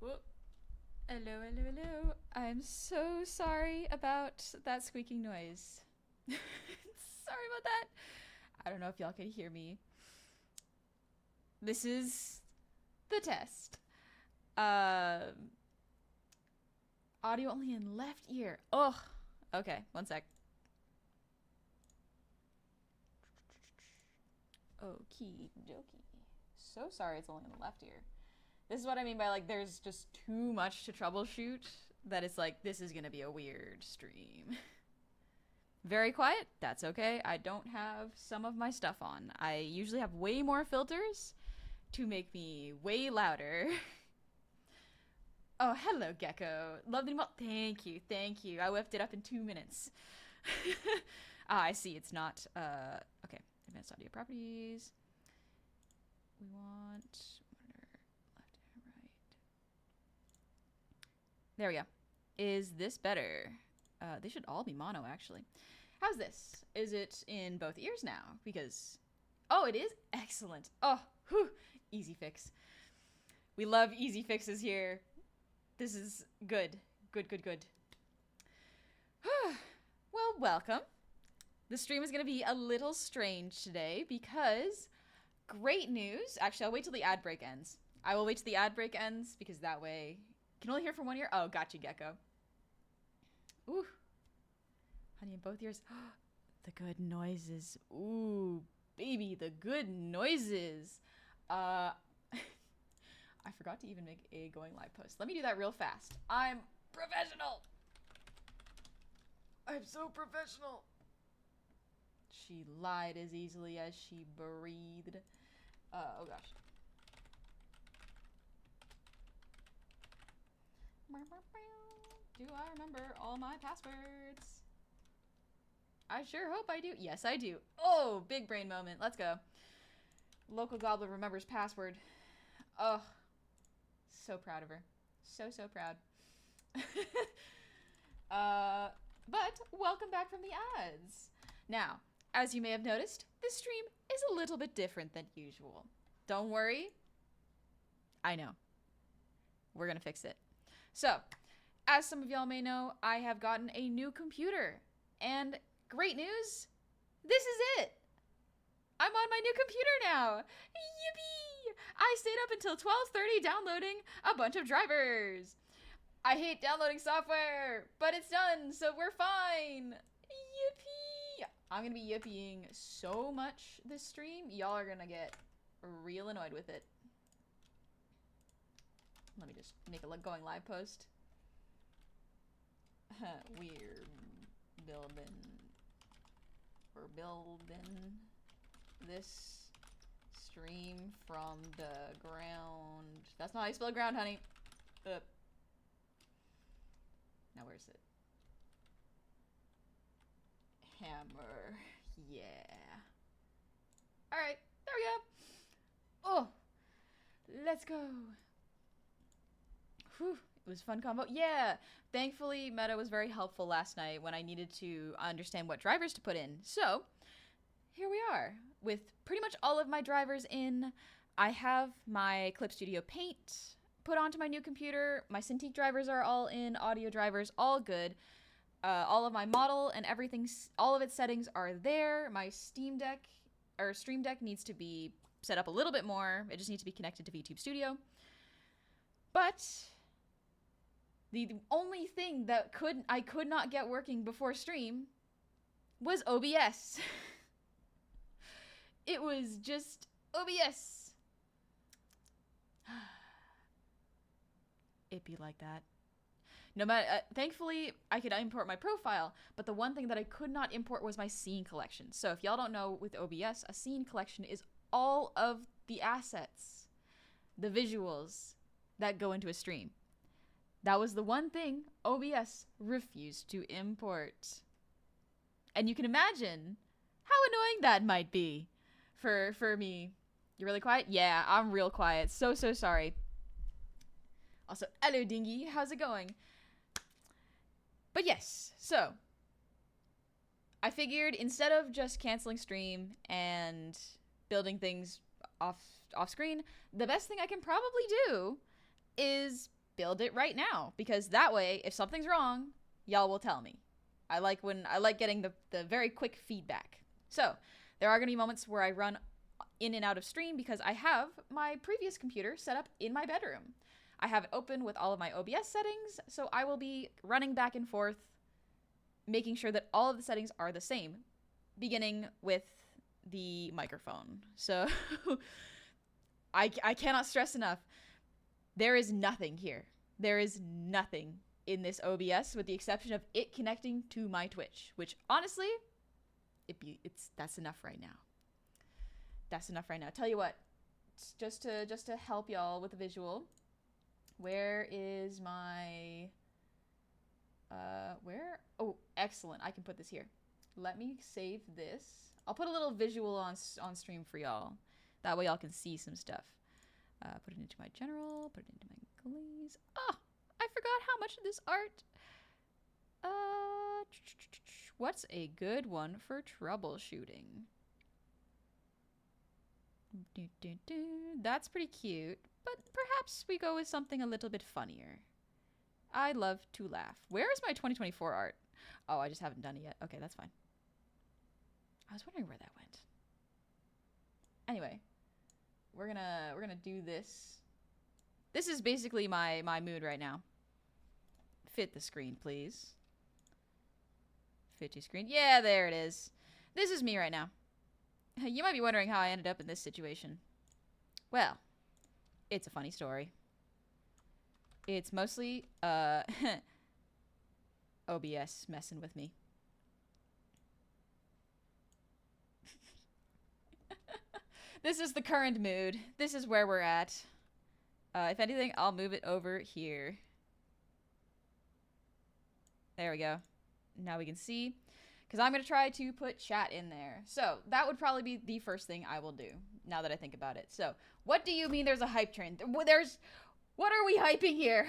Whoop. Hello, hello, hello. I'm so sorry about that squeaking noise. Sorry about that. I don't know if y'all can hear me. This is the test. Audio only in left ear. Ugh. Okay, one sec. Okie dokie. So sorry it's only in the left ear. This is what I mean by like there's just too much to troubleshoot that it's like this is gonna be a weird stream. Very quiet? That's okay. I don't have some of my stuff on. I usually have way more filters to make me way louder. Oh, hello, Gecko. Lovely mo- Thank you, thank you. I whipped it up in 2 minutes. I see it's not, okay. Advanced audio properties. We want monitor left and right. There we go. Is this better? They should all be mono, actually. How's this? Is it in both ears now? Because, oh, it is? Excellent. Oh, whew. Easy fix. We love easy fixes here. This is good. Good, good, good. Well, welcome. The stream is going to be a little strange today because great news. Actually, I'll wait till the ad break ends. I will wait till the ad break ends because that way you can only hear from one ear. Oh, gotcha, Gecko. Ooh. Honey, in both ears. The good noises. Ooh, baby, the good noises. I forgot to even make a going live post. Let me do that real fast. I'm professional. I'm so professional. She lied as easily as she breathed. Oh gosh. Do I remember all my passwords? I sure hope I do. Yes, I do. Oh, big brain moment. Let's go. Local goblin remembers password. Oh, so proud of her. So, so proud. But welcome back from the ads. Now, as you may have noticed, this stream is a little bit different than usual. Don't worry. I know. We're gonna fix it. So, as some of y'all may know, I have gotten a new computer. And great news, this is it. I'm on my new computer now. Yippee! I stayed up until 12:30 downloading a bunch of drivers. I hate downloading software, but it's done, so we're fine. Yippee! I'm gonna be yippieing so much this stream, y'all are gonna get real annoyed with it. Let me just make a going live post. We're building this stream from the ground. That's not how you spell ground, honey. Now where is it? Hammer. Yeah. Alright, there we go. Oh, let's go. Whew. It was a fun combo. Yeah! Thankfully, Meta was very helpful last night when I needed to understand what drivers to put in. So, here we are with pretty much all of my drivers in. I have my Clip Studio Paint put onto my new computer. My Cintiq drivers are all in. Audio drivers, all good. All of my model and everything, all of its settings are there. My Stream Deck needs to be set up a little bit more. It just needs to be connected to VTube Studio. But the only thing that I could not get working before stream was OBS. It was just OBS. It be like that. No matter, thankfully, I could import my profile, but the one thing that I could not import was my scene collection. So if y'all don't know, with OBS, a scene collection is all of the assets, the visuals that go into a stream. That was the one thing OBS refused to import. And you can imagine how annoying that might be for me. You're really quiet? Yeah, I'm real quiet. So sorry. Also, hello Dingy, how's it going? But yes, so I figured instead of just canceling stream and building things off screen, the best thing I can probably do is build it right now, because that way, if something's wrong, y'all will tell me. I like getting the very quick feedback. So there are going to be moments where I run in and out of stream because I have my previous computer set up in my bedroom. I have it open with all of my OBS settings, so I will be running back and forth, making sure that all of the settings are the same, beginning with the microphone. So I cannot stress enough, there is nothing here. There is nothing in this OBS with the exception of it connecting to my Twitch, which honestly, that's enough right now. That's enough right now. Tell you what, just to help y'all with the visual, where is my where? Oh, excellent. I can put this here. Let me save this. I'll put a little visual on stream for y'all. That way y'all can see some stuff. Put it into my general, put it into my glaze. Ah, I forgot how much of this art. What's a good one for troubleshooting? That's pretty cute, but perhaps we go with something a little bit funnier. I love to laugh. Where is my 2024 art? Oh, I just haven't done it yet. Okay, that's fine. I was wondering where that went. Anyway, we're gonna do this. This is basically my mood right now. Fit the screen, please. Fit to screen. Yeah, there it is. This is me right now. You might be wondering how I ended up in this situation. Well, it's a funny story. It's mostly OBS messing with me. This is the current mood. This is where we're at. If anything, I'll move it over here. There we go. Now we can see. Because I'm going to try to put chat in there. So that would probably be the first thing I will do, now that I think about it. So, what do you mean there's a hype train? What are we hyping here?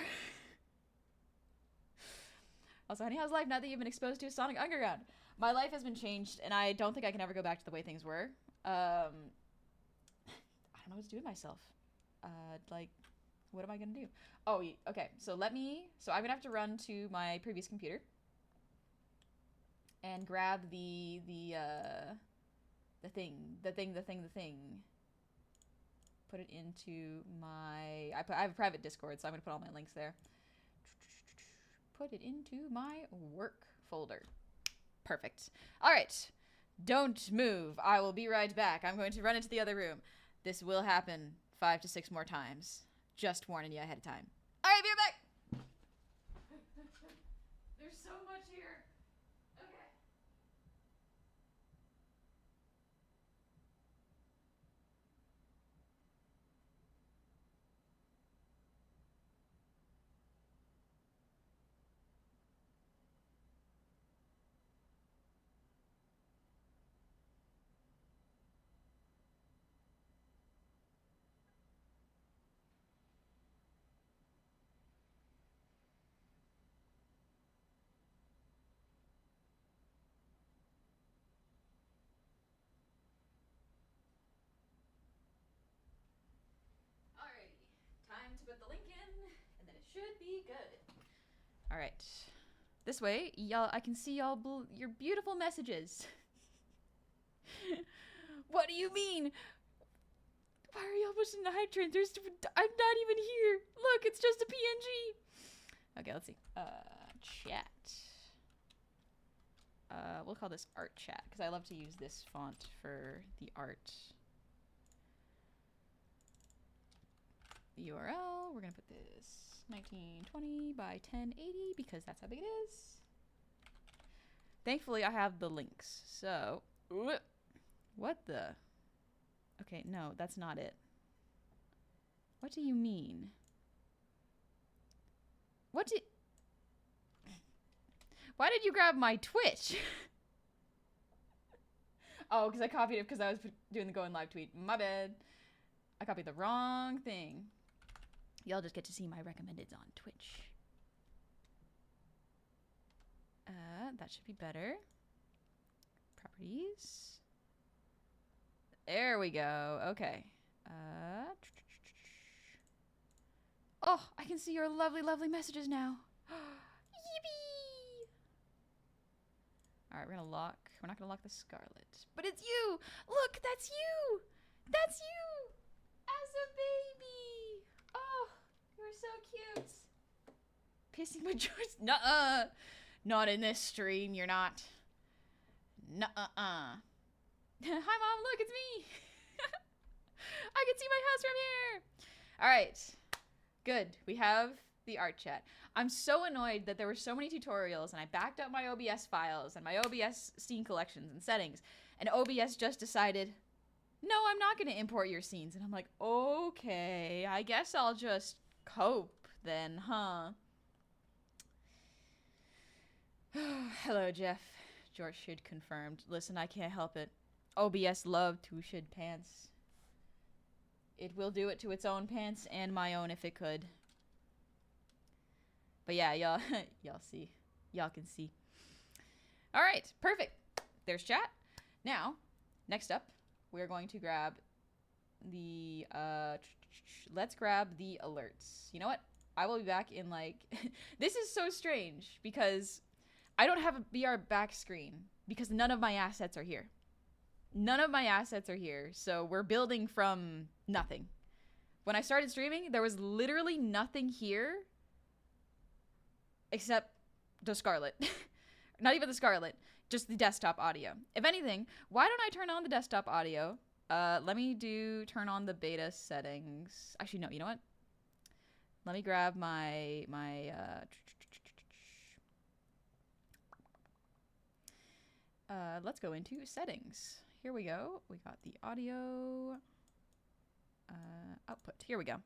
Also, honey, how's life now that you've been exposed to a Sonic Underground? My life has been changed, and I don't think I can ever go back to the way things were. I don't know what to do with myself. Like, what am I going to do? Oh, okay. So I'm going to have to run to my previous computer and grab the thing. Put it into my... I have a private Discord, so I'm going to put all my links there. Put it into my work folder. Perfect. All right. Don't move. I will be right back. I'm going to run into the other room. This will happen 5 to 6 more times. Just warning you ahead of time. All right, be right back. There's so much here. Okay. Time to put the link in, and then it should be good. All right. This way, y'all, I can see your beautiful messages. What do you mean? Why are y'all pushing the hype train? I'm not even here. Look, it's just a PNG. Okay, let's see. Chat. We'll call this art chat, because I love to use this font for the art. URL, we're gonna put this 1920 by 1080 because that's how big it is. Thankfully, I have the links. So, what the? Okay, no, that's not it. What do you mean? Why did you grab my Twitch? Oh, because I copied it because I was doing the going live tweet. My bad. I copied the wrong thing. Y'all just get to see my recommendeds on Twitch. That should be better. Properties. There we go. Okay. Oh, I can see your lovely, lovely messages now. Yippee! All right, we're gonna lock. We're not gonna lock the Scarlet, but it's you. Look, that's you. That's you. As a baby. Oh, you're so cute. Pissing my joints. Nuh-uh. Not in this stream. You're not. Nuh-uh. Hi, Mom. Look, it's me. I can see my house from here. All right. Good. We have the art chat. I'm so annoyed that there were so many tutorials and I backed up my OBS files and my OBS scene collections and settings, and OBS just decided, no, I'm not going to import your scenes. And I'm like, okay, I guess I'll just cope then, huh? Hello, Jeff. George Should confirmed. Listen, I can't help it. OBS love to should pants. It will do it to its own pants and my own if it could. But yeah, y'all see. Y'all can see. All right, perfect. There's chat. Now, next up, we're going to grab the, let's grab the alerts. You know what? I will be back in like, this is so strange because I don't have a BR back screen because none of my assets are here. None of my assets are here, so we're building from nothing. When I started streaming, there was literally nothing here except the Scarlet. Not even the Scarlet, just the desktop audio. If anything, why don't I turn on the desktop audio? Let me turn on the beta settings. Actually, no, you know what? Let me grab my let's go into settings. Here we go. We got the audio output. Here we go.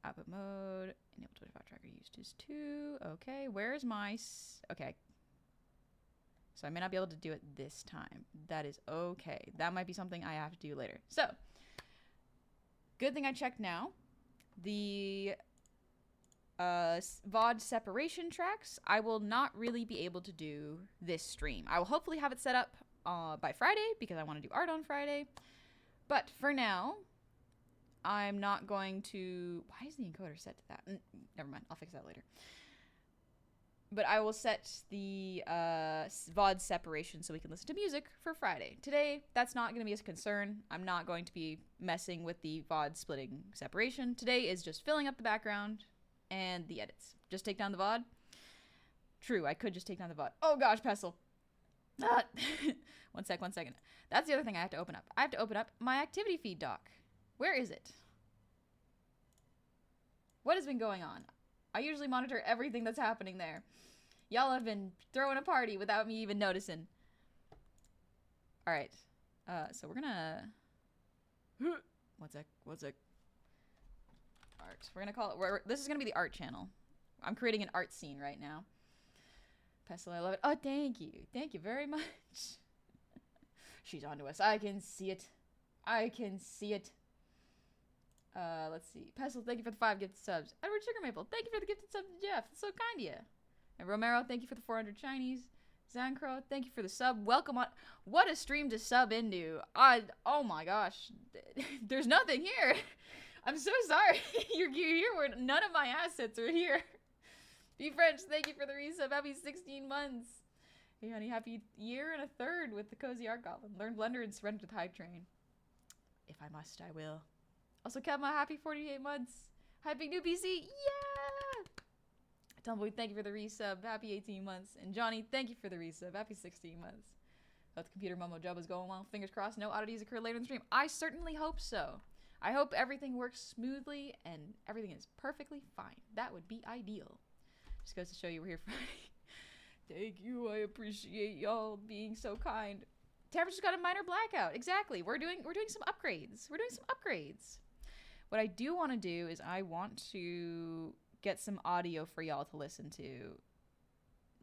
Output mode. Enable 25 tracker used is 2. Okay, where's my... okay. So I may not be able to do it this time. That is okay. That might be something I have to do later. So, good thing I checked now. The VOD separation tracks, I will not really be able to do this stream. I will hopefully have it set up by Friday because I want to do art on Friday. But for now, I'm not going to... why is the encoder set to that? Never mind. I'll fix that later. But I will set the VOD separation so we can listen to music for Friday. Today, that's not going to be a concern. I'm not going to be messing with the VOD splitting separation. Today is just filling up the background and the edits. Just take down the VOD. True, I could just take down the VOD. Oh gosh, Pestle. One second. That's the other thing I have to open up. I have to open up my activity feed doc. Where is it? What has been going on? I usually monitor everything that's happening there. Y'all have been throwing a party without me even noticing. All right. So we're gonna... One sec. Art. We're gonna call it... this is gonna be the art channel. I'm creating an art scene right now. Pestle, I love it. Oh, thank you. Thank you very much. She's onto us. I can see it. Let's see. Pestle, thank you for the 5 gifted subs. Edward Sugar Maple, thank you for the gifted sub to Jeff. It's so kind of you. And Romero, thank you for the 400 Chinese. Zancro, thank you for the sub. Welcome on. What a stream to sub into. Oh my gosh. There's nothing here. I'm so sorry. You're here where none of my assets are here. Be French, thank you for the resub. Happy 16 months. Hey honey, happy year and a third with the Cozy Art Goblin. Learn Blender and surrender to the Hype Train. If I must, I will. Also, Kevma, happy 48 months. Hi, Big New PC. Yeah! Tumbleweed, thank you for the resub. Happy 18 months. And Johnny, thank you for the resub. Happy 16 months. Hope the computer mumbo job is going well. Fingers crossed, no oddities occur later in the stream. I certainly hope so. I hope everything works smoothly and everything is perfectly fine. That would be ideal. Just goes to show you we're here Friday. Thank you. I appreciate y'all being so kind. Temperature's got a minor blackout. Exactly. We're doing some upgrades. What I do want to do is I want to get some audio for y'all to listen to.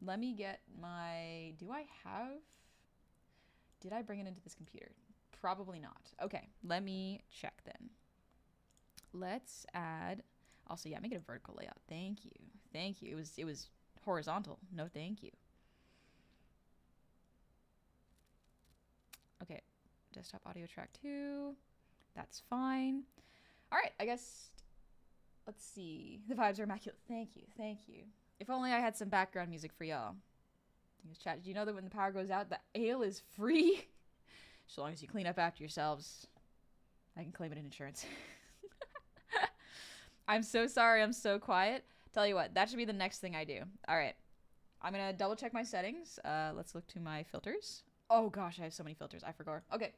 Let me get my... Did I bring it into this computer? Probably not. Okay, let me check then. Let's add... Also, yeah, make it a vertical layout. Thank you. It was horizontal. No, thank you. Okay, desktop audio track 2. That's fine. All right, I guess Let's see. The vibes are immaculate. Thank you. Thank you. If only I had some background music for y'all. Chat, did you know that when the power goes out, the ale is free? So long as you clean up after yourselves, I can claim it in insurance. I'm so sorry I'm so quiet. Tell you what, that should be the next thing I do. All right. I'm going to double check my settings. Let's look to my filters. Oh gosh, I have so many filters. I forgot. Okay.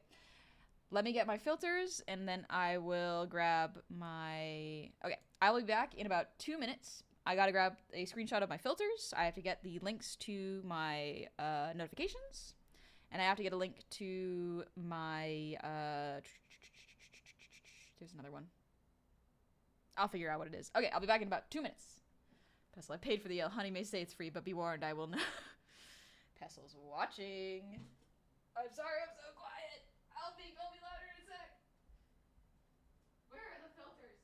Let me get my filters, and then I will grab my... Okay, I will be back in about 2 minutes. I gotta grab a screenshot of my filters. I have to get the links to my notifications, and I have to get a link to my... There's another one. I'll figure out what it is. Okay, I'll be back in about 2 minutes. Pestle, I paid for the ale. Honey may say it's free, but be warned, I will not... Pestle's watching. I'm sorry I'm so quiet. I'll be louder in a sec. Where are the filters?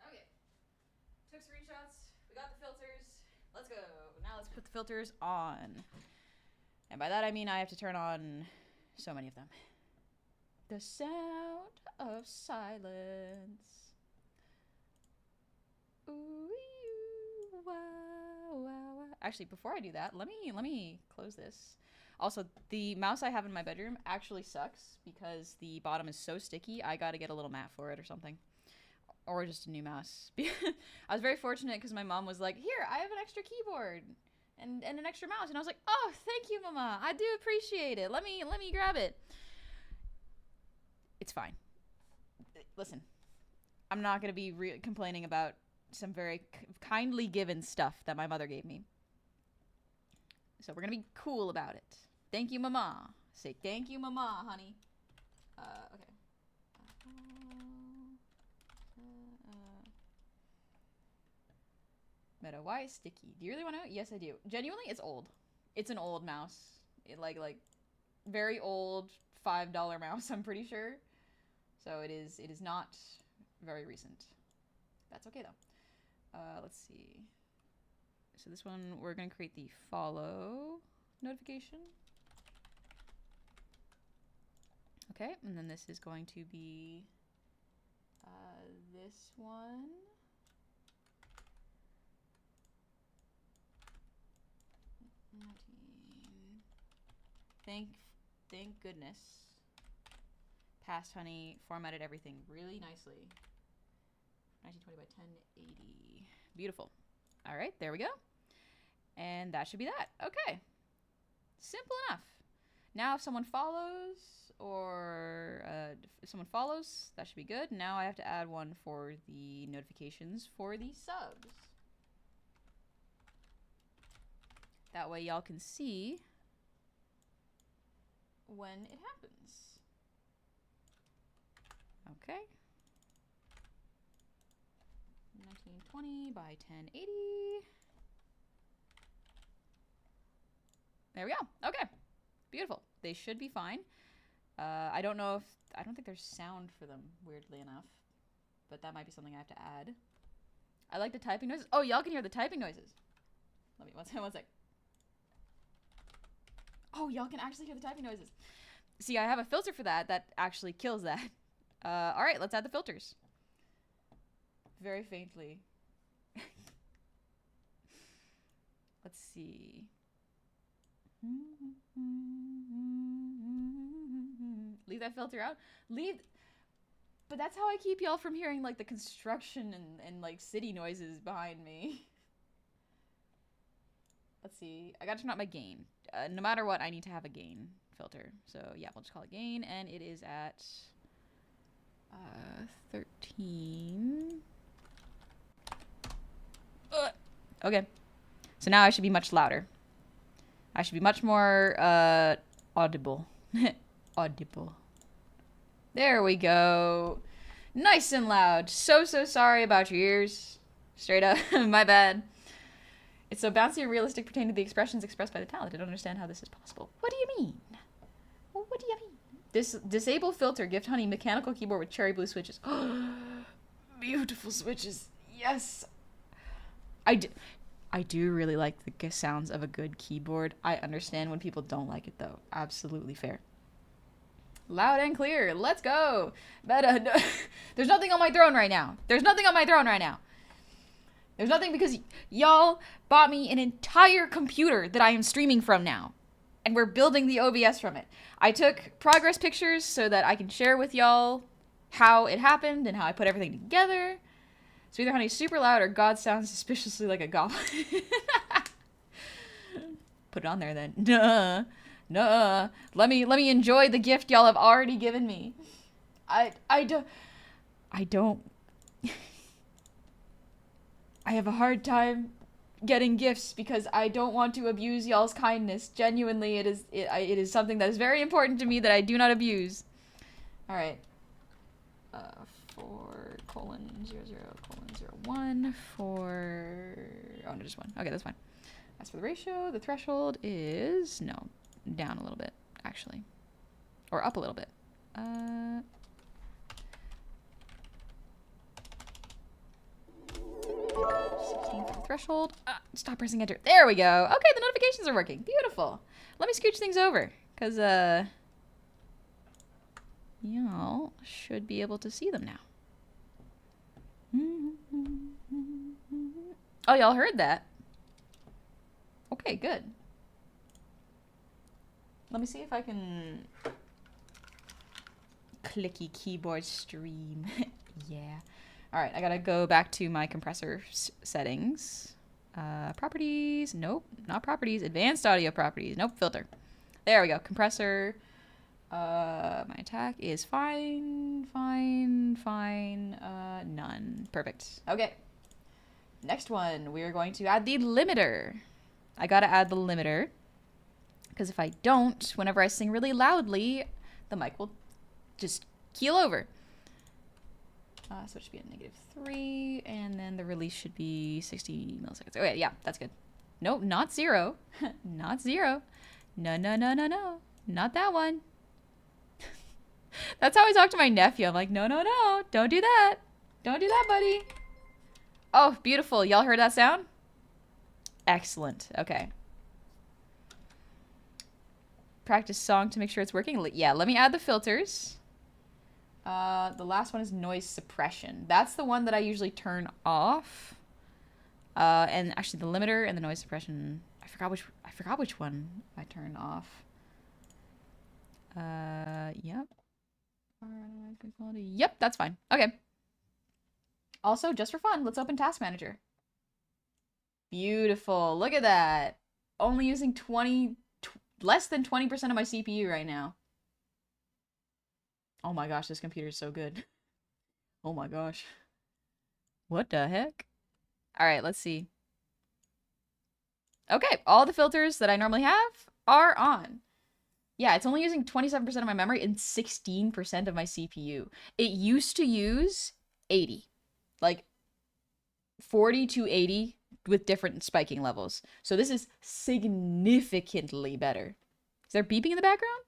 Okay. Took screenshots. We got the filters. Let's go. Now let's put the filters on. And by that I mean I have to turn on so many of them. The sound of silence. Ooh, wow, wow, wow. Actually, before I do that, let me close this. Also, the mouse I have in my bedroom actually sucks because the bottom is so sticky. I gotta get a little mat for it or something. Or just a new mouse. I was very fortunate because my mom was like, here, I have an extra keyboard and an extra mouse. And I was like, oh, thank you, Mama. I do appreciate it. Let me grab it. It's fine. Listen, I'm not going to be complaining about some very kindly given stuff that my mother gave me. So we're going to be cool about it. Thank you, Mama. Say thank you, Mama, honey. Okay. Meta, why is sticky? Do you really want to know? Yes, I do. Genuinely, it's old. It's an old mouse. Like very old $5 mouse, I'm pretty sure. So it is not very recent. That's okay though. Let's see. So this one, we're going to create the follow notification. Okay, and then this is going to be this one. Thank goodness. Past honey, formatted everything really nicely. 1920 by 1080. Beautiful. All right, there we go. And that should be that. Okay. Simple enough. Now if someone follows, if someone follows, that should be good. Now I have to add one for the notifications for the subs. That way y'all can see when it happens. Okay. 1920 by 1080. There we go. Okay. Beautiful. They should be fine. I don't think there's sound for them, weirdly enough. But that might be something I have to add. I like the typing noises. Oh, y'all can hear the typing noises. Let me, one sec. Oh, y'all can actually hear the typing noises. See, I have a filter for that actually kills that. All right, let's add the filters. Very faintly. Let's see. Leave that filter out. But that's how I keep y'all from hearing like the construction and like city noises behind me. Let's see. I gotta turn out my gain. No matter what, I need to have a gain filter. So yeah, we'll just call it gain, and it is at 13. Okay. So now I should be much louder. I should be much more audible. Audible. There we go. Nice and loud. So sorry about your ears. Straight up. My bad. It's so bouncy and realistic pertaining to the expressions expressed by the talent. I don't understand how this is possible. What do you mean? What do you mean? This disable filter, gift honey, mechanical keyboard with cherry blue switches. Beautiful switches. Yes. I do really like the sounds of a good keyboard. I understand when people don't like it, though. Absolutely fair. Loud and clear. Let's go. There's nothing on my throne right now. There's nothing on my throne right now. There's nothing because y'all bought me an entire computer that I am streaming from now. And we're building the OBS from it. I took progress pictures so that I can share with y'all how it happened and how I put everything together. So either honey's super loud or God sounds suspiciously like a goblin. Put it on there then. Nuh-uh. Let me enjoy the gift y'all have already given me. I don't. I have a hard time getting gifts because I don't want to abuse y'all's kindness. Genuinely, it is something that is very important to me that I do not abuse. All right. 4:00:01 for... Oh, no, just one. Okay, that's fine. As for the ratio, the threshold is... No, down a little bit, actually. Or up a little bit. 16 for the threshold. Stop pressing enter. There we go. Okay, the notifications are working. Beautiful. Let me scooch things over, because, y'all should be able to see them now. Oh, y'all heard that? Okay, good. Let me see if I can... Clicky keyboard stream. Yeah. Alright, I gotta go back to my compressor settings. Properties. Nope, not properties. Advanced audio properties. Nope, filter. There we go. Compressor. My attack is fine. None. Perfect. Okay. Next one, we are going to add the limiter. I gotta add the limiter. Because if I don't, whenever I sing really loudly, the mic will just keel over. So it should be a -3, and then the release should be 60 milliseconds. Okay, yeah, that's good. Nope, not 0. Not 0. No. Not that one. That's how I talk to my nephew. I'm like, no. Don't do that. Don't do that, buddy. Oh, beautiful. Y'all heard that sound? Excellent. Okay. Practice song to make sure it's working. Yeah, let me add the filters. The last one is noise suppression. That's the one that I usually turn off. And actually the limiter and the noise suppression, I forgot which one I turned off. Yep. Yep, that's fine. Okay. Also, just for fun, let's open Task Manager. Beautiful. Look at that. Only using less than 20% of my CPU right now. Oh my gosh, this computer is so good. Oh my gosh. What the heck? All right, let's see. Okay, all the filters that I normally have are on. Yeah, it's only using 27% of my memory and 16% of my CPU. It used to use 80. Like 40 to 80 with different spiking levels. So this is significantly better. Is there beeping in the background?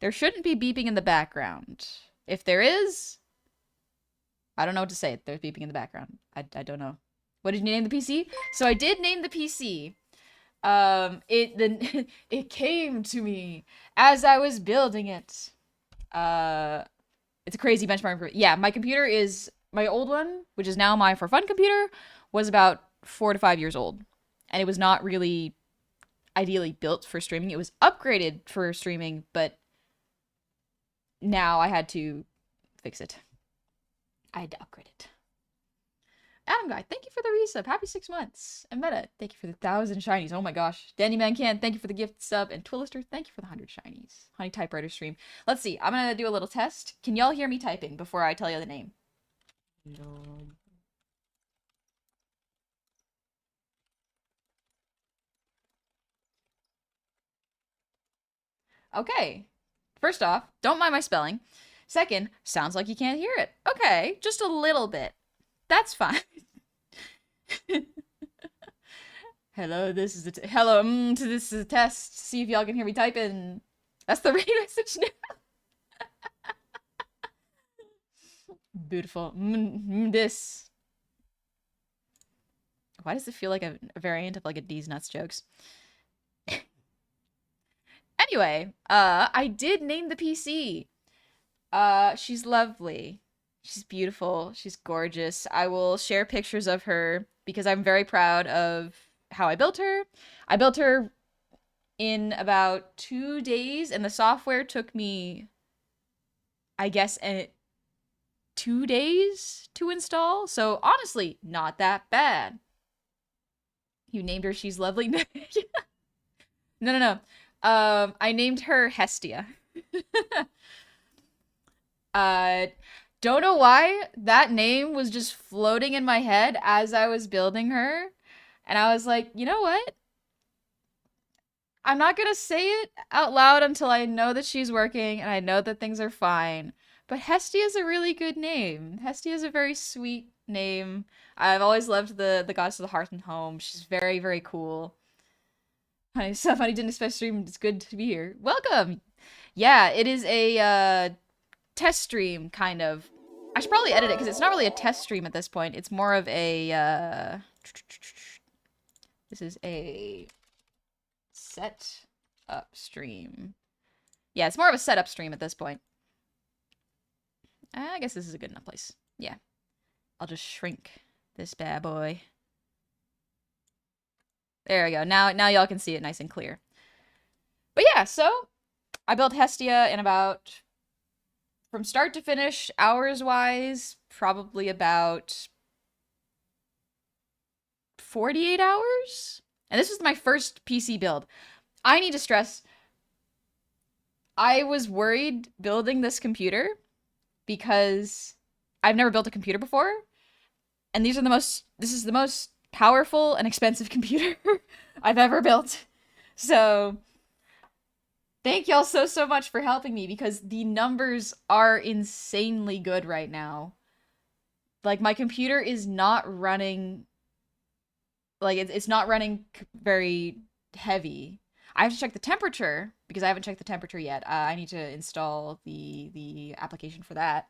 There shouldn't be beeping in the background. If there is, I don't know what to say. There's beeping in the background. I don't know. What did you name the PC? So I did name the PC. It came to me as I was building it. It's a crazy benchmark. Yeah, my computer is my old one, which is now my for fun computer, was about 4 to 5 years old, and it was not really ideally built for streaming. It was upgraded for streaming, but now I had to fix it. I had to upgrade it. Adam Guy, thank you for the resub. Happy 6 months. And Meta, thank you for the 1,000 shinies. Oh my gosh. Danny Mancan, thank you for the gift sub. And Twilister, thank you for the 100 shinies. Honey Typewriter stream. Let's see. I'm gonna do a little test. Can y'all hear me typing before I tell you the name? No. Okay. First off, don't mind my spelling. Second, sounds like you can't hear it. Okay, just a little bit. That's fine. Hello, this is this is a test. See if y'all can hear me typing. That's the radio message now. Beautiful. This. Why does it feel like a variant of like a D's nuts jokes? Anyway, I did name the PC. She's lovely. She's beautiful. She's gorgeous. I will share pictures of her because I'm very proud of how I built her. I built her in about 2 days, and the software took me, I guess, 2 days to install. So honestly, not that bad. You named her She's Lovely? No. I named her Hestia. Don't know why that name was just floating in my head as I was building her. And I was like, you know what? I'm not gonna say it out loud until I know that she's working and I know that things are fine. But Hestia is a really good name. Hestia is a very sweet name. I've always loved the Goddess of the Hearth and Home. She's very, very cool. Honey, somebody didn't expect stream. It's good to be here. Welcome! Yeah, it is a, test stream, kind of. I should probably edit it, because it's not really a test stream at this point. It's more of a, this is a set-up stream. Yeah, it's more of a setup stream at this point. I guess this is a good enough place. Yeah. I'll just shrink this bad boy. There we go. Now y'all can see it nice and clear. But yeah, so I built Hestia in about, from start to finish, hours-wise, probably about 48 hours? And this was my first PC build. I need to stress, I was worried building this computer because I've never built a computer before. And this is the most powerful and expensive computer I've ever built. So thank y'all so much for helping me, because the numbers are insanely good right now. Like, my computer is not running, like, it's not running very heavy. I have to check the temperature, because I haven't checked the temperature yet. I need to install the application for that.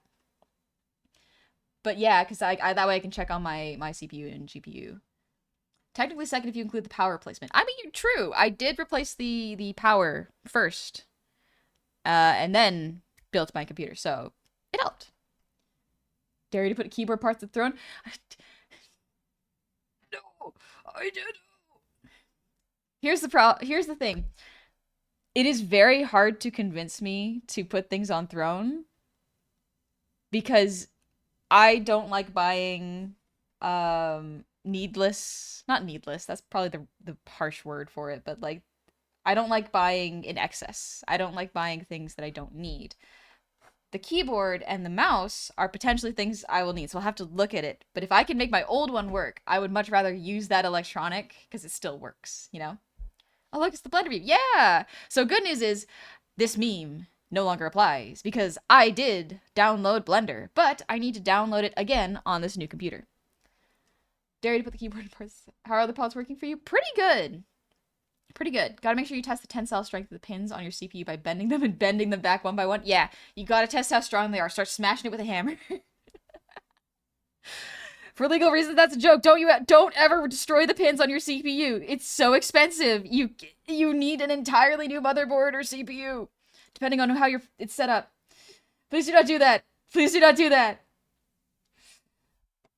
But yeah, because I that way I can check on my CPU and GPU. Technically second if you include the power replacement. I mean, true. I did replace the power first, and then built my computer, so it helped. Dare you to put keyboard parts of the throne? No, I did. Here's the thing. It is very hard to convince me to put things on throne because I don't like buying needless, not needless, that's probably the harsh word for it, but like I don't like buying in excess. I don't like buying things that I don't need. The keyboard and the mouse are potentially things I will need, so I'll have to look at it. But if I can make my old one work, I would much rather use that electronic because it still works, you know? Oh, look, it's the blender beam. Yeah! So good news is this meme no longer applies because I did download Blender, but I need to download it again on this new computer. Dare you to put the keyboard in parts. How are the pods working for you? Pretty good. Pretty good. Gotta make sure you test the tensile strength of the pins on your CPU by bending them and bending them back one by one. Yeah, you gotta test how strong they are. Start smashing it with a hammer. For legal reasons, that's a joke. Don't ever destroy the pins on your CPU. It's so expensive. You need an entirely new motherboard or CPU, depending on how it's set up. Please do not do that. Please do not do that.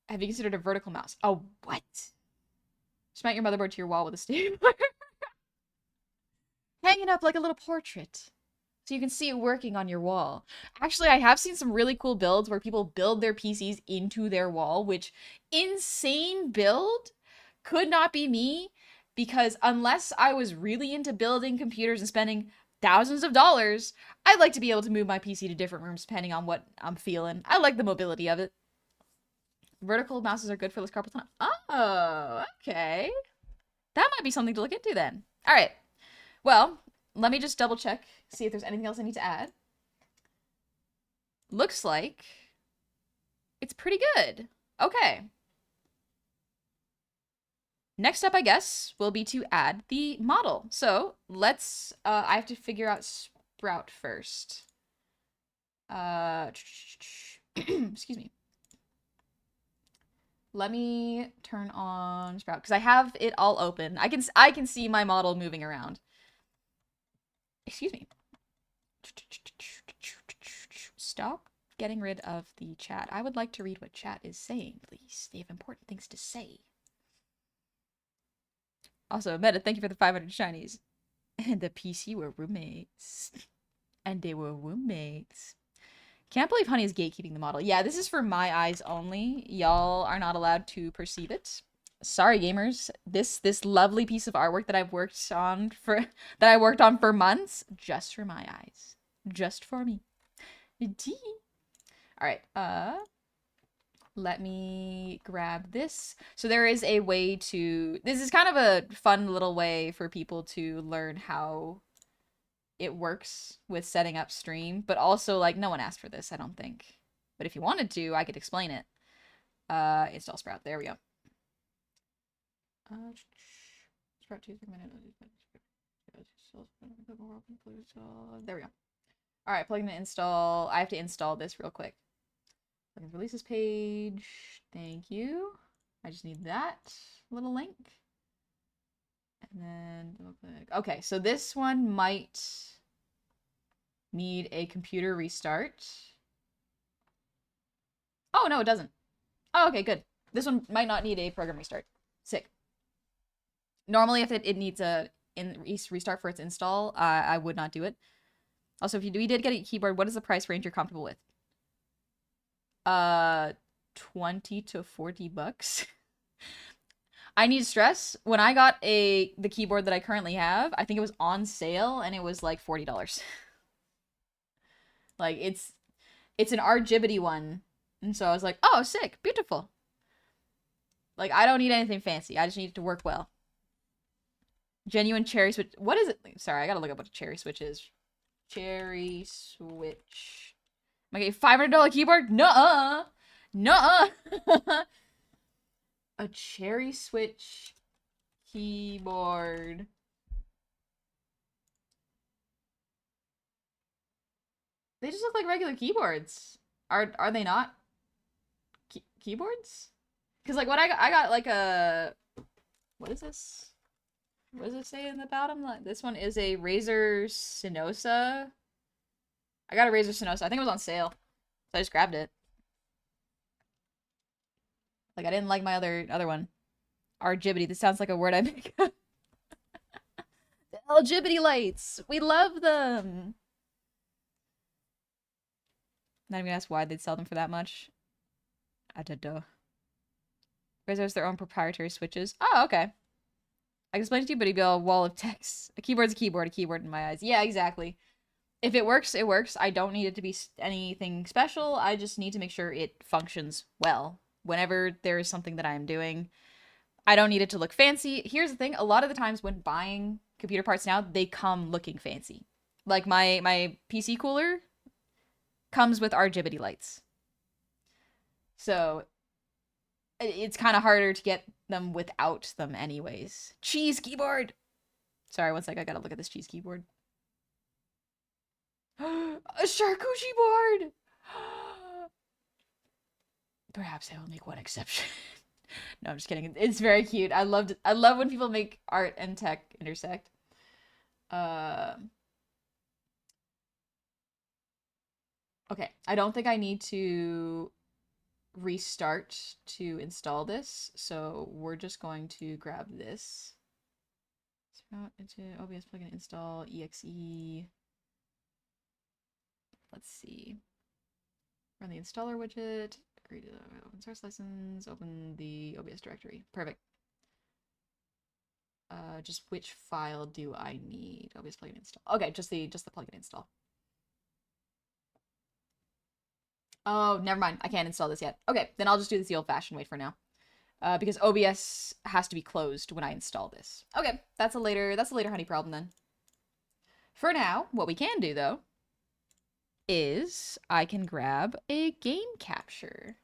Have you considered a vertical mouse? Oh, what? Just mount your motherboard to your wall with a stapler. Hanging up like a little portrait. So you can see it working on your wall. Actually, I have seen some really cool builds where people build their PCs into their wall, which insane build could not be me because unless I was really into building computers and spending thousands of dollars, I'd like to be able to move my PC to different rooms depending on what I'm feeling. I like the mobility of it. Vertical mouses are good for less carpal tunnel. Oh, okay. That might be something to look into then. All right. Well, let me just double check, see if there's anything else I need to add. Looks like it's pretty good. Okay. Next up, I guess, will be to add the model. So let's, I have to figure out Sprout first. Excuse me. Let me turn on Sprout because I have it all open. I can see my model moving around. Excuse me. Stop getting rid of the chat. I would like to read what chat is saying, please. They have important things to say. Also, Meta, thank you for the 500 shinies. And the PC were roommates. And they were roommates. Can't believe Honey is gatekeeping the model. Yeah, this is for my eyes only. Y'all are not allowed to perceive it. Sorry, gamers. This lovely piece of artwork that I worked on for months, just for my eyes, just for me. All right. Let me grab this. So there is a way to. This is kind of a fun little way for people to learn how it works with setting up stream, but also like no one asked for this, I don't think. But if you wanted to, I could explain it. Install Sprout. There we go. Sprout 2 minute. There we go. All right, plugin to install. I have to install this real quick. Plugins releases page. Thank you. I just need that little link. And then double click. Okay, so this one might need a computer restart. Oh, no, it doesn't. Oh, okay, good. This one might not need a program restart. Sick. Normally, if it needs a restart for its install, I would not do it. Also, if we did get a keyboard, what is the price range you're comfortable with? 20 to 40 bucks. I need to stress, when I got the keyboard that I currently have, I think it was on sale and it was like $40. Like it's an Argibbity one. And so I was like, oh, sick, beautiful. Like I don't need anything fancy. I just need it to work well. Genuine cherry switch. What is it? Sorry, I gotta look up what a cherry switch is. Cherry switch. Am I getting $500 keyboard? Nuh-uh. Nuh-uh. A cherry switch keyboard. They just look like regular keyboards. Are they not keyboards? Because like what I got like a What is this? What does it say in the bottom? This one is a Razer Sinosa. I got a Razer Sinosa. I think it was on sale, so I just grabbed it. Like I didn't like my other one. Argibbity. This sounds like a word I make up. The Algibbity lights. We love them. Not even gonna ask why they'd sell them for that much. I don't know. Razer has their own proprietary switches. Oh, okay. I can explain it to you, but it'd be a wall of text. A keyboard's a keyboard in my eyes. Yeah, exactly. If it works, it works. I don't need it to be anything special. I just need to make sure it functions well. Whenever there is something that I am doing, I don't need it to look fancy. Here's the thing. A lot of the times when buying computer parts now, they come looking fancy. Like my PC cooler comes with RGB lights. So it's kind of harder to get them without them anyways. Cheese keyboard! Sorry, one sec. I gotta look at this cheese keyboard. A charcuterie board! Perhaps I will make one exception. No, I'm just kidding. It's very cute. I love when people make art and tech intersect. Okay, I don't think I need to restart to install this, so we're just going to grab this. Sprout into OBS plugin install exe. Let's see. Run the installer widget. Agree to the open source license. Open the OBS directory. Perfect. Just which file do I need? OBS plugin install. Okay, just the plugin install. Oh, never mind. I can't install this yet. Okay, then I'll just do this the old-fashioned way for now. Because OBS has to be closed when I install this. Okay, that's a later honey problem then. For now, what we can do though is I can grab a game capture.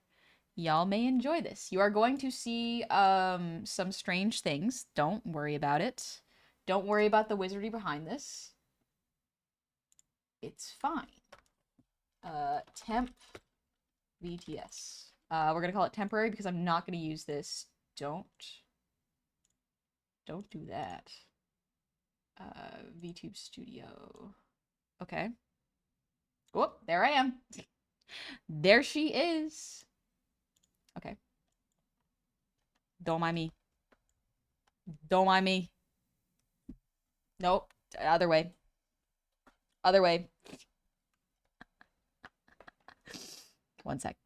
Y'all may enjoy this. You are going to see some strange things. Don't worry about it. Don't worry about the wizardry behind this. It's fine. Temp VTS. We're gonna call it temporary because I'm not gonna use this. Don't do that. VTube Studio. Okay. Whoop, there I am. There she is. Okay. Don't mind me. Don't mind me. Nope. Other way. Other way. One sec.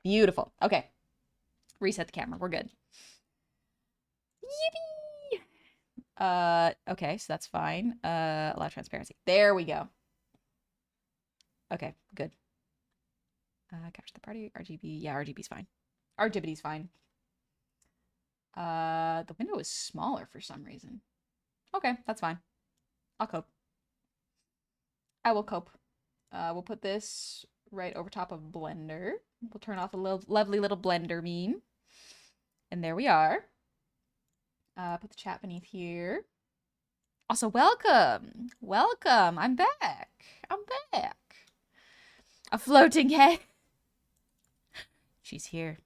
Beautiful. Okay. Reset the camera. We're good. Yippee! Okay, so that's fine. Allow transparency. There we go. Okay, good. Capture the party. RGB. Yeah, RGB's fine. RGB's fine. The window is smaller for some reason. Okay, that's fine. I'll cope. I will cope. We'll put this right over top of Blender. We'll turn off a lovely little Blender meme. And there we are. Put the chat beneath here. Also, welcome. Welcome. I'm back. I'm back. A floating head. She's here.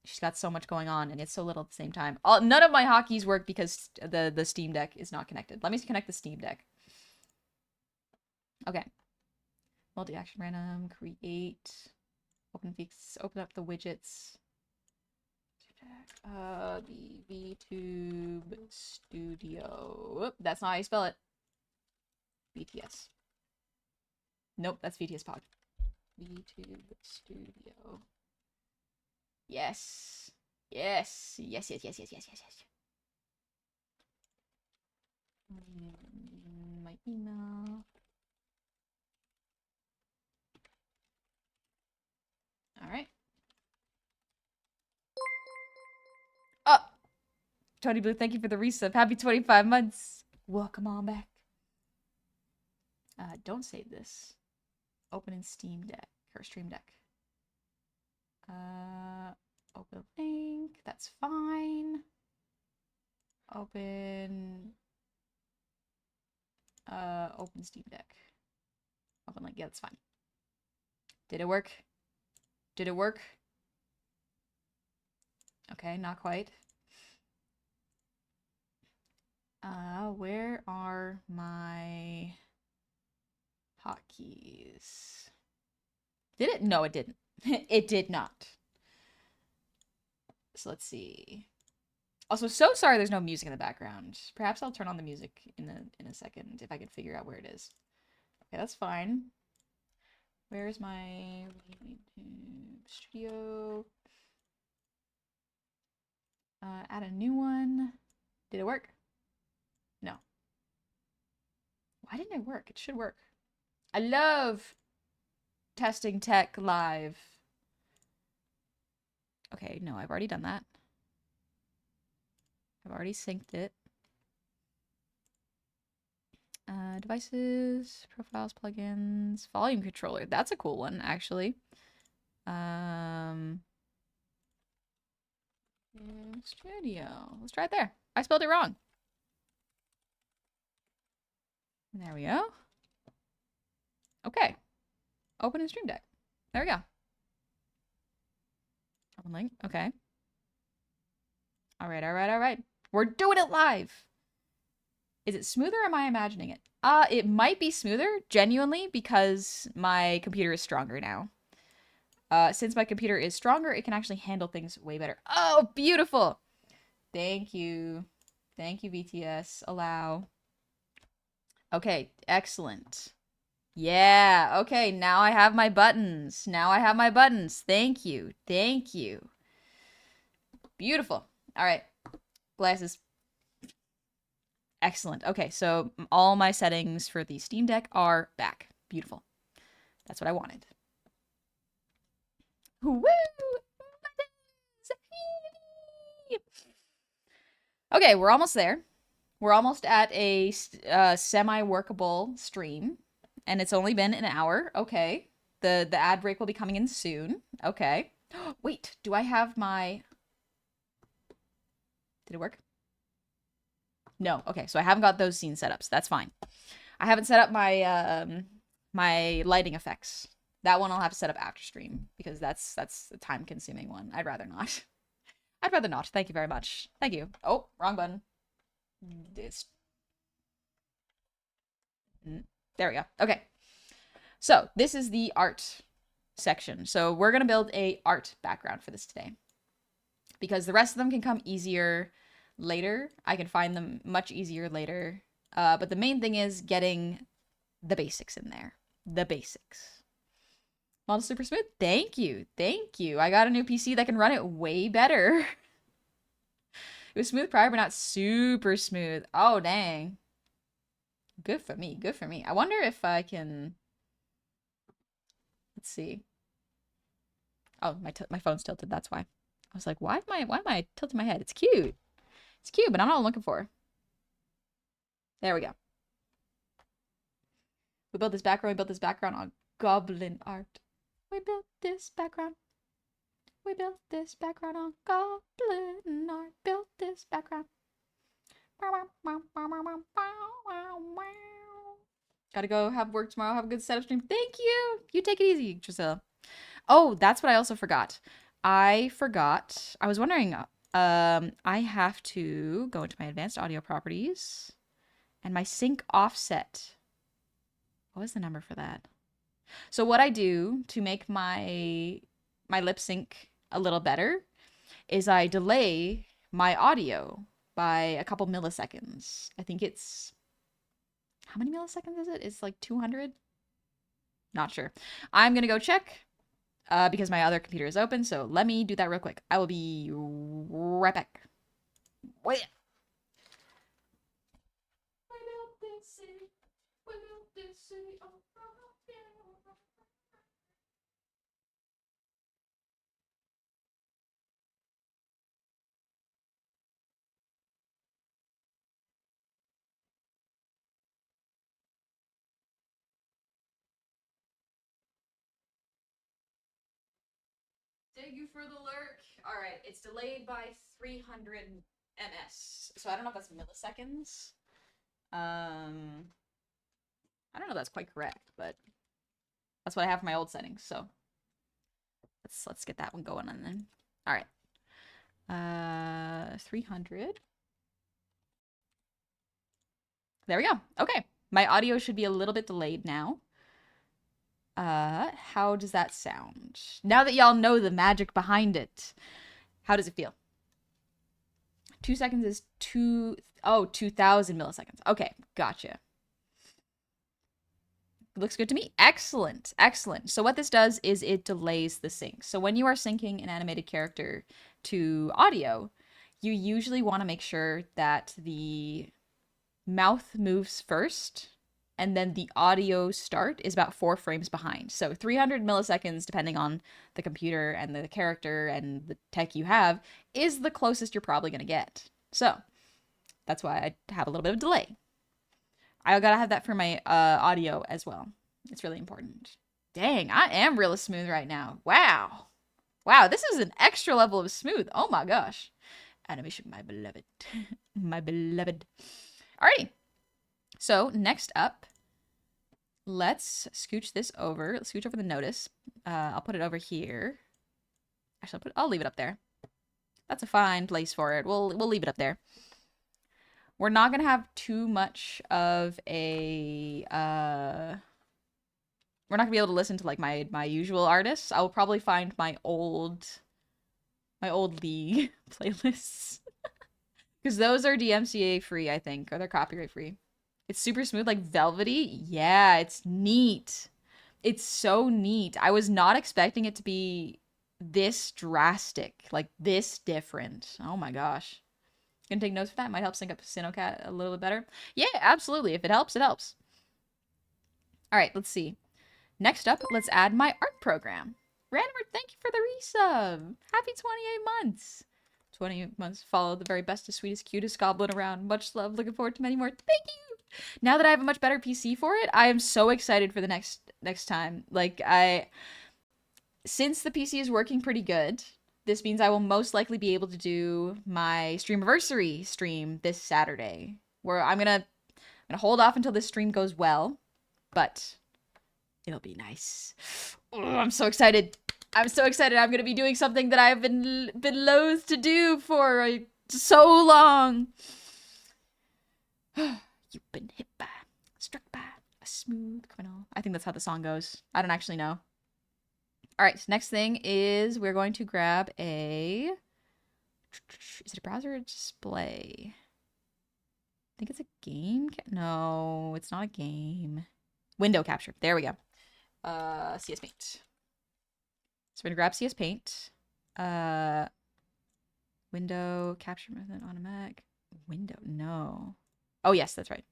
She's got so much going on, and it's so little at the same time. None of my hotkeys work because the Steam Deck is not connected. Let me connect the Steam Deck. Okay. Multi-action random, create, open up the widgets. The VTube Studio. Whoop, that's not how you spell it. VTS. Nope, that's VTS Pod. VTube Studio. Yes. Yes. Yes, yes, yes, yes, yes, yes, yes. My email. All right. Oh, Tony Blue, thank you for the resub. Happy 25 months. Welcome on back. Don't save this. Open in Steam Deck or Stream Deck. Open link. That's fine. Open. Open Steam Deck. Open link. Yeah, that's fine. Did it work? Did it work? Okay, not quite. Where are my hotkeys? Did it? No, it didn't. It did not. So let's see. Also, so sorry there's no music in the background. Perhaps I'll turn on the music in a second if I can figure out where it is. Okay, that's fine. Where is my studio? Add a new one. Did it work? No. Why didn't it work? It should work. I love testing tech live. Okay, no, I've already done that. I've already synced it. Devices, profiles, plugins, volume controller. That's a cool one, actually. Studio. Let's try it there. I spelled it wrong. There we go. Okay. Open in Stream Deck. There we go. Open link. Okay. All right, all right, all right. We're doing it live. Is it smoother or am I imagining it? It might be smoother, genuinely, because my computer is stronger now. Since my computer is stronger, it can actually handle things way better. Oh, beautiful! Thank you. Thank you, BTS. Allow. Okay, excellent. Yeah, okay, now I have my buttons. Now I have my buttons. Thank you. Thank you. Beautiful. All right. Glasses. Excellent. Okay, so all my settings for the Steam Deck are back. Beautiful. That's what I wanted. Woo! Okay, we're almost there. We're almost at a semi-workable stream, and it's only been an hour. Okay. The ad break will be coming in soon. Okay. Wait, do I have my... Did it work? No. Okay, so I haven't got those scene setups. That's fine. I haven't set up my my lighting effects. That one I'll have to set up after stream because that's a time-consuming one. I'd rather not. I'd rather not. Thank you very much. Thank you. Oh, wrong button. There we go. Okay. So this is the art section. So we're going to build a art background for this today because the rest of them can come easier later. I can find them much easier later. But the main thing is getting the basics in there. The basics. Model super smooth. Thank you. Thank you. I got a new PC that can run it way better. It was smooth prior, but not super smooth. Oh, dang. Good for me. Good for me. I wonder if I can... Let's see. Oh, my phone's tilted. That's why. I was like, why am I tilting my head? It's cute. It's cute, but I'm not what I'm looking for. There we go. We built this background. We built this background on goblin art. We built this background. We built this background on goblin art. Built this background. Gotta go have work tomorrow. Have a good setup stream. Thank you. You take it easy, Drusilla. Oh, that's what I also forgot. I was wondering, I have to go into my advanced audio properties and my sync offset. What was the number for that? So what I do to make my lip sync a little better is I delay my audio by a couple milliseconds. I think it's... How many milliseconds is it? It's like 200? Not sure. I'm gonna go check because my other computer is open, so let me do that real quick. I will be right back. Wait. Thank you for the lurk. All right, it's delayed by 300 ms. So I don't know if that's milliseconds. I don't know if that's quite correct, but that's what I have for my old settings. So let's get that one going on then. All right. 300. There we go. Okay. My audio should be a little bit delayed now. How does that sound? Now that y'all know the magic behind it, how does it feel? 2 seconds is 2,000 milliseconds. Okay, gotcha. Looks good to me. Excellent, excellent. So what this does is it delays the sync. So when you are syncing an animated character to audio, you usually want to make sure that the mouth moves first and then the audio start is about 4 frames behind. So 300 milliseconds, depending on the computer and the character and the tech you have, is the closest you're probably going to get. So that's why I have a little bit of delay. I gotta have that for my audio as well. It's really important. Dang, I am really smooth right now. Wow. Wow, this is an extra level of smooth. Oh my gosh. Animation, my beloved. My beloved. Alrighty. So next up, let's scooch this over. Let's scooch over the notice. I'll put it over here. Actually, I'll leave it up there. That's a fine place for it. We'll leave it up there. We're not gonna have too much of a we're not gonna be able to listen to like my usual artists. I will probably find my old League playlists. Because those are DMCA free, I think, or they're copyright free. It's super smooth, like velvety. Yeah, it's neat. It's so neat. I was not expecting it to be this drastic, like this different. Oh my gosh. Gonna take notes for that. Might help sync up Sinocat a little bit better. Yeah, absolutely. If it helps, it helps. All right, let's see. Next up, let's add my art program. Randomert, thank you for the resub. Happy 28 months. 28 months. Follow the very bestest, sweetest, cutest goblin around. Much love. Looking forward to many more. Thank you. Now that I have a much better PC for it, I am so excited for the next time. Like since the PC is working pretty good, this means I will most likely be able to do my Streamiversary stream this Saturday, where I'm gonna hold off until this stream goes well, but it'll be nice. Oh, I'm so excited. I'm so excited. I'm gonna be doing something that I've been loath to do for so long. You've been struck by a smooth criminal. I think that's how the song goes. I don't actually know. All right, next thing is we're going to grab is it a browser or a display? I think it's a game. No, it's not a game. Window capture. There we go. CS Paint. So we're gonna grab CS Paint. Window capture method automatic. Window, no. Oh yes, that's right.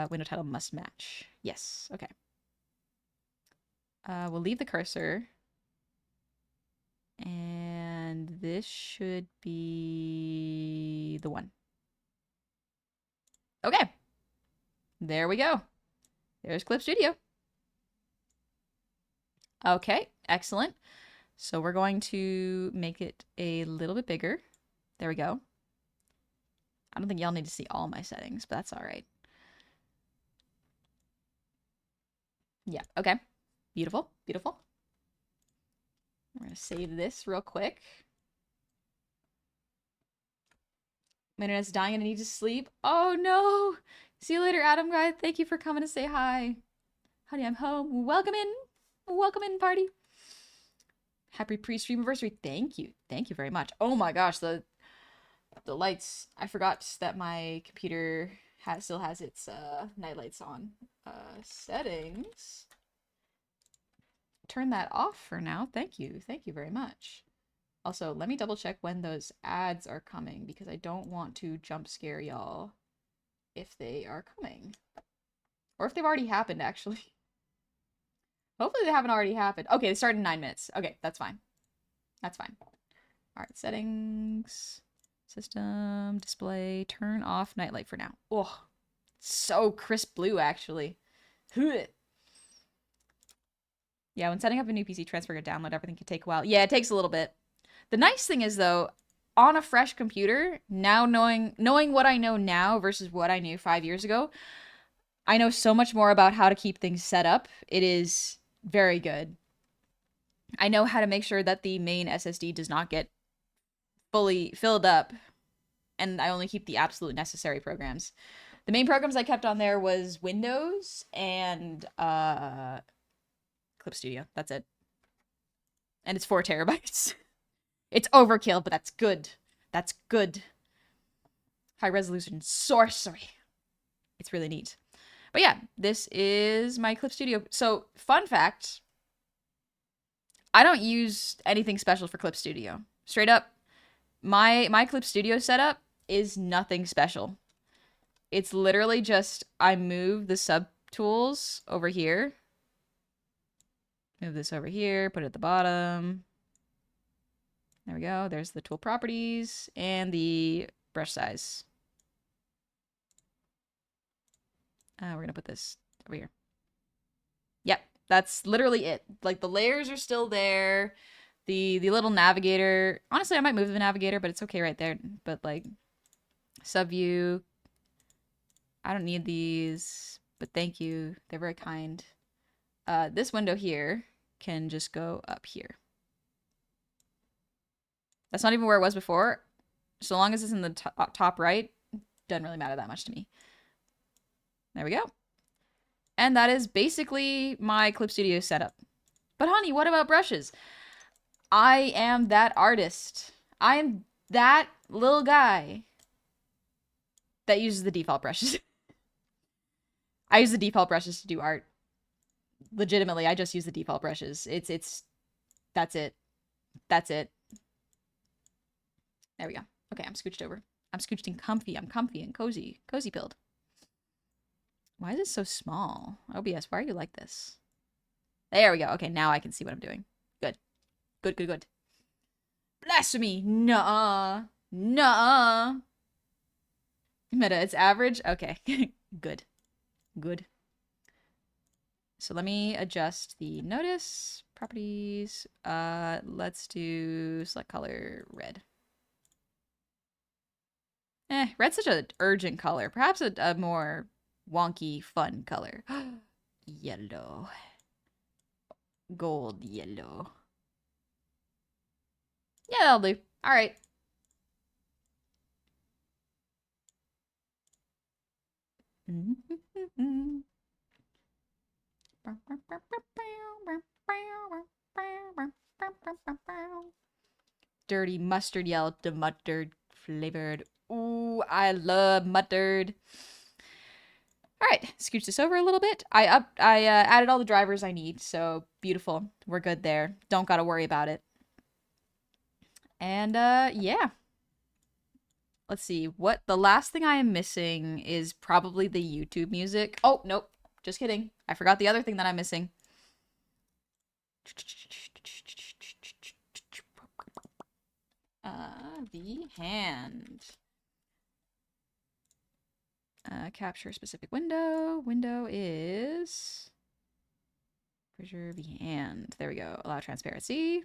Window title must match. Yes, okay. We'll leave the cursor. And this should be the one. Okay. There we go. There's Clip Studio. Okay, excellent. So we're going to make it a little bit bigger. There we go. I don't think y'all need to see all my settings, but that's all right. Yeah, okay. Beautiful, beautiful. We're going to save this real quick. My internet's dying and I need to sleep. Oh no! See you later, Adam guy. Thank you for coming to say hi. Honey, I'm home. Welcome in. Welcome in, party. Happy pre-stream anniversary. Thank you. Thank you very much. Oh my gosh, the lights. I forgot that my computer still has its night lights on. Settings. Turn that off for now. Thank you. Thank you very much. Also, let me double check when those ads are coming because I don't want to jump scare y'all if they are coming. Or if they've already happened, actually. Hopefully they haven't already happened. Okay, they started in 9 minutes. Okay, that's fine. That's fine. All right, settings, system, display, turn off nightlight for now. Oh, so crisp blue, actually. Yeah, when setting up a new PC, transfer or download, everything can take a while. Yeah, it takes a little bit. The nice thing is, though, on a fresh computer, now knowing what I know now versus what I knew 5 years ago, I know so much more about how to keep things set up. It is very good. I know how to make sure that the main SSD does not get fully filled up, and I only keep the absolute necessary programs. The main programs I kept on there was Windows and Clip Studio. That's it. And it's 4 terabytes. It's overkill, but that's good. That's good. High resolution sorcery. It's really neat. But yeah, this is my Clip Studio. So, fun fact, I don't use anything special for Clip Studio. Straight up, my Clip Studio setup is nothing special. It's literally just I move the subtools over here. Move this over here, put it at the bottom. There we go. There's the tool properties and the brush size. We're going to put this over here. Yep, that's literally it. Like, the layers are still there. The little navigator. Honestly, I might move the navigator, but it's okay right there. But, like, subview. I don't need these, but thank you. They're very kind. This window here can just go up here. That's not even where it was before. So long as it's in the top right, doesn't really matter that much to me. There we go. And that is basically my Clip Studio setup. But honey, what about brushes? I am that artist. I am that little guy that uses the default brushes. I use the default brushes to do art. Legitimately, I just use the default brushes. That's it. That's it. There we go. Okay, I'm scooched over. I'm scooched and comfy. I'm comfy and cozy. Cozy pilled. Why is it so small? OBS, why are you like this? There we go. Okay, now I can see what I'm doing. Good. Good, good, good. Blasphemy! Nuh-uh. Nuh-uh. Meta, it's average? Okay. Good. Good. So let me adjust the notice properties. Let's do select color red. Red's such an urgent color. Perhaps a more wonky, fun color. Yellow. Gold yellow. Yeah, that'll do. All right. Dirty mustard yellow to mustard flavored. Ooh, I love mustard. All right, scooch this over a little bit. I added all the drivers I need, so beautiful. We're good there. Don't gotta worry about it. And yeah. Let's see. What the last thing I am missing is probably the YouTube music. Oh, nope. Just kidding. I forgot the other thing that I'm missing. The hand. Capture specific window. Window is preserve the hand. There we go. Allow transparency.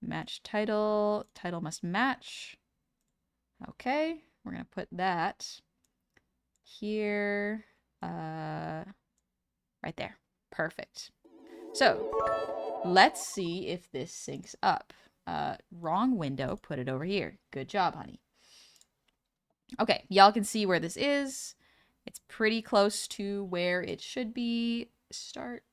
Match title. Title must match. Okay, we're gonna put that here, right there. Perfect. So let's see if this syncs up. Wrong window, put it over here. Good job, honey. Okay, y'all can see where this is. It's pretty close to where it should be. Start.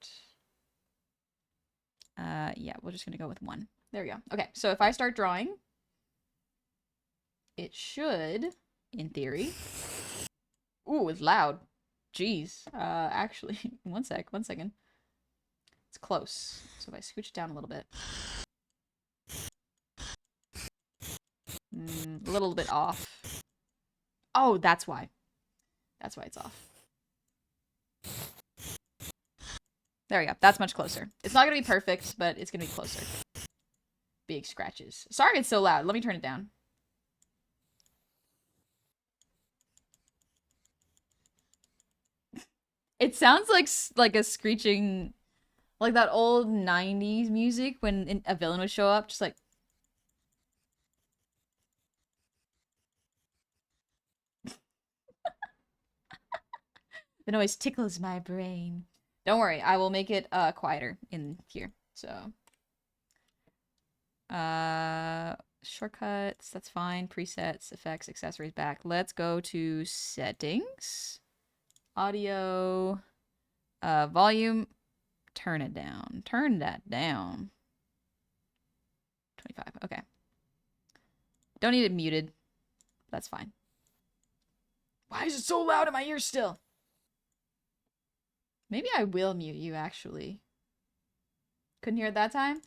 Yeah, we're just gonna go with 1. There we go. Okay, so if I start drawing, it should, in theory. Ooh, it's loud. Jeez. Actually, one second. It's close. So if I scooch it down a little bit. A little bit off. Oh, that's why. That's why it's off. There we go. That's much closer. It's not going to be perfect, but it's going to be closer. Big scratches. Sorry it's so loud. Let me turn it down. It sounds like a screeching, like that old 90s music when a villain would show up, just like. The noise tickles my brain. Don't worry, I will make it quieter in here. So Shortcuts, that's fine. Presets, effects, accessories, back. Let's go to settings. Audio, volume, turn it down. Turn that down. 25, okay. Don't need it muted. That's fine. Why is it so loud in my ears still? Maybe I will mute you, actually. Couldn't hear it that time?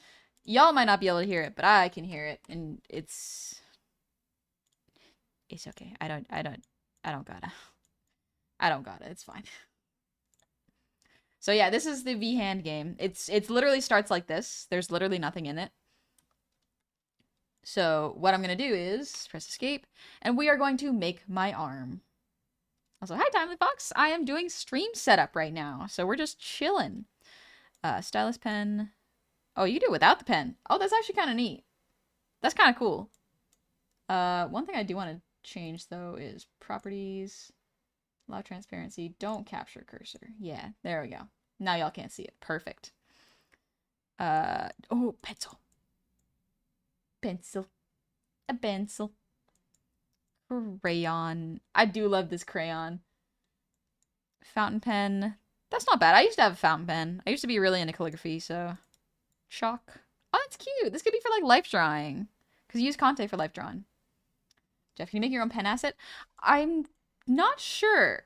Y'all might not be able to hear it, but I can hear it, and it's okay. I don't gotta. I don't gotta. It's fine. So yeah, this is the V-Hand game. It's literally starts like this. There's literally nothing in it. So what I'm gonna do is press escape, and we are going to make my arm. Also, hi Timely Fox. I am doing stream setup right now, so we're just chilling. Stylus pen. Oh, you can do it without the pen. Oh, that's actually kind of neat. That's kind of cool. One thing I do want to change though is properties. Allow transparency. Don't capture cursor. Yeah, there we go. Now y'all can't see it. Perfect. Oh, pencil. Pencil. A pencil. Crayon. I do love this crayon. Fountain pen. That's not bad. I used to have a fountain pen. I used to be really into calligraphy, so. Chalk. Oh, that's cute. This could be for, like, life drawing. Because you use Conte for life drawing. Jeff, can you make your own pen asset? I'm not sure.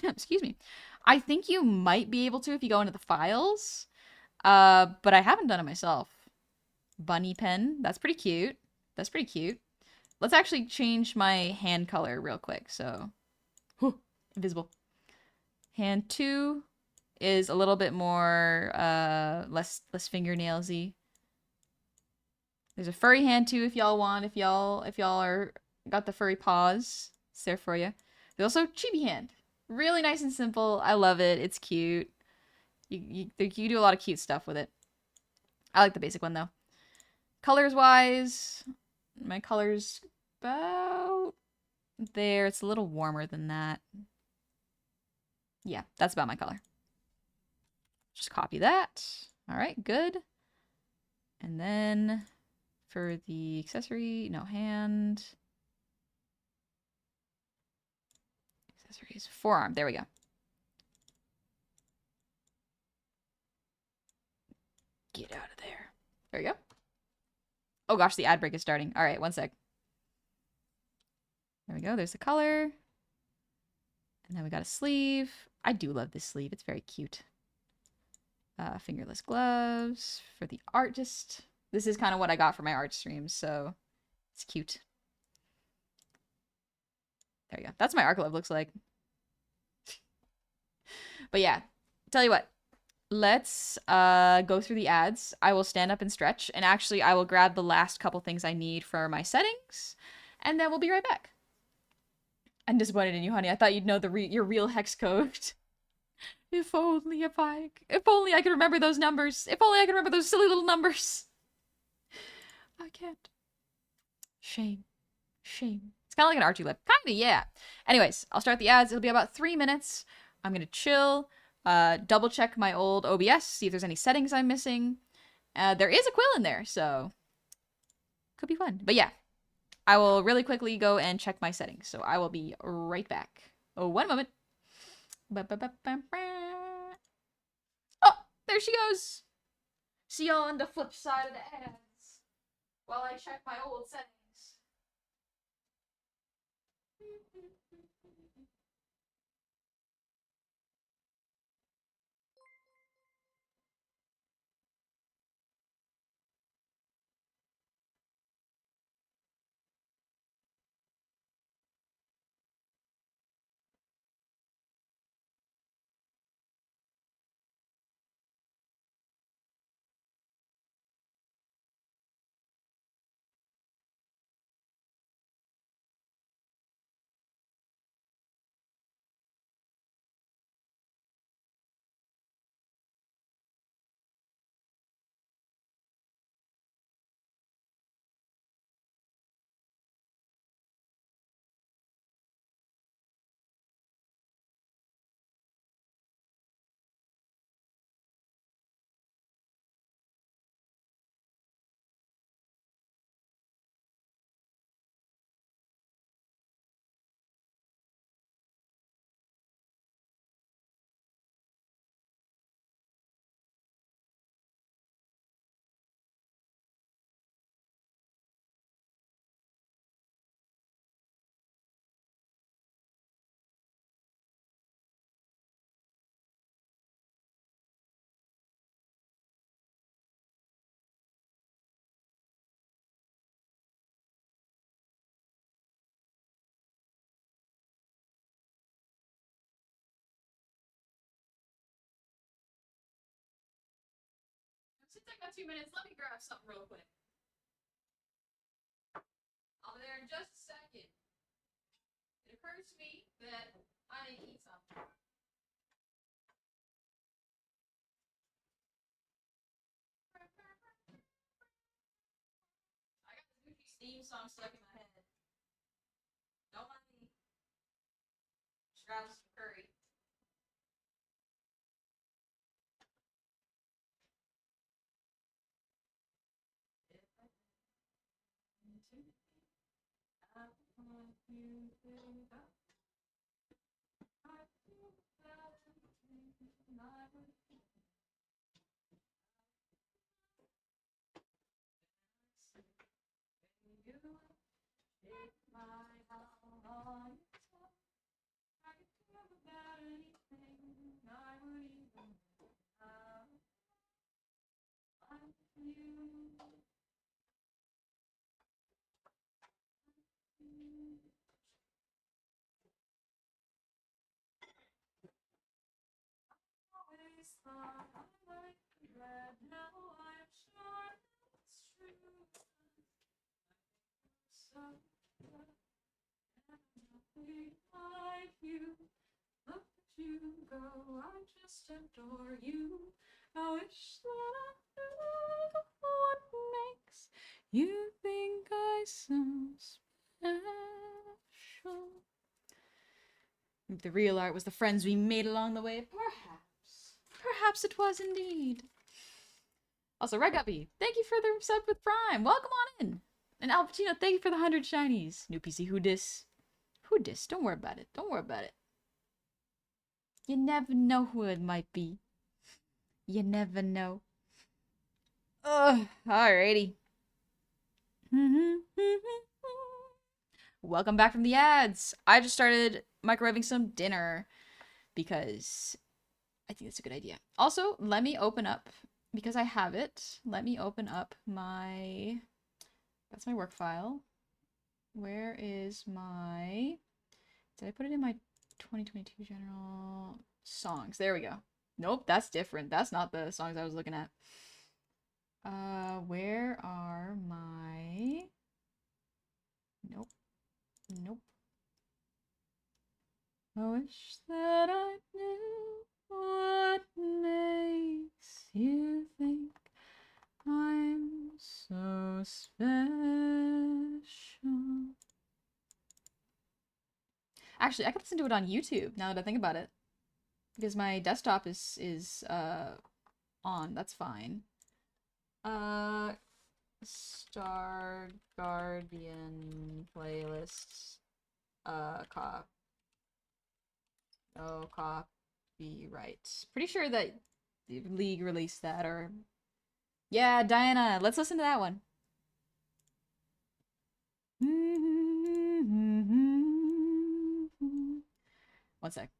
Excuse me. I think you might be able to if you go into the files. But I haven't done it myself. Bunny pen. That's pretty cute. That's pretty cute. Let's actually change my hand color real quick. So, invisible. Hand 2 is a little bit more less fingernailsy. There's a furry hand too if y'all want. If y'all are got the furry paws, it's there for you. There's also chibi hand. Really nice and simple. I love it. It's cute. You do a lot of cute stuff with it. I like the basic one though. Colors wise, my color's about there. It's a little warmer than that. Yeah, that's about my color. Just copy that. All right, good. And then for the accessory, no hand. Accessories, forearm. There we go. Get out of there. There we go. Oh gosh, the ad break is starting. All right, one sec. There we go. There's the color. And then we got a sleeve. I do love this sleeve. It's very cute. Fingerless gloves for the artist. This is kind of what I got for my art streams, so it's cute. There you go. That's my art glove looks like. But yeah, tell you what. Let's go through the ads. I will stand up and stretch, and actually I will grab the last couple things I need for my settings, and then we'll be right back. I'm disappointed in you, honey. I thought you'd know your real hex code. If only I could remember those numbers. If only I could remember those silly little numbers. I can't. Shame. Shame. It's kind of like an Archie lip. Kinda, yeah. Anyways, I'll start the ads. It'll be about 3 minutes. I'm gonna chill. Double check my old OBS, see if there's any settings I'm missing. There is a quill in there, so could be fun. But yeah, I will really quickly go and check my settings. So I will be right back. Oh, one moment. Oh, there she goes. See y'all on the flip side of the ads while I check my old settings. since I got 2 minutes, let me grab something real quick. I'll be there in just a second. It occurs to me that I need to eat something. I got this goofy Steam song stuck in my head. Don't mind me. Just grab some curry. Look at you go, I just adore you. I wish that I knew what makes you think I'm so special. The real art was the friends we made along the way. Perhaps it was indeed. Also, Red Guppy, thank you for the sub with Prime. Welcome on in. And Al Pacino, thank you for the 100 shinies. New PC, who dis? Who dis? Don't worry about it. Don't worry about it. You never know who it might be. You never know. Ugh, alrighty. Welcome back from the ads. I just started microwaving some dinner because I think that's a good idea. Also, let me open up, because I have it, let me open up my, that's my work file. Where is my, did I put it in my 2022 general songs? There we go. Nope, that's different. That's not the songs I was looking at. Where are my, nope. I wish that I knew what makes you think I'm so special. Actually, I could listen to it on YouTube now that I think about it, because my desktop is on. That's fine. Star Guardian playlists. Copyright. Pretty sure that the League released that, or yeah, Diana. Let's listen to that one. One sec.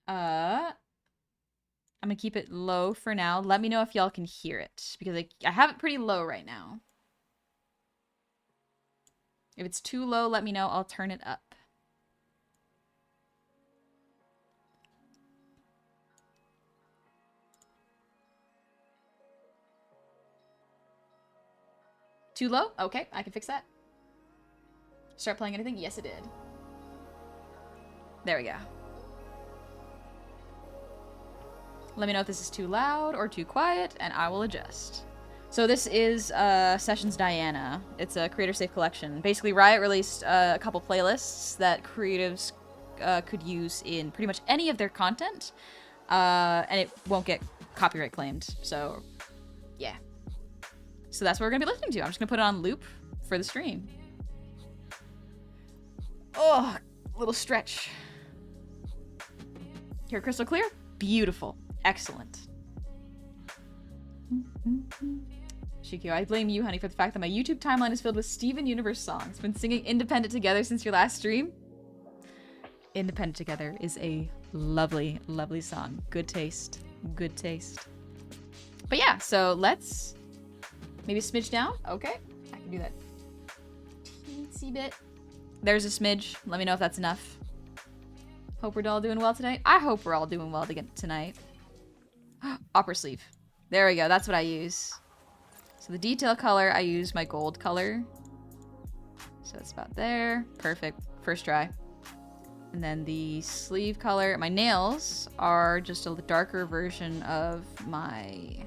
I'm gonna keep it low for now. Let me know if y'all can hear it, because I have it pretty low right now. If it's too low, let me know. I'll turn it up. Too low? Okay, I can fix that. Start playing anything? Yes, it did. There we go. Let me know if this is too loud or too quiet, and I will adjust. So this is Sessions Diana. It's a creator-safe collection. Basically, Riot released a couple playlists that creatives could use in pretty much any of their content, and it won't get copyright claimed. So, yeah. So that's what we're gonna be listening to. I'm just gonna put it on loop for the stream. Oh, little stretch. Here, crystal clear? Beautiful. Excellent. Shikio, I blame you, honey, for the fact that my YouTube timeline is filled with Steven Universe songs. Been singing Independent Together since your last stream. Independent Together is a lovely, lovely song. Good taste. Good taste. But yeah, so let's maybe smidge down. Okay, I can do that. Teensy bit. There's a smidge. Let me know if that's enough. Hope we're all doing well tonight. I hope we're all doing well tonight. Opera sleeve. There we go. That's what I use. So the detail color, I use my gold color. So it's about there. Perfect. First try. And then the sleeve color. My nails are just a darker version of my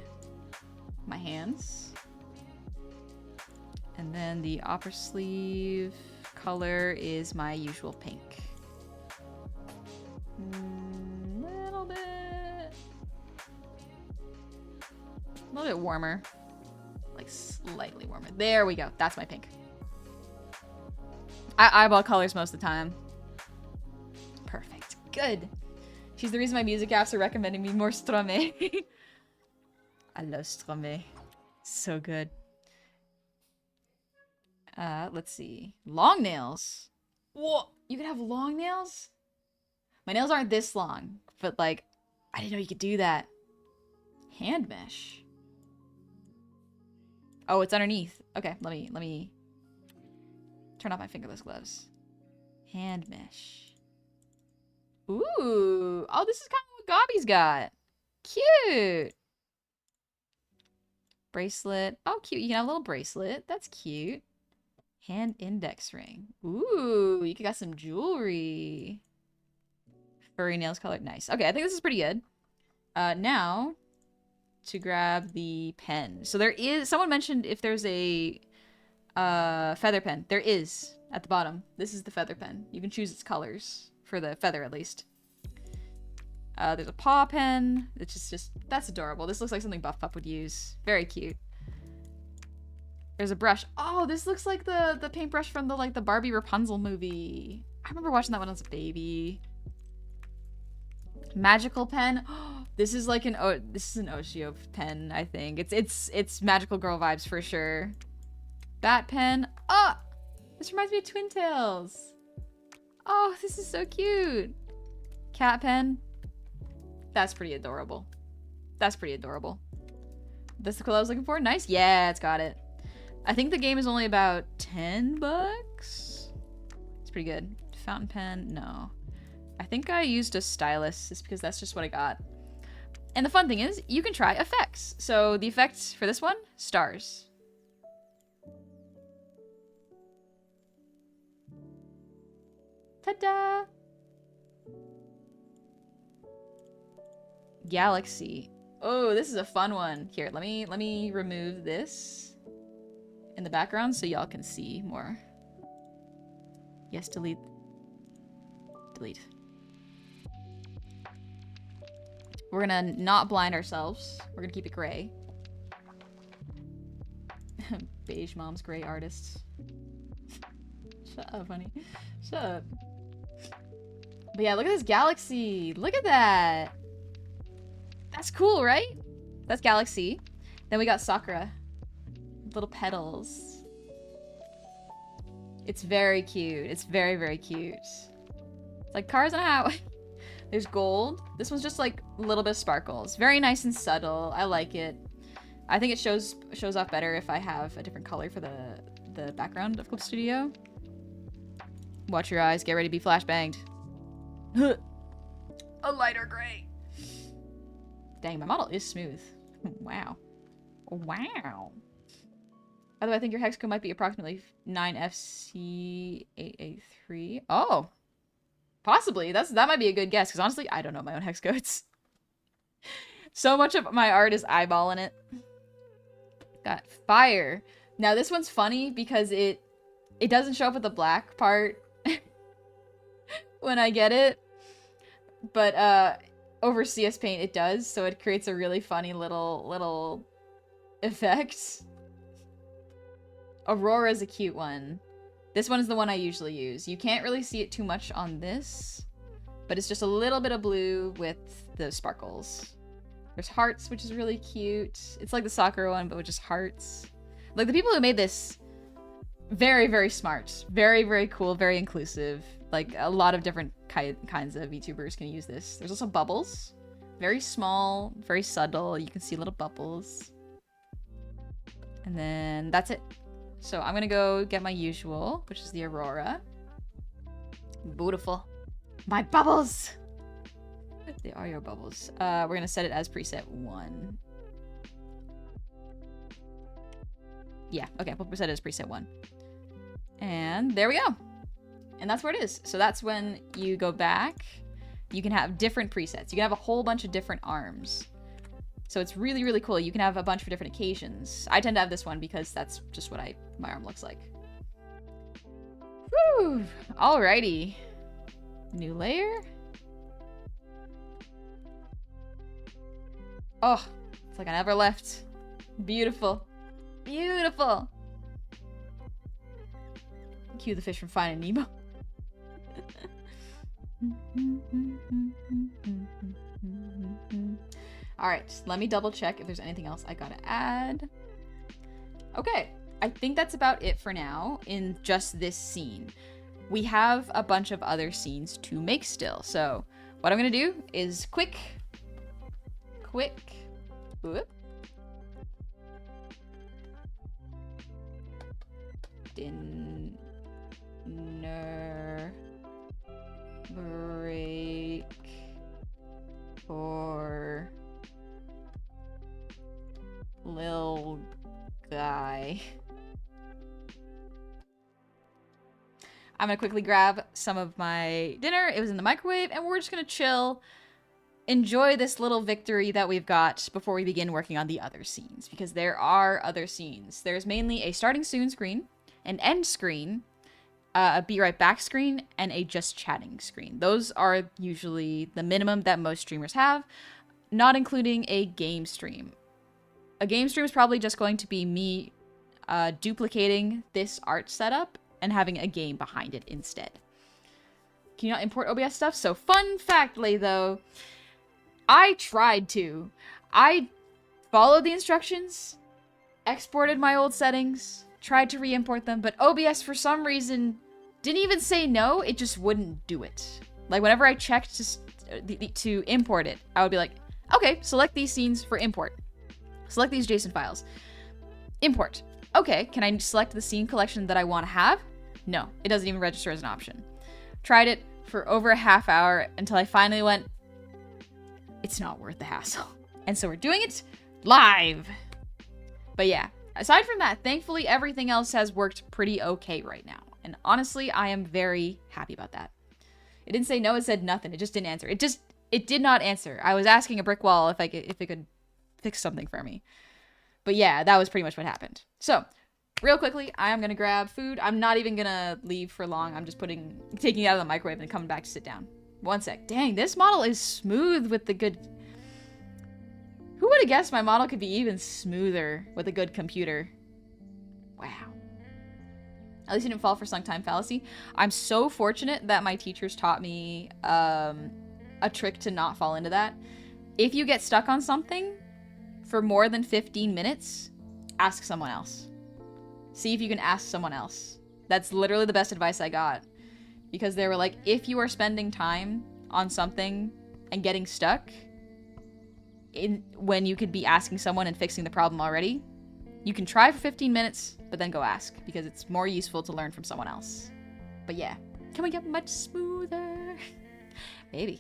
hands. And then the upper sleeve color is my usual pink. Little bit. A little bit warmer. Like slightly warmer. There we go. That's my pink. I eyeball colors most of the time. Perfect. Good. She's the reason my music apps are recommending me more Stromae. I love Stromae. So good. Let's see. Long nails. Whoa, you can have long nails? My nails aren't this long, but like, I didn't know you could do that. Hand mesh. Oh, it's underneath. Okay, let me turn off my fingerless gloves. Hand mesh. Ooh. Oh, this is kind of what Gobby's got. Cute. Bracelet. Oh, cute. You can have a little bracelet. That's cute. Hand index ring. Ooh, you got some jewelry. Furry nails colored. Nice. Okay, I think this is pretty good. Now, to grab the pen. So there is... Someone mentioned if there's a feather pen. There is at the bottom. This is the feather pen. You can choose its colors. For the feather, at least. There's a paw pen. It's just... That's adorable. This looks like something Buff Pup would use. Very cute. There's a brush. Oh, this looks like the paintbrush from the Barbie Rapunzel movie. I remember watching that when I was a baby. Magical pen. This is like this is an Oshio pen, I think. It's magical girl vibes for sure. Bat pen. Oh, this reminds me of Twin Tails. Oh, this is so cute. Cat pen. That's pretty adorable. That's pretty adorable. This is the color I was looking for. Nice. Yeah, it's got it. I think the game is only about $10. It's pretty good. Fountain pen. No. I think I used a stylus just because that's just what I got. And the fun thing is, you can try effects. So the effects for this one, stars. Ta-da! Galaxy. Oh, this is a fun one. Here, let me remove this in the background so y'all can see more. Yes, delete. Delete. We're gonna not blind ourselves. We're gonna keep it gray. Beige mom's gray artists. Shut up, honey. Shut up. But yeah, look at this galaxy. Look at that. That's cool, right? That's Galaxy. Then we got Sakura. Little petals. It's very cute. It's very, very cute. It's like cars on a highway. There's gold. This one's just like a little bit of sparkles. Very nice and subtle. I like it. I think it shows off better if I have a different color for the background of Clip Studio. Watch your eyes. Get ready to be flashbanged. A lighter gray. Dang, my model is smooth. Wow. Wow. By the way, I think your hex code might be approximately 9FC883. Oh. Possibly. That might be a good guess, because honestly, I don't know my own hex codes. So much of my art is eyeballing it. Got fire. Now, this one's funny because it doesn't show up with the black part when I get it. But, over CS Paint it does, so it creates a really funny little effect. Aurora is a cute one. This one is the one I usually use. You can't really see it too much on this, but it's just a little bit of blue with the sparkles. There's hearts, which is really cute. It's like the Sakura one, but with just hearts. Like, the people who made this, very, very smart. Very, very cool, very inclusive. Like, a lot of different kinds of VTubers can use this. There's also bubbles. Very small, very subtle. You can see little bubbles. And then that's it. So I'm gonna go get my usual, which is the Aurora. Beautiful. My bubbles! They are your bubbles. We're gonna set it as preset 1. Yeah, okay, we'll set it as preset 1. And there we go. And that's where it is. So that's when you go back. You can have different presets. You can have a whole bunch of different arms. So it's really, really cool. You can have a bunch for different occasions. I tend to have this one because that's just what my arm looks like. Whew. Alrighty. New layer. Oh, it's like I never left. Beautiful. Beautiful. Cue the fish from Finding Nemo. Alright, let me double check if there's anything else I gotta add. Okay, I think that's about it for now in just this scene. We have a bunch of other scenes to make still, so what I'm gonna do is quick, whoop, dinner break for lil guy. I'm gonna quickly grab some of my dinner. It was in the microwave, and we're just gonna chill, enjoy this little victory that we've got before we begin working on the other scenes, because there are other scenes. There's mainly a starting soon screen, an end screen, a be right back screen, and a just chatting screen. Those are usually the minimum that most streamers have, not including a game stream. A game stream is probably just going to be me duplicating this art setup and having a game behind it instead. Can you not import OBS stuff? So fun factly though, I tried to. I followed the instructions, exported my old settings, tried to re-import them, but OBS for some reason didn't even say no, it just wouldn't do it. Like whenever I checked to import it, I would be like, okay, select these scenes for import. Select these JSON files. Import. Okay, can I select the scene collection that I want to have? No, it doesn't even register as an option. Tried it for over a half hour until I finally went, it's not worth the hassle. And so we're doing it live. But yeah, aside from that, thankfully everything else has worked pretty okay right now. And honestly, I am very happy about that. It didn't say no, it said nothing. It just didn't answer. It did not answer. I was asking a brick wall if it could fix something for me. But yeah, that was pretty much what happened. So, real quickly, I am gonna grab food. I'm not even gonna leave for long. I'm just taking it out of the microwave and coming back to sit down. One sec. Dang, this model is smooth with the good... Who would have guessed my model could be even smoother with a good computer? Wow. At least you didn't fall for sunk time fallacy. I'm so fortunate that my teachers taught me a trick to not fall into that. If you get stuck on something for more than 15 minutes, ask someone else. See if you can ask someone else. That's literally the best advice I got. Because they were like, if you are spending time on something and getting stuck, when you could be asking someone and fixing the problem already, you can try for 15 minutes, but then go ask, because it's more useful to learn from someone else. But yeah, can we get much smoother? Maybe.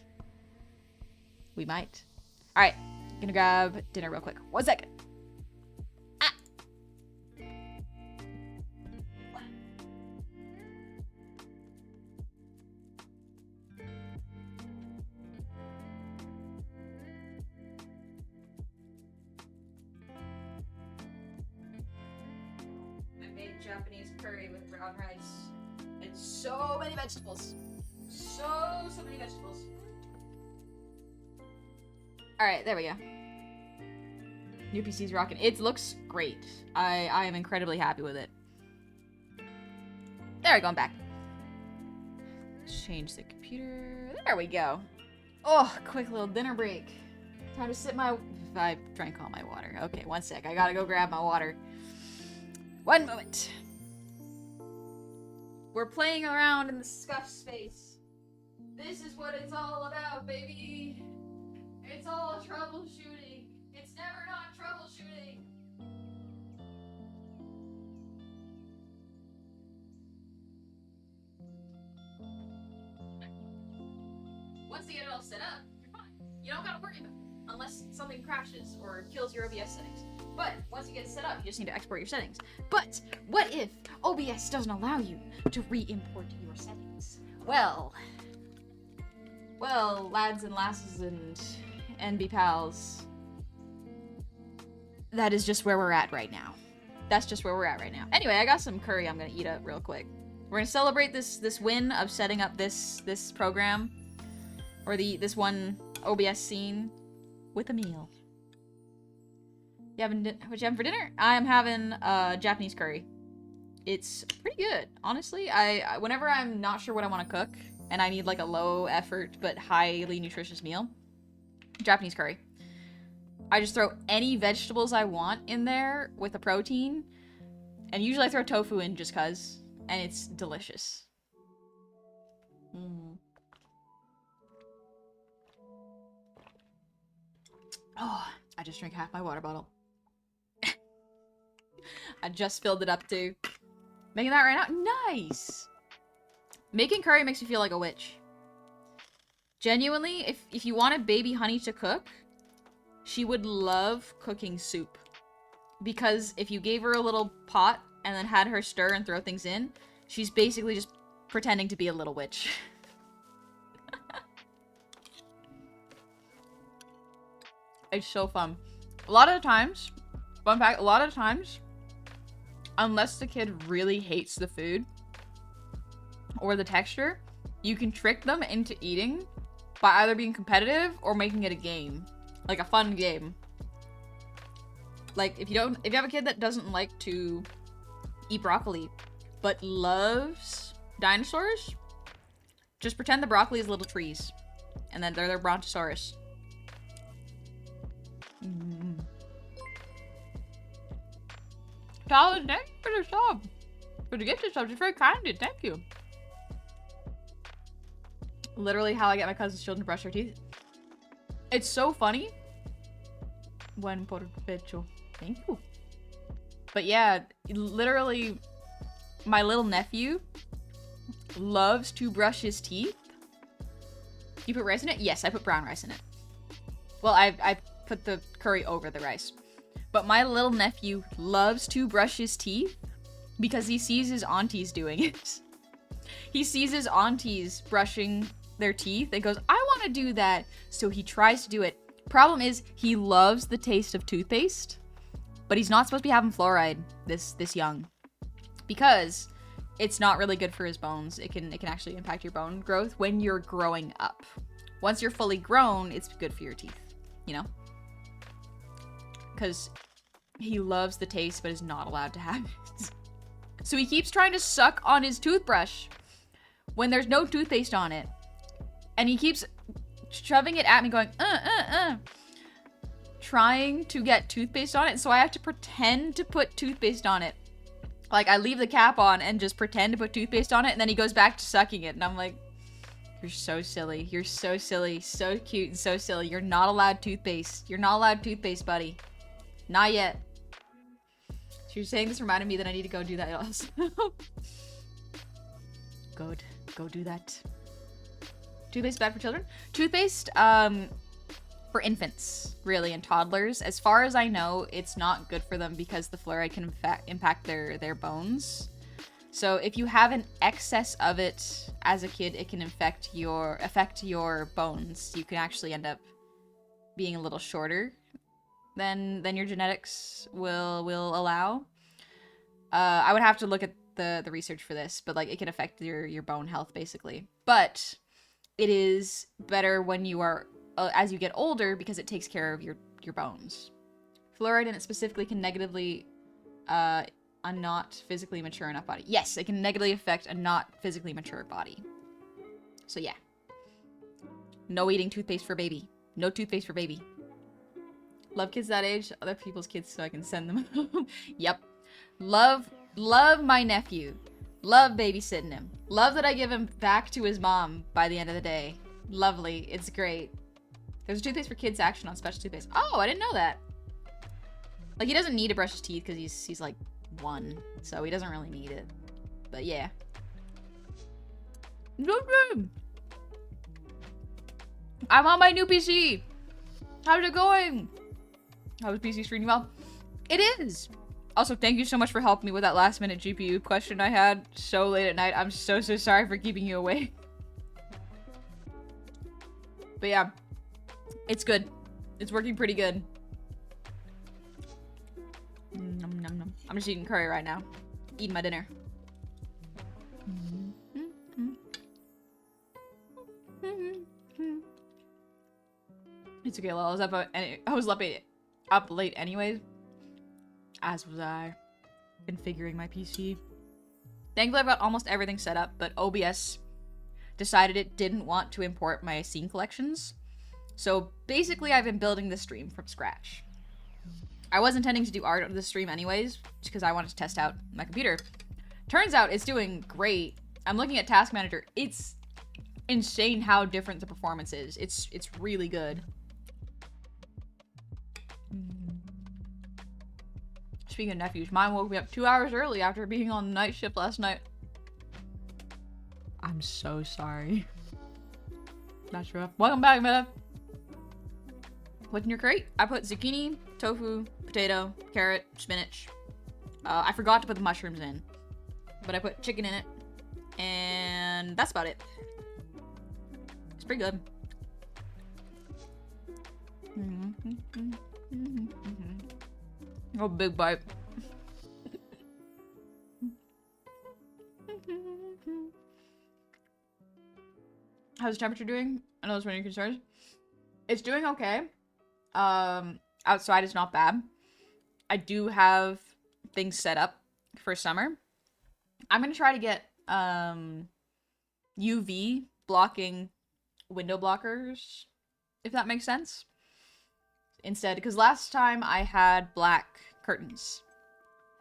We might. Alright, gonna grab dinner real quick. 1 second. Japanese curry with brown rice and so many vegetables. So many vegetables. Alright, there we go. New PC's rocking. It looks great. I am incredibly happy with it. There we go, I'm back. Change the computer. There we go. Oh, quick little dinner break. Time to sip my... I drank all my water. Okay, 1 sec. I gotta go grab my water. 1 moment. We're playing around in the scuff space. This is what it's all about, baby. It's all troubleshooting. It's never not troubleshooting. Once you get it all set up, you're fine. You don't gotta worry about it. Unless something crashes or kills your OBS settings. But once you get it set up, you just need to export your settings. But what if OBS doesn't allow you to re-import your settings? Well, lads and lasses and NB pals, that is just where we're at right now. That's just where we're at right now. Anyway, I got some curry I'm gonna eat up real quick. We're gonna celebrate this win of setting up this program, or this one OBS scene, with a meal. What you having for dinner? I am having Japanese curry. It's pretty good, honestly. I whenever I'm not sure what I want to cook and I need like a low effort but highly nutritious meal, Japanese curry. I just throw any vegetables I want in there with a protein, and usually I throw tofu in just cause, and it's delicious. Oh, I just drank half my water bottle. I just filled it up too. Making that right now? Nice! Making curry makes you feel like a witch. Genuinely, if you wanted baby honey to cook, she would love cooking soup. Because if you gave her a little pot and then had her stir and throw things in, she's basically just pretending to be a little witch. It's so fun. A lot of times, fun fact, unless the kid really hates the food or the texture, you can trick them into eating by either being competitive or making it a game. Like a fun game. Like if you have a kid that doesn't like to eat broccoli but loves dinosaurs, just pretend the broccoli is little trees and then they're their brontosaurus. Talon, thank you for the sub. For the gifted subs, it's very kind of you. Thank you. Literally how I get my cousin's children to brush their teeth. It's so funny. Buen provecho. Thank you. But yeah, literally, my little nephew loves to brush his teeth. You put rice in it? Yes, I put brown rice in it. Well, I put the curry over the rice. But my little nephew loves to brush his teeth because he sees his aunties doing it. He sees his aunties brushing their teeth and goes, I want to do that. So he tries to do it. Problem is, he loves the taste of toothpaste, but he's not supposed to be having fluoride this young because it's not really good for his bones. It can actually impact your bone growth when you're growing up. Once you're fully grown, it's good for your teeth, you know? Because he loves the taste but is not allowed to have it. So he keeps trying to suck on his toothbrush when there's no toothpaste on it. And he keeps shoving it at me going, trying to get toothpaste on it. So I have to pretend to put toothpaste on it. Like, I leave the cap on and just pretend to put toothpaste on it, and then he goes back to sucking it. And I'm like, you're so silly. You're so silly. So cute and so silly. You're not allowed toothpaste. You're not allowed toothpaste, buddy. Not yet. So you're saying this reminded me that I need to go do that also. Good. Go do that. Toothpaste bad for children? Toothpaste, for infants, really, and toddlers. As far as I know, it's not good for them because the fluoride can impact their bones. So if you have an excess of it as a kid, it can affect your bones. You can actually end up being a little shorter than your genetics will allow. I would have to look at the research for this, but like it can affect your bone health basically. But it is better when you are as you get older because it takes care of your bones. Fluoride in it specifically can negatively a not physically mature enough body. Yes, it can negatively affect a not physically mature body. So yeah. No eating toothpaste for baby. No toothpaste for baby. Love kids that age, other people's kids so I can send them home. Yep. Love my nephew. Love babysitting him. Love that I give him back to his mom by the end of the day. Lovely. It's great. There's a toothpaste for kids action on special toothpaste. Oh, I didn't know that. Like, he doesn't need to brush his teeth because he's like 1, so he doesn't really need it. But yeah. I'm on my new PC. How's it going? How is PC streaming well? It is. Also, thank you so much for helping me with that last minute GPU question I had so late at night. I'm so sorry for keeping you awake. But yeah, it's good. It's working pretty good. Nom, nom, nom. I'm just eating curry right now. Eating my dinner. It's okay, lol. I was up late anyways. As was I. Configuring my PC. Thankfully, I've got almost everything set up, but OBS decided it didn't want to import my scene collections. So basically, I've been building the stream from scratch. I was intending to do art of the stream anyways, because I wanted to test out my computer. Turns out it's doing great. I'm looking at Task Manager. It's insane how different the performance is. It's really good. Speaking of nephews, mine woke me up 2 hours early after being on night shift last night. I'm so sorry. That's rough. Welcome back, Meta. What's in your crate? I put zucchini, tofu, potato, carrot, spinach. I forgot to put the mushrooms in, but I put chicken in it, and that's about it. It's pretty good. Oh, big bite. How's the temperature doing? I know that's one of your concerns. It's doing okay. Outside is not bad. I do have things set up for summer. I'm gonna try to get UV blocking window blockers, if that makes sense. Instead, because last time I had black curtains.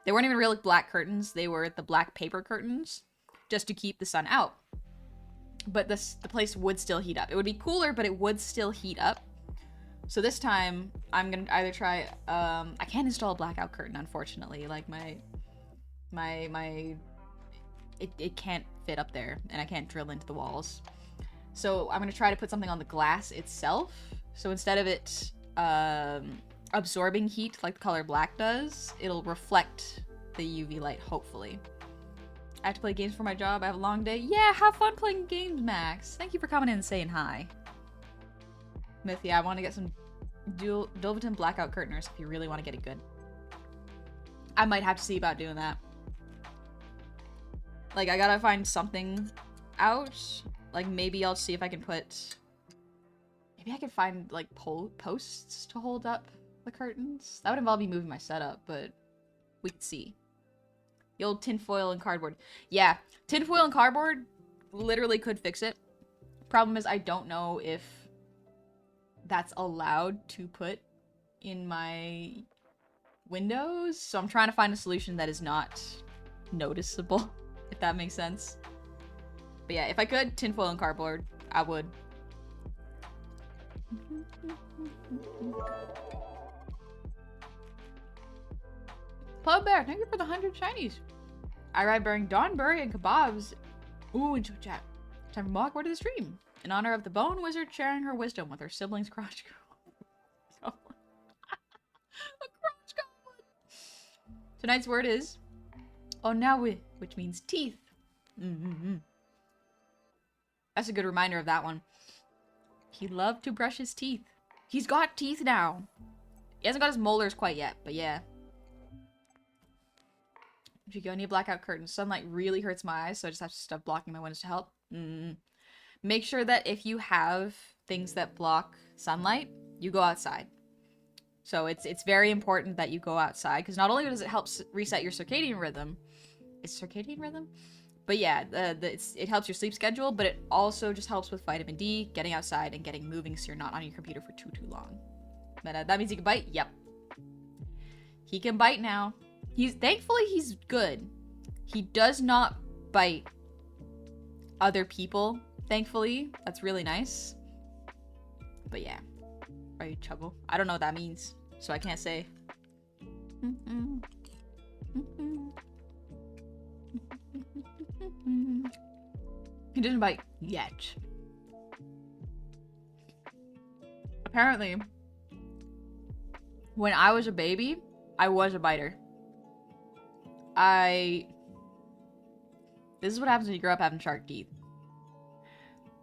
They weren't even really black curtains, they were the black paper curtains, just to keep the sun out. But the place would still heat up. It would be cooler, but it would still heat up. So this time, I'm gonna either try, I can't install a blackout curtain, unfortunately. Like, it can't fit up there, and I can't drill into the walls. So I'm gonna try to put something on the glass itself. So instead of it, absorbing heat like the color black does, it'll reflect the UV light, hopefully. I have to play games for my job. I have a long day. Yeah, have fun playing games, Max. Thank you for coming in and saying hi. Myth, yeah, I want to get some Dulverton blackout curtainers if you really want to get it good. I might have to see about doing that. Like, I gotta find something out. Like, maybe I'll see if I can put... Maybe I can find, like, posts to hold up the curtains. That would involve me moving my setup, but we can see. The old tinfoil and cardboard. Yeah, tinfoil and cardboard literally could fix it. Problem is, I don't know if that's allowed to put in my windows. So I'm trying to find a solution that is not noticeable, if that makes sense. But yeah, if I could, tinfoil and cardboard, I would. Pub Bear, thank you for the 100 shinies. I ride bearing Donbury and kebabs. Ooh, into chat. Time for mock word of the stream. In honor of the Bone Wizard sharing her wisdom with her siblings Crotch Girl. A Crotch Goblin. Tonight's word is Onawi, which means teeth. That's a good reminder of that one. He loved to brush his teeth. He's got teeth now. He hasn't got his molars quite yet, but yeah. If you go, need blackout curtains. Sunlight really hurts my eyes, so I just have to stop blocking my windows to help. Make sure that if you have things that block sunlight, you go outside. So it's very important that you go outside, because not only does it help reset your circadian rhythm, but yeah, it helps your sleep schedule, but it also just helps with vitamin D, getting outside, and getting moving so you're not on your computer for too long. But that means he can bite? Yep. He can bite now. Thankfully, he's good. He does not bite other people, thankfully. That's really nice. But yeah. Right, Chuggle. I don't know what that means, so I can't say. He didn't bite yet. Apparently, when I was a baby, I was a biter. This is what happens when you grow up having shark teeth.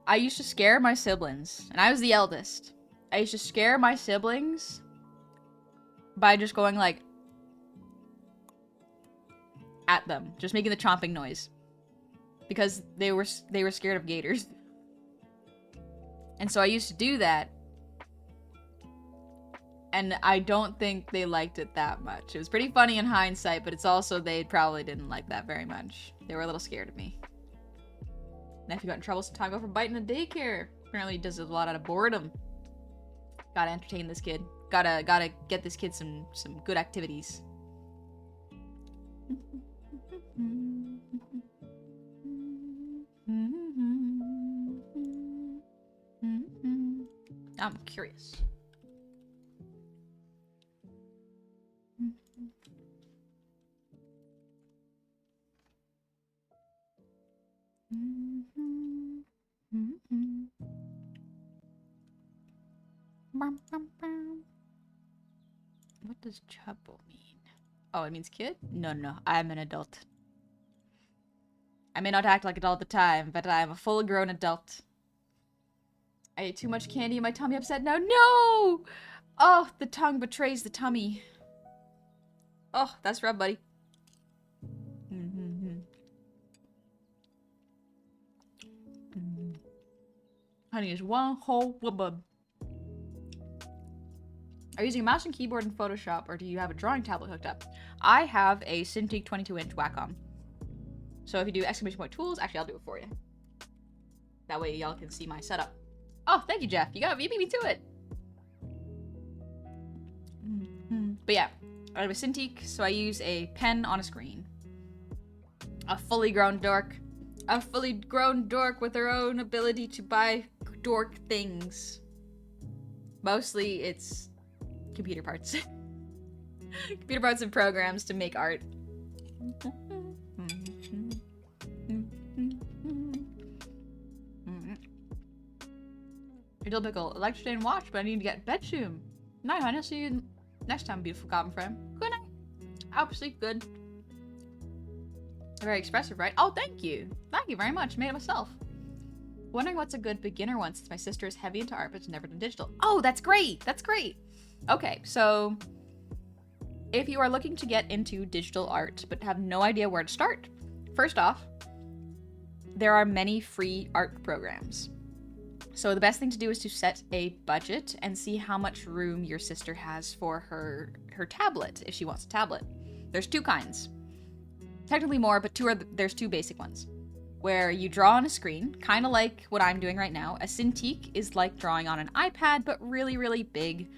I used to scare my siblings, and I was the eldest. I used to scare my siblings by just going like at them, just making the chomping noise, because they were scared of gators. And so I used to do that, and I don't think they liked it that much. It was pretty funny in hindsight, but it's also they probably didn't like that very much. They were a little scared of me. Nephew got in trouble some time ago for biting a daycare. Apparently he does it a lot out of boredom. Gotta entertain this kid. Gotta get this kid some good activities. I'm curious. What does chubble mean? Oh, it means kid? No, I'm an adult. I may not act like it all the time, but I am a full-grown adult. I ate too much candy and my tummy upset now. No! Oh, the tongue betrays the tummy. Oh, that's rough, buddy. Honey is one whole woman. Are you using a mouse and keyboard in Photoshop, or do you have a drawing tablet hooked up? I have a Cintiq 22-inch Wacom. So if you do exclamation point tools, actually I'll do it for you. That way y'all can see my setup. Oh, thank you, Jeff. You beat me to it. But yeah, I have a Cintiq, so I use a pen on a screen. A fully grown dork. A fully grown dork with her own ability to buy dork things. Mostly it's computer parts. Computer parts and programs to make art. Dill Pickle, electric and watch, but I need to get bedroom. Night, honey. I'll see you next time, beautiful goblin friend. Good night. I hope you sleep good. Very expressive, right? Oh, thank you. Thank you very much. Made it myself. Wondering what's a good beginner one since my sister is heavy into art but never done digital. Oh, that's great. That's great. Okay, so if you are looking to get into digital art but have no idea where to start, first off, there are many free art programs. So the best thing to do is to set a budget and see how much room your sister has for her tablet, if she wants a tablet. There's two kinds. Technically more, but there's two basic ones. Where you draw on a screen, kind of like what I'm doing right now. A Cintiq is like drawing on an iPad, but really, really big.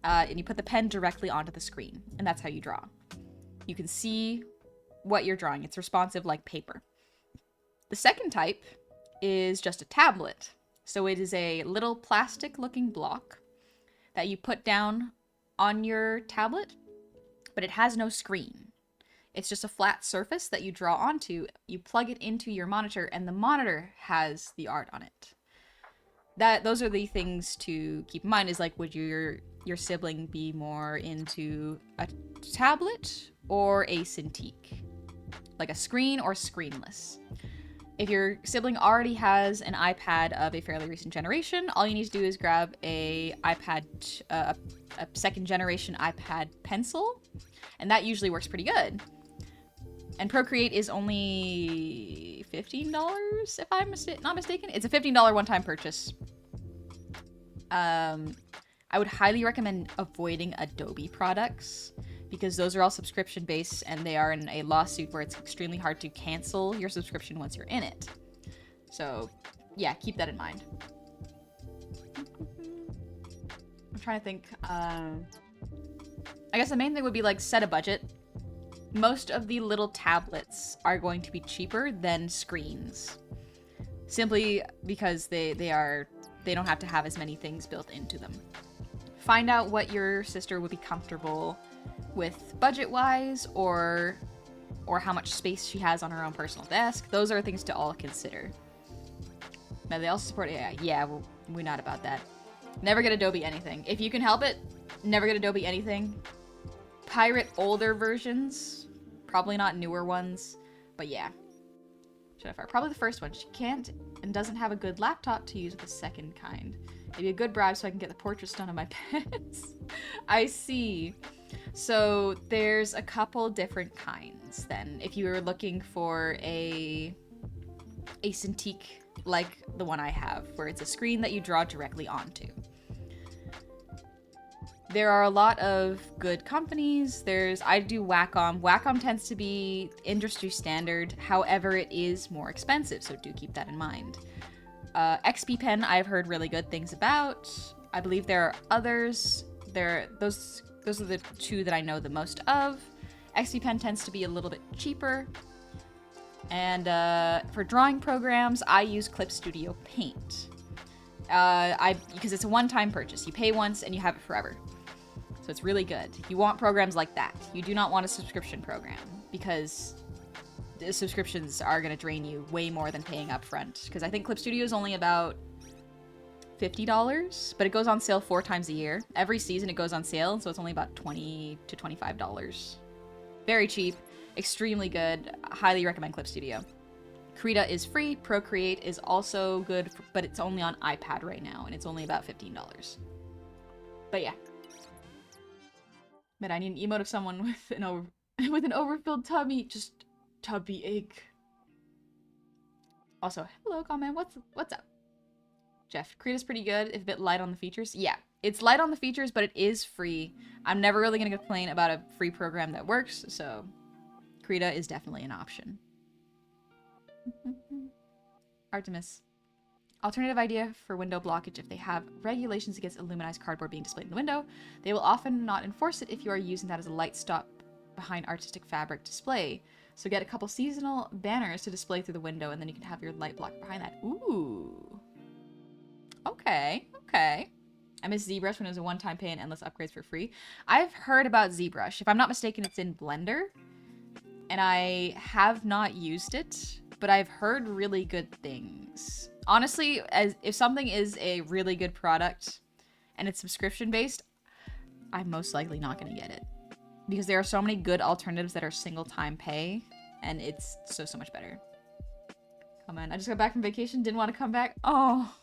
And you put the pen directly onto the screen, and that's how you draw. You can see what you're drawing. It's responsive like paper. The second type is just a tablet. So it is a little plastic-looking block that you put down on your tablet, but it has no screen. It's just a flat surface that you draw onto, you plug it into your monitor, and the monitor has the art on it. Those are the things to keep in mind, is like, would your sibling be more into a tablet or a Cintiq? Like a screen or screenless? If your sibling already has an iPad of a fairly recent generation, all you need to do is grab a second generation iPad pencil, and that usually works pretty good. And Procreate is only $15, if I'm not mistaken. It's a $15 one-time purchase. I would highly recommend avoiding Adobe products, because those are all subscription-based, and they are in a lawsuit where it's extremely hard to cancel your subscription once you're in it. So, yeah, keep that in mind. I'm trying to think. I guess the main thing would be, like, set a budget. Most of the little tablets are going to be cheaper than screens, simply because they don't have to have as many things built into them. Find out what your sister would be comfortable with budget-wise, or how much space she has on her own personal desk. Those are things to all consider. Now, they also support AI. Yeah, well, we're not about that. Never get Adobe anything. If you can help it, never get Adobe anything. pirate older versions, probably not newer ones, but yeah. Probably the first one. She can't and doesn't have a good laptop to use with the second kind. Maybe a good bribe so I can get the portraits done of my pets. I see. So there's a couple different kinds then. If you were looking for a Cintiq like the one I have, where it's a screen that you draw directly onto. There are a lot of good companies. I do Wacom. Wacom tends to be industry standard. However, it is more expensive, so do keep that in mind. XP Pen, I've heard really good things about. I believe there are others. Those are the two that I know the most of. XP Pen tends to be a little bit cheaper. And for drawing programs, I use Clip Studio Paint. Because it's a one-time purchase. You pay once and you have it forever. So it's really good. You want programs like that. You do not want a subscription program because the subscriptions are going to drain you way more than paying up front. Because I think Clip Studio is only about $50, but it goes on sale 4 times a year. Every season it goes on sale, so it's only about $20 to $25. Very cheap, extremely good. Highly recommend Clip Studio. Krita is free. Procreate is also good, but it's only on iPad right now, and it's only about $15. But yeah. Man, I need an emote of someone with an overfilled tummy. Just tubby ache. Also, hello, comment. What's up? Jeff, Krita's pretty good. It's a bit light on the features. Yeah, it's light on the features, but it is free. I'm never really gonna complain about a free program that works, so Krita is definitely an option. Artemis. Alternative idea for window blockage: if they have regulations against illuminized cardboard being displayed in the window, they will often not enforce it if you are using that as a light stop behind artistic fabric display. So get a couple seasonal banners to display through the window, and then you can have your light block behind that. Ooh. Okay, okay. I miss ZBrush when it was a one-time pay and endless upgrades for free. I've heard about ZBrush. If I'm not mistaken, it's in Blender. And I have not used it, but I've heard really good things. Honestly, if something is a really good product and it's subscription-based, I'm most likely not going to get it. Because there are so many good alternatives that are single-time pay, and it's so much better. Come on, I just got back from vacation, didn't want to come back. Oh,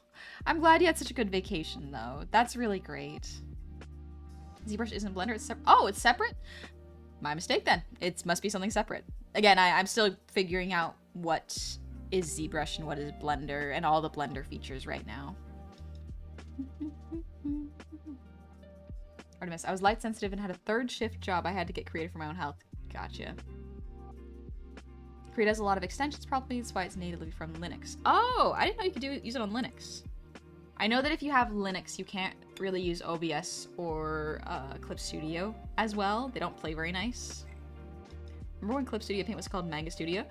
I'm glad you had such a good vacation, though. That's really great. ZBrush isn't Blender, it's separate. Oh, it's separate? My mistake then. It must be something separate. Again, I'm still figuring out what is ZBrush and what is Blender and all the Blender features right now. Artemis, I was light sensitive and had a 3rd shift job. I had to get creative for my own health. Gotcha. Krita has a lot of extensions, probably that's why it's natively from Linux. Oh, I didn't know you could use it on Linux. I know that if you have Linux, you can't really use OBS or Clip Studio as well. They don't play very nice. Remember when Clip Studio Paint was called Manga Studio?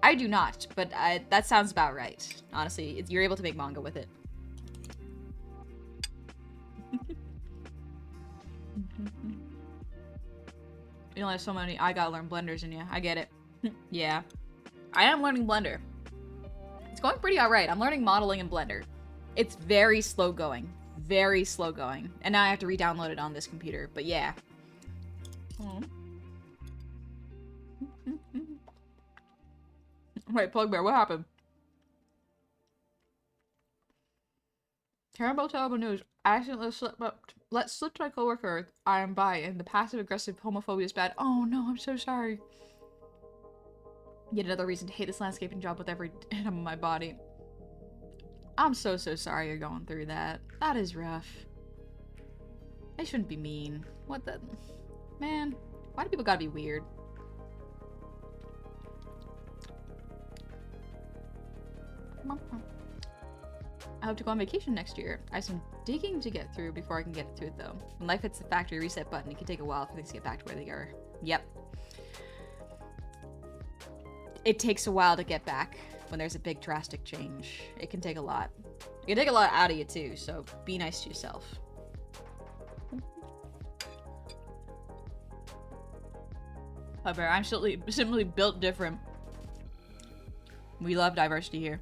I do not, but that sounds about right. Honestly, you're able to make manga with it. You only have so many I gotta learn blenders in you. I get it. Yeah. I am learning Blender. It's going pretty alright. I'm learning modeling in Blender. It's very slow going. Very slow going. And now I have to re-download it on this computer. But yeah. Wait, Plugbear, what happened? Terrible news. I accidentally let slip to my coworker I am bi, and the passive-aggressive homophobia is bad. Oh no, I'm so sorry. Yet another reason to hate this landscaping job with every atom of my body. I'm so sorry you're going through that. That is rough. They shouldn't be mean. What the... Man, why do people gotta be weird? I hope to go on vacation next year. I have some digging to get through before I can get to it, though. When life hits the factory reset button, it can take a while for things to get back to where they are. Yep. It takes a while to get back when there's a big drastic change. It can take a lot. It can take a lot out of you, too, so be nice to yourself. However, I'm simply built different. We love diversity here.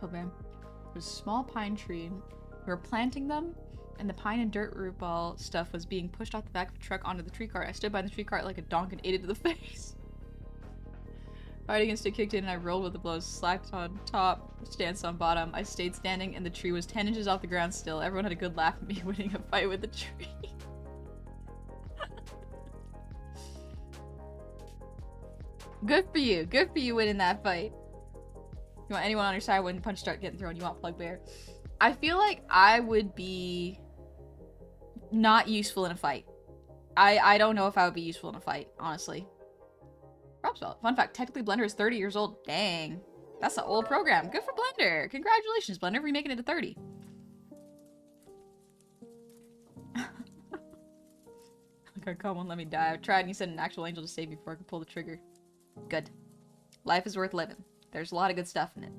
Okay. There's a small pine tree. We were planting them, and the pine and dirt root ball stuff was being pushed off the back of a truck onto the tree cart. I stood by the tree cart like a donk and ate it to the face. Fighting instinct kicked in and I rolled with the blows, slacked on top, stance on bottom. I stayed standing and the tree was 10 inches off the ground still. Everyone had a good laugh at me winning a fight with the tree. Good for you. Good for you winning that fight. You want anyone on your side when punch start getting thrown, you want Plug Bear. I feel like I would be not useful in a fight. I don't know if I would be useful in a fight, honestly. Props well. Fun fact, technically Blender is 30 years old. Dang. That's an old program. Good for Blender. Congratulations, Blender, for making it to 30. Okay, come on, let me die. I've tried and you sent an actual angel to save me before I could pull the trigger. Good. Life is worth living. There's a lot of good stuff in it.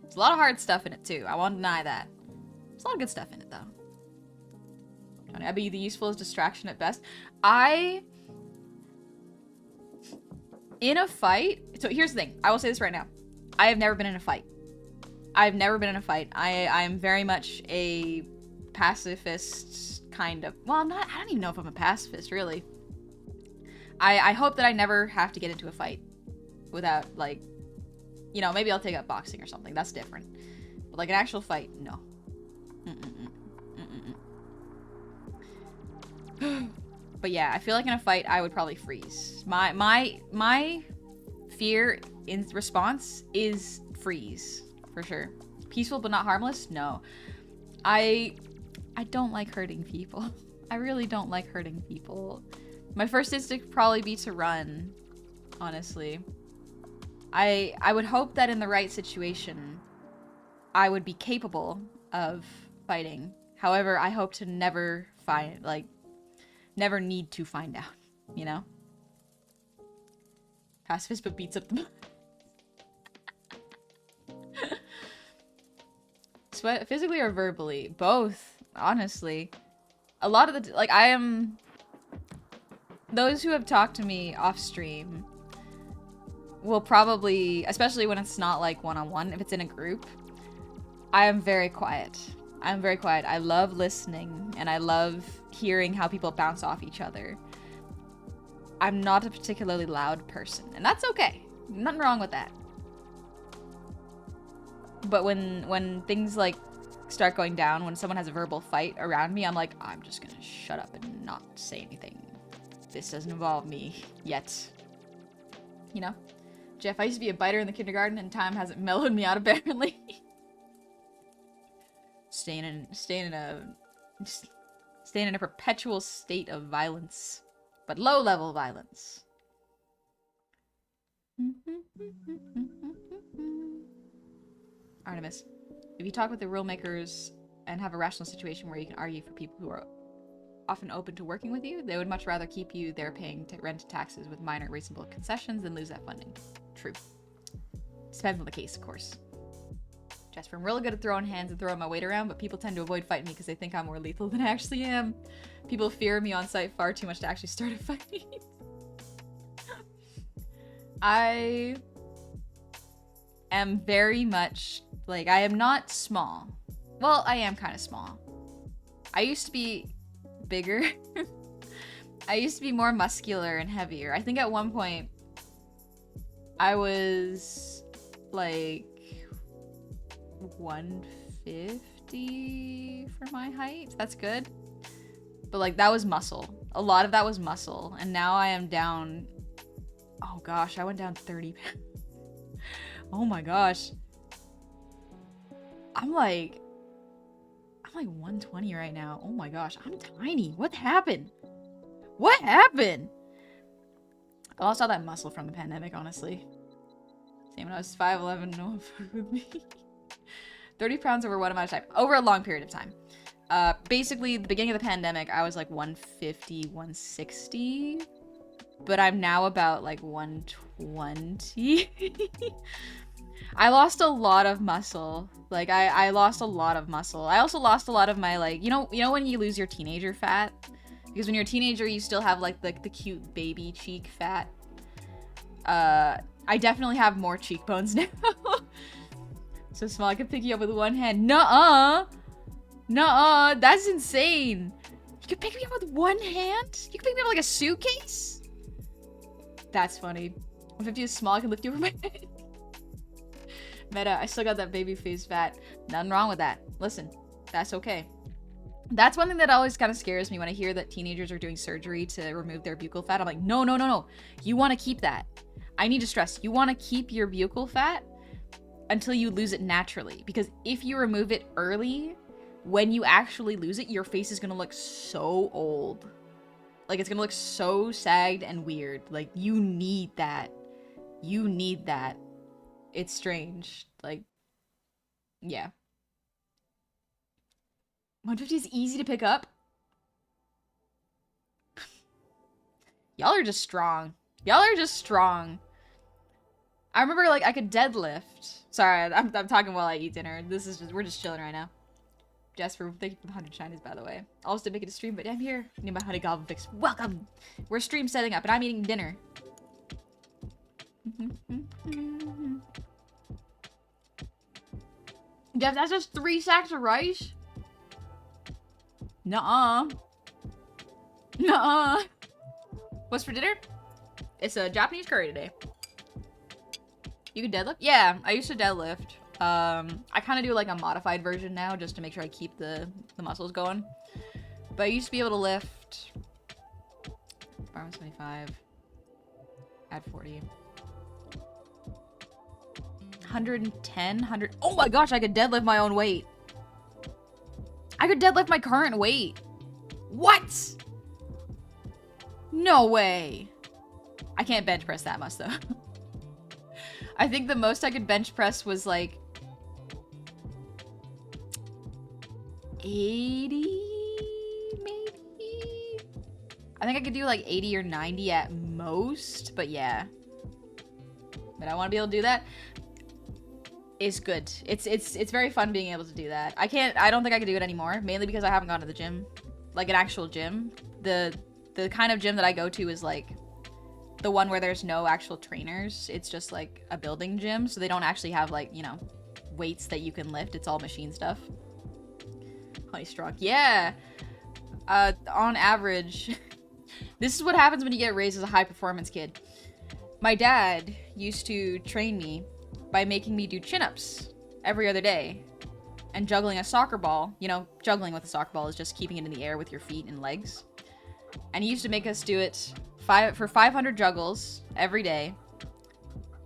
There's a lot of hard stuff in it, too. I won't deny that. There's a lot of good stuff in it, though. I'd be the useful as distraction at best. In a fight, so here's the thing. I will say this right now. I have never been in a fight. I've never been in a fight. I am very much a pacifist kind of. Well, I'm not. I don't even know if I'm a pacifist, really. I hope that I never have to get into a fight without, like, you know, maybe I'll take up boxing or something. That's different. But like an actual fight, no. But yeah, I feel like in a fight I would probably freeze. My fear in response is freeze, for sure. Peaceful but not harmless? No. I don't like hurting people. I really don't like hurting people. My first instinct would probably be to run, honestly. I would hope that in the right situation I would be capable of fighting. However, I hope to never never need to find out, you know? Pacifist but beats up the Sweat physically or verbally? Both, honestly. A lot of the like I am those who have talked to me off stream will probably, especially when it's not like one-on-one, if it's in a group, I am very quiet. I'm very quiet. I love listening, and I love hearing how people bounce off each other. I'm not a particularly loud person, and that's okay. Nothing wrong with that. But when things like start going down, when someone has a verbal fight around me, I'm like, I'm just gonna shut up and not say anything. This doesn't involve me yet. You know? Jeff, I used to be a biter in the kindergarten, and time hasn't mellowed me out apparently. Staying in a perpetual state of violence, but low-level violence. Artemis, if you talk with the rule makers and have a rational situation where you can argue for people who are often open to working with you, they would much rather keep you there paying rent and taxes with minor reasonable concessions than lose that funding. True. Depends on the case, of course. Jasper, I'm really good at throwing hands and throwing my weight around, but people tend to avoid fighting me because they think I'm more lethal than I actually am. People fear me on site far too much to actually start a fight. I am very much, like, I am not small. Well, I am kind of small. I used to be bigger. I used to be more muscular and heavier. I think at one point, I was, like, 150 for my height. That's good. But like that was muscle. A lot of that was muscle. And now I am down, oh gosh, I went down 30 pounds. Oh my gosh. I'm like 120 right now. Oh my gosh, I'm tiny. What happened? What happened? I lost all that muscle from the pandemic, honestly. Same when I was 5'11", no one fuck with me. 30 pounds over what amount of time? Over a long period of time. Basically, the beginning of the pandemic, I was like 150, 160. But I'm now about like 120. I lost a lot of muscle. Like, I lost a lot of muscle. I also lost a lot of my, like, you know when you lose your teenager fat? Because when you're a teenager, you still have, like, the cute baby cheek fat. I definitely have more cheekbones now. So small, I could pick you up with one hand. Nuh-uh! Nuh-uh, that's insane. You can pick me up with one hand? You can pick me up like a suitcase? That's funny. 150 is small, I can lift you over my head. Meta, I still got that baby face fat. Nothing wrong with that. Listen, that's okay. That's one thing that always kind of scares me when I hear that teenagers are doing surgery to remove their buccal fat. I'm like, no, no, no, no. You want to keep that. I need to stress, you want to keep your buccal fat until you lose it naturally. Because if you remove it early, when you actually lose it, your face is going to look so old. Like, it's going to look so sagged and weird. Like, you need that. You need that. It's strange. Like, yeah. 150 is easy to pick up. Y'all are just strong. Y'all are just strong. I remember, like, I could deadlift. Sorry, I'm talking while I eat dinner. This is just, we're just chilling right now. Jasper, thank you for the 100 shinies, by the way. I almost didn't make it a stream, but I'm here. I need my honey goblin fix. Welcome! We're stream setting up, and I'm eating dinner. Jeff, that's just 3 sacks of rice? Nuh-uh. Nuh-uh. What's for dinner? It's a Japanese curry today. You can deadlift? Yeah, I used to deadlift. I kind of do like a modified version now just to make sure I keep the muscles going. But I used to be able to lift 75, add 40. 110, 100. Oh my gosh, I could deadlift my own weight. I could deadlift my current weight. What? No way. I can't bench press that much though. I think the most I could bench press was like 80 maybe? I think I could do like 80 or 90 at most, but yeah. But I want to be able to do that. It's good. It's very fun being able to do that. I don't think I can do it anymore, mainly because I haven't gone to the gym. Like an actual gym. The kind of gym that I go to is like the one where there's no actual trainers. It's just like a building gym, so they don't actually have like, you know, weights that you can lift. It's all machine stuff. Honey strong. Yeah. On average, this is what happens when you get raised as a high performance kid. My dad used to train me by making me do chin-ups every other day and juggling a soccer ball. You know, juggling with a soccer ball is just keeping it in the air with your feet and legs. And he used to make us do it for 500 juggles every day,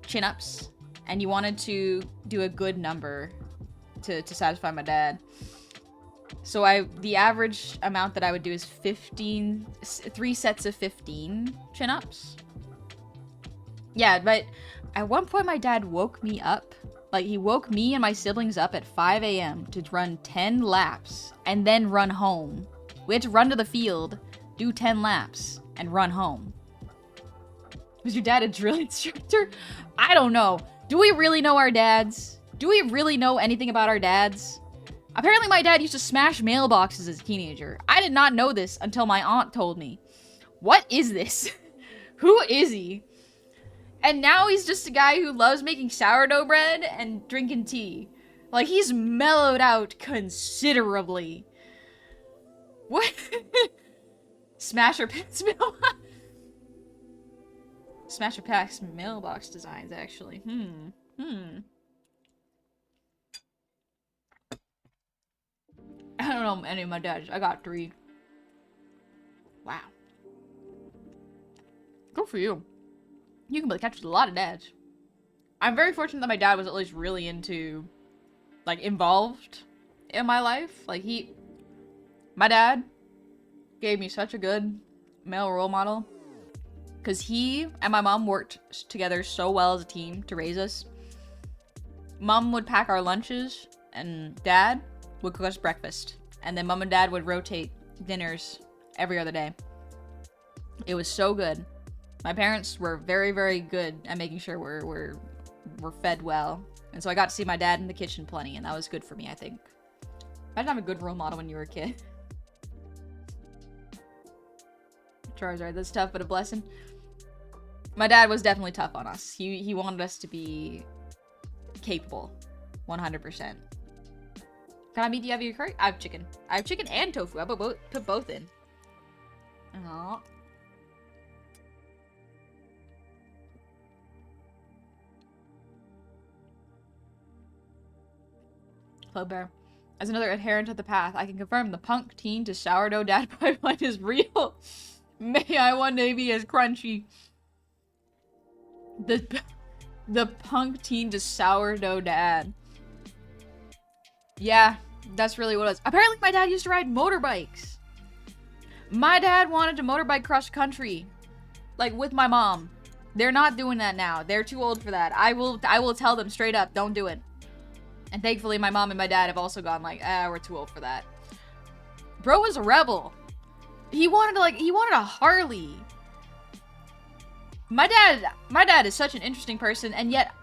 chin-ups, and you wanted to do a good number to satisfy my dad. So the average amount that I would do is 3 sets of 15 chin-ups. Yeah, but at one point my dad woke me up. Like, he woke me and my siblings up at 5 a.m. to run 10 laps and then run home. We had to run to the field, do 10 laps, and run home. Was your dad a drill instructor? I don't know. Do we really know our dads? Do we really know anything about our dads? Apparently my dad used to smash mailboxes as a teenager. I did not know this until my aunt told me. What is this? Who is he? And now he's just a guy who loves making sourdough bread and drinking tea. Like, he's mellowed out considerably. What? Smasher Packs mailbox? Smasher Packs mailbox designs, actually. I don't know any of my dads. I got 3. Wow. Good for you. You can play catch with a lot of dads. I'm very fortunate that my dad was at least really involved in my life. Like, my dad gave me such a good male role model. Because he and my mom worked together so well as a team to raise us. Mom would pack our lunches, and dad would cook us breakfast. And then mom and dad would rotate dinners every other day. It was so good. My parents were very, very good at making sure we're fed well. And so I got to see my dad in the kitchen plenty, and that was good for me, I think. Imagine having a good role model when you were a kid. Charizard, that's tough, but a blessing. My dad was definitely tough on us. He wanted us to be capable. 100%. Can I meet the Yabby curry? I have chicken. I have chicken and tofu. I put both in. Aww. Club Bear. As another adherent of the path, I can confirm the punk teen to sourdough dad pipeline is real. May I one day be as crunchy. The punk teen to sourdough dad. Yeah, that's really what it was. Apparently my dad used to ride motorbikes. My dad wanted to motorbike cross country. Like, with my mom. They're not doing that now. They're too old for that. I will tell them straight up, don't do it. And thankfully, my mom and my dad have also gone like, we're too old for that. Bro was a rebel. He wanted a Harley. My dad is such an interesting person, and yet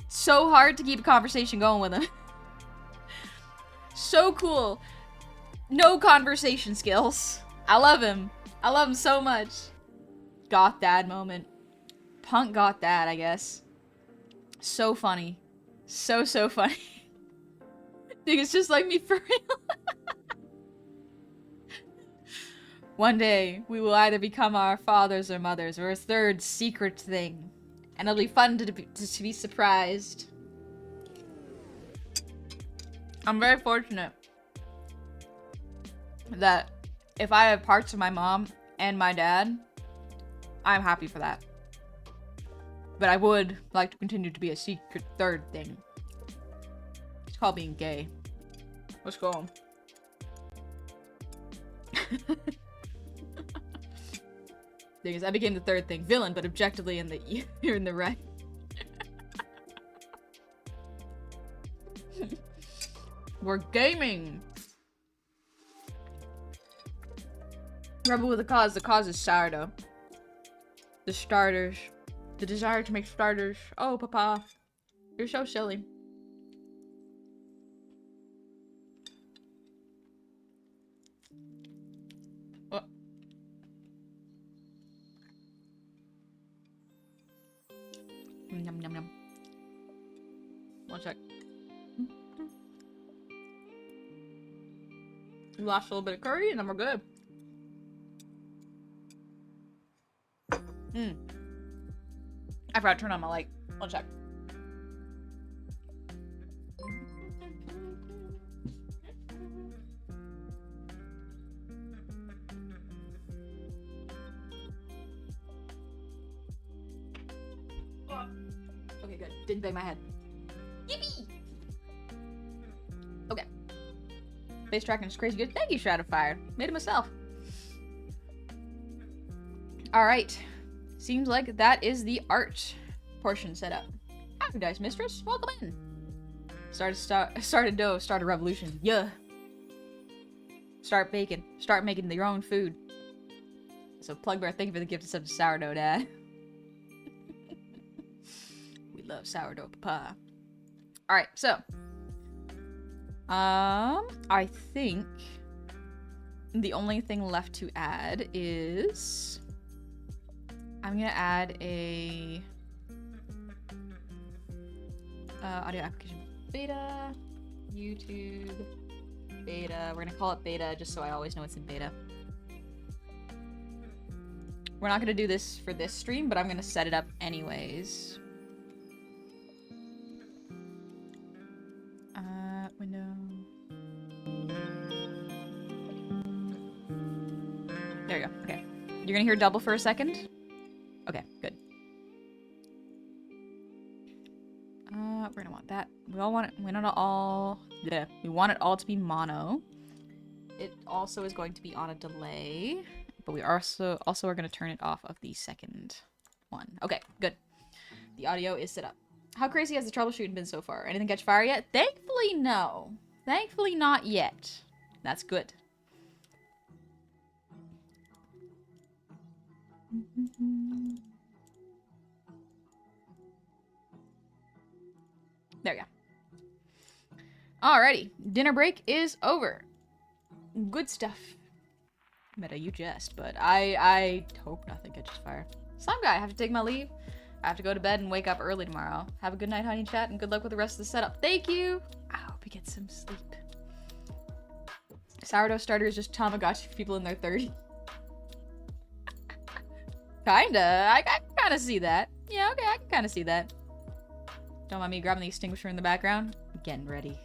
so hard to keep a conversation going with him. So cool. No conversation skills. I love him. I love him so much. Goth dad moment. Punk goth dad, I guess. So funny. So funny. Dude, it's just like me for real. One day, we will either become our fathers or mothers, or a third secret thing. And it'll be fun to be surprised. I'm very fortunate that if I have parts of my mom and my dad, I'm happy for that. But I would like to continue to be a secret third thing. It's called being gay. Let's go on. Thing is, I became the third thing. Villain, but objectively you're in the right. We're gaming! Rebel with a cause. The cause is sourdough. The starters. The desire to make starters. Oh, Papa. You're so silly. Oh. Yum, yum, yum. One sec. We lost a little bit of curry and then we're good. I forgot to turn on my light. One sec. Okay, good. Didn't bang my head. Yippee! Okay. Face tracking is crazy good. Thank you, Shadow Fire. Made it myself. Alright. Seems like that is the art portion set up. Happy Dice Mistress, welcome in. Start a dough, start a revolution. Yeah. Start baking. Start making your own food. So Plug Bear, thank you for the gift of such sourdough, Dad. We love sourdough papa. Alright, so. I think the only thing left to add is I'm gonna add a audio application beta, YouTube, beta. We're gonna call it beta just so I always know it's in beta. We're not gonna do this for this stream, but I'm gonna set it up anyways. Window. There you go. Okay. You're gonna hear double for a second? Okay, good. We're gonna want that. We all want it. We want it all to be mono. It also is going to be on a delay, but we also are gonna turn it off of the second one. Okay, good. The audio is set up. How crazy has the troubleshooting been so far? Anything catch fire yet? Thankfully, no. Thankfully, not yet. That's good. There we go. Alrighty. Dinner break is over. Good stuff. Meta, you jest, but I hope nothing catches fire. Slime guy, I have to take my leave. I have to go to bed and wake up early tomorrow. Have a good night, honey chat, and good luck with the rest of the setup. Thank you! I hope you get some sleep. Sourdough starter is just Tamagotchi for people in their 30s. Kinda. I can kind of see that. Yeah, okay, I can kind of see that. Don't mind me grabbing the extinguisher in the background. Getting ready.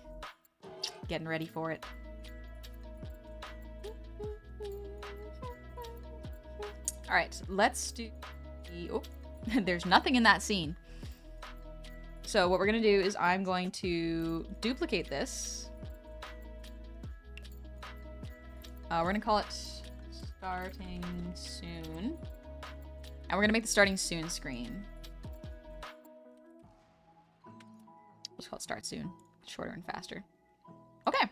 Getting ready for it. Alright, so let's do... Oh, there's nothing in that scene. So what we're going to do is I'm going to duplicate this. We're going to call it starting soon. And we're going to make the starting soon screen. Let's call it start soon. Shorter and faster. Okay.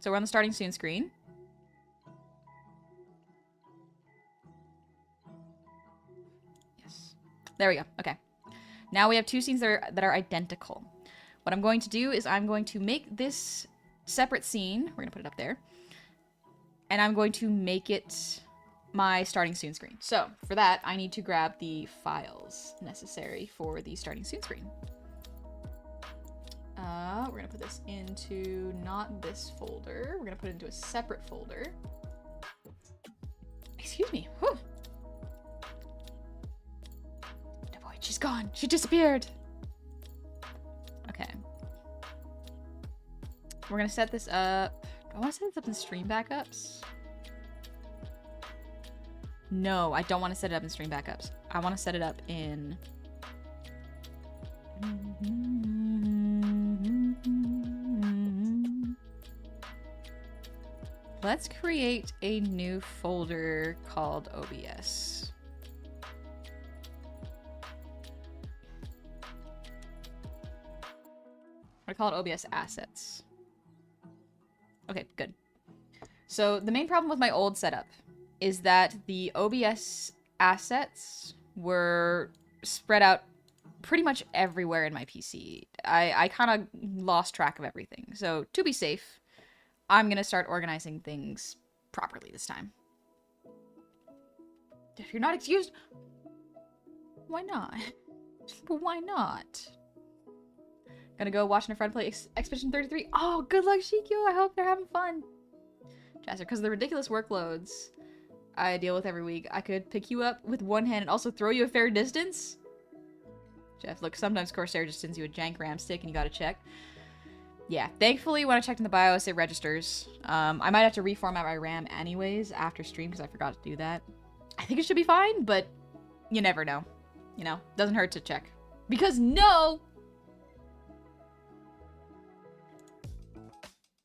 So we're on the starting soon screen. Yes. There we go. Okay. Now we have two scenes that are identical. What I'm going to do is I'm going to make this separate scene. We're going to put it up there. And I'm going to make it my starting soon screen. So for that, I need to grab the files necessary for the starting soon screen. We're going to put this into not this folder. We're going to put it into a separate folder. Excuse me. Whew. She's gone. She disappeared. Okay. We're gonna set this up. Do I want to set this up in stream backups? No, I don't want to set it up in stream backups. I want to set it up in... Let's create a new folder called OBS. I call it OBS assets. Okay, good. So the main problem with my old setup is that the OBS assets were spread out pretty much everywhere in my PC. I kind of lost track of everything. So to be safe, I'm going to start organizing things properly this time. If you're not excused, why not? But why not? Gonna go watching a friend play Expedition 33. Oh, good luck, Shikyo. I hope they're having fun. Jasper, because of the ridiculous workloads I deal with every week, I could pick you up with one hand and also throw you a fair distance. Jeff, look, sometimes Corsair just sends you a jank RAM stick and you gotta check. Yeah, thankfully when I checked in the BIOS, it registers. I might have to reformat my RAM anyways after stream because I forgot to do that. I think it should be fine, but you never know. You know, doesn't hurt to check. Because no!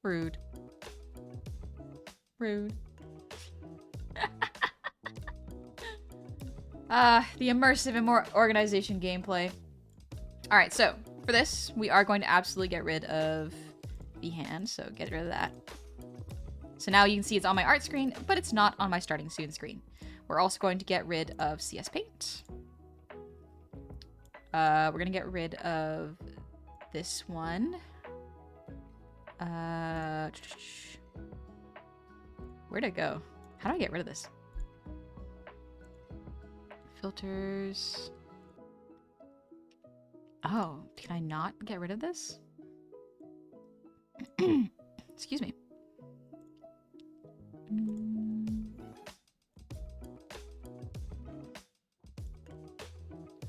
Rude. Rude. The immersive and more organization gameplay. Alright, so for this, we are going to absolutely get rid of the hand, so get rid of that. So now you can see it's on my art screen, but it's not on my starting soon screen. We're also going to get rid of CS Paint. We're going to get rid of this one. Where'd it go? How do I get rid of this? Filters. Oh, can I not get rid of this? Excuse me.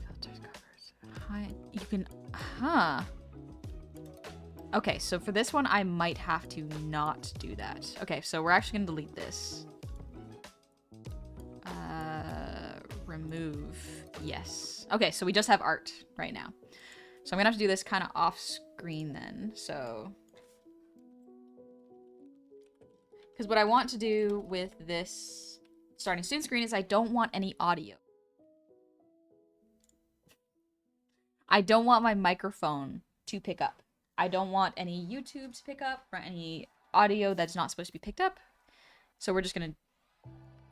Filters, covers. Hi. You can... Huh. Okay, so for this one, I might have to not do that. Okay, so we're actually going to delete this. Remove. Yes. Okay, so we just have art right now. So I'm going to have to do this kind of off screen then. So... Because what I want to do with this starting soon screen is I don't want any audio. I don't want my microphone to pick up. I don't want any YouTube to pick up or any audio that's not supposed to be picked up. So we're just going to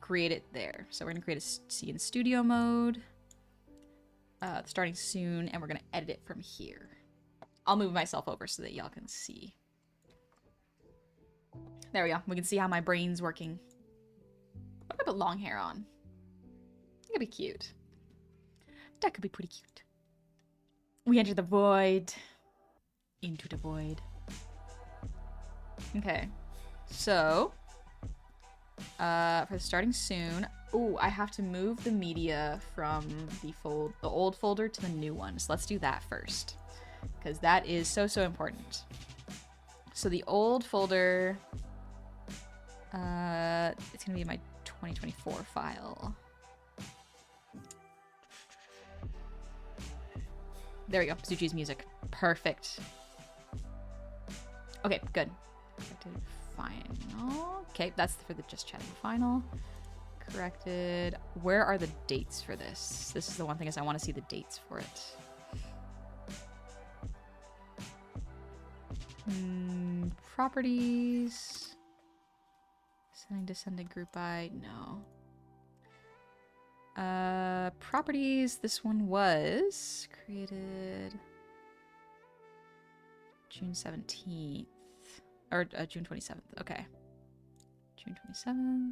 create it there. So we're going to create a scene in studio mode. Starting soon, and we're going to edit it from here. I'll move myself over so that y'all can see. There we go. We can see how my brain's working. What if I put long hair on? That could be cute. That could be pretty cute. We enter the void. Into the void. Okay. So, For starting soon. Ooh, I have to move the media from the old folder to the new one. So let's do that first, because that is so important. So the old folder, it's gonna be my 2024 file. There we go. Zuchi's music. Perfect. Okay, good. Final. Okay, that's for the just chatting final. Corrected. Where are the dates for this? This is the one thing is I want to see the dates for it. Properties. Setting descending group by. No. Properties. This one was created June 17th. Or June 27th. Okay. June 27th.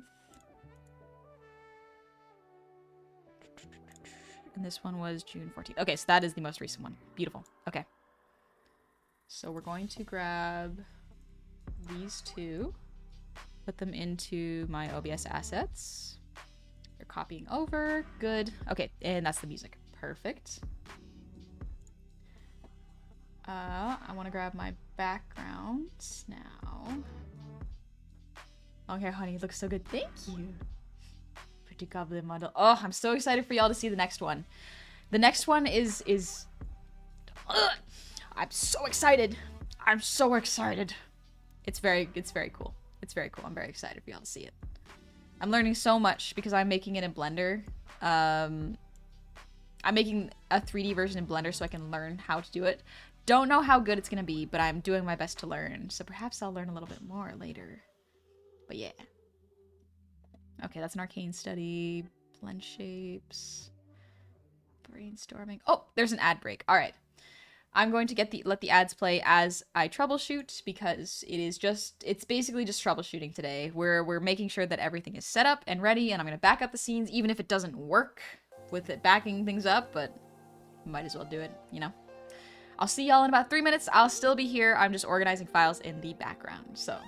And this one was June 14th. Okay, so that is the most recent one. Beautiful. Okay. So we're going to grab these two, put them into my OBS assets. They're copying over. Good. Okay, and that's the music. Perfect. I want to grab my backgrounds now. Okay, honey, it looks so good. Thank you. Pretty goblin model. Oh, I'm so excited for y'all to see the next one. The next one is I'm so excited. I'm so excited. It's very cool. It's very cool. I'm very excited for y'all to see it. I'm learning so much because I'm making it in Blender. I'm making a 3D version in Blender so I can learn how to do it. Don't know how good it's gonna be, but I'm doing my best to learn. So perhaps I'll learn a little bit more later. But yeah. Okay, that's an arcane study. Blend shapes. Brainstorming. Oh, there's an ad break. All right. I'm going to let the ads play as I troubleshoot because it's basically just troubleshooting today. We're making sure that everything is set up and ready, and I'm gonna back up the scenes even if it doesn't work with it backing things up, but might as well do it, you know? I'll see y'all in about 3 minutes. I'll still be here. I'm just organizing files in the background. So,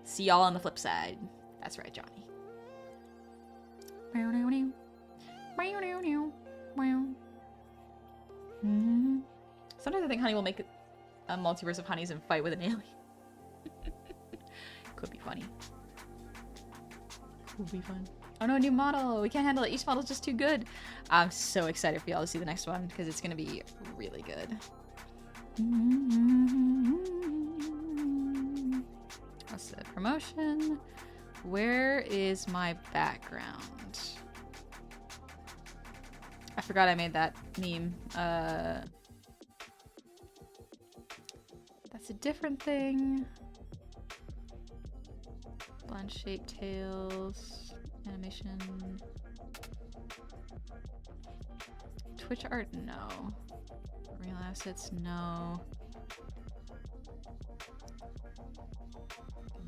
see y'all on the flip side. That's right, Johnny. Sometimes I think Honey will make a multiverse of Honeys and fight with an alien. Could be funny. Could be fun. Oh no, new model. We can't handle it. Each model's just too good. I'm so excited for y'all to see the next one because it's going to be really good. That's the promotion. Where is my background? I forgot I made that meme. That's a different thing. Blend shape tails. Animation. Twitch art? No. Real assets? No.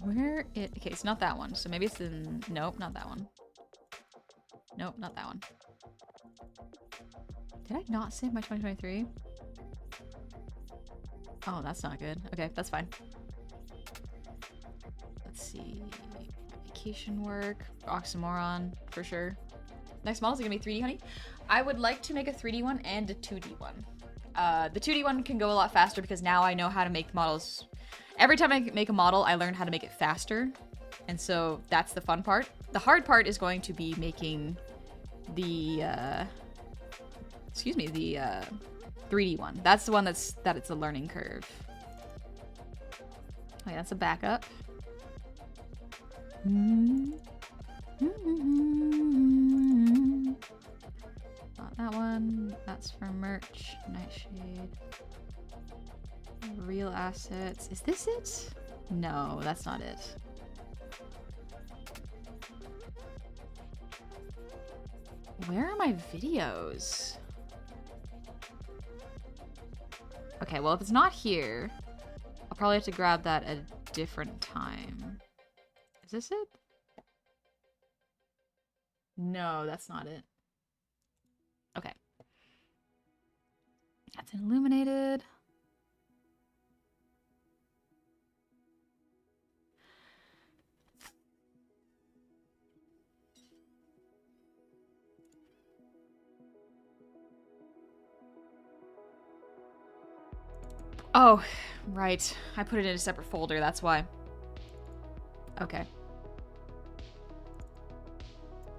Where it? Okay, it's not that one. So maybe it's in. Nope, not that one. Nope, not that one. Did I not save my 2023? Oh, that's not good. Okay, that's fine. Let's see. Vacation work. Oxymoron, for sure. Next model is gonna be 3D, honey. I would like to make a 3D one and a 2D one. The 2D one can go a lot faster because now I know how to make models. Every time I make a model, I learn how to make it faster. And so that's the fun part. The hard part is going to be making the, excuse me, the 3D one. That's the one that it's a learning curve. Okay, that's a backup. Not that one. That's for merch. Nightshade. Real assets. Is this it? No, that's not it. Where are my videos? Okay, well, if it's not here, I'll probably have to grab that at a different time. Is this it? No, that's not it. Okay. That's an illuminated. Oh, right. I put it in a separate folder, that's why. Okay.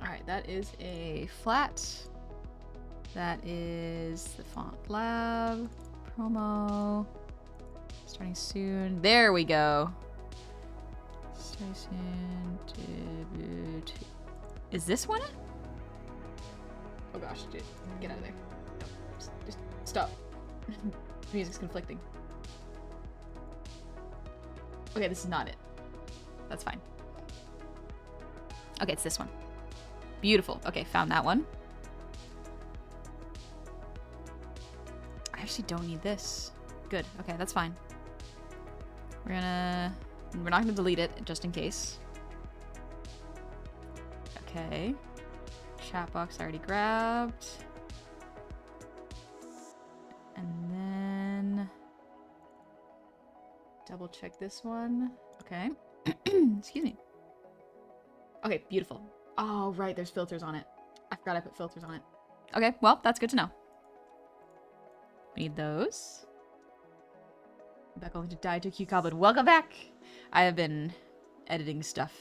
Alright, that is a flat. That is the font lab. Promo. Starting soon. There we go. Starting soon. Is this one it? Oh gosh, dude. Get out of there. No. Just stop. Music's conflicting. Okay, this is not it. That's fine. Okay, it's this one. Beautiful. Okay, found that one. I actually don't need this. Good. Okay, that's fine. We're not gonna delete it, just in case. Okay. Chat box already grabbed. And then... double check this one. Okay. Excuse me. Okay, beautiful. Oh, right, there's filters on it. I forgot I put filters on it. Okay, well, that's good to know. We need those. Back only to die to Q Goblin. Welcome back! I have been editing stuff.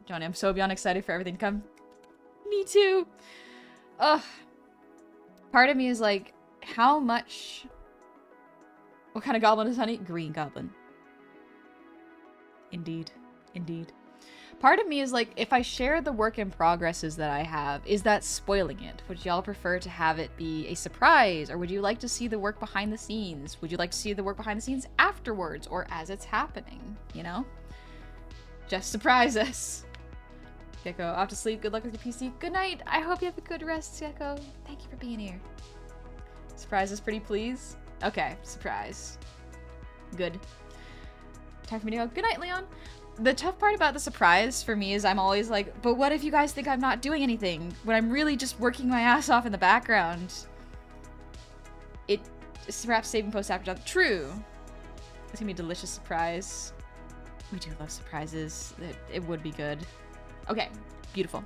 Johnny, I'm so beyond excited for everything to come. Me too! Ugh. Part of me is like, how much... What kind of goblin is Honey? Green goblin. Indeed. Indeed. Part of me is like, if I share the work in progresses that I have, is that spoiling it? Would y'all prefer to have it be a surprise? Or would you like to see the work behind the scenes? Would you like to see the work behind the scenes afterwards or as it's happening? You know? Just surprise us. Gecko, off to sleep. Good luck with your PC. Good night. I hope you have a good rest, Gecko. Thank you for being here. Surprise us pretty please. Okay, surprise. Good. Time for me to go. Good night, Leon. The tough part about the surprise for me is I'm always like, but what if you guys think I'm not doing anything when I'm really just working my ass off in the background? It's perhaps saving post after done. True. It's gonna be a delicious surprise. We do love surprises. It would be good. Okay, beautiful.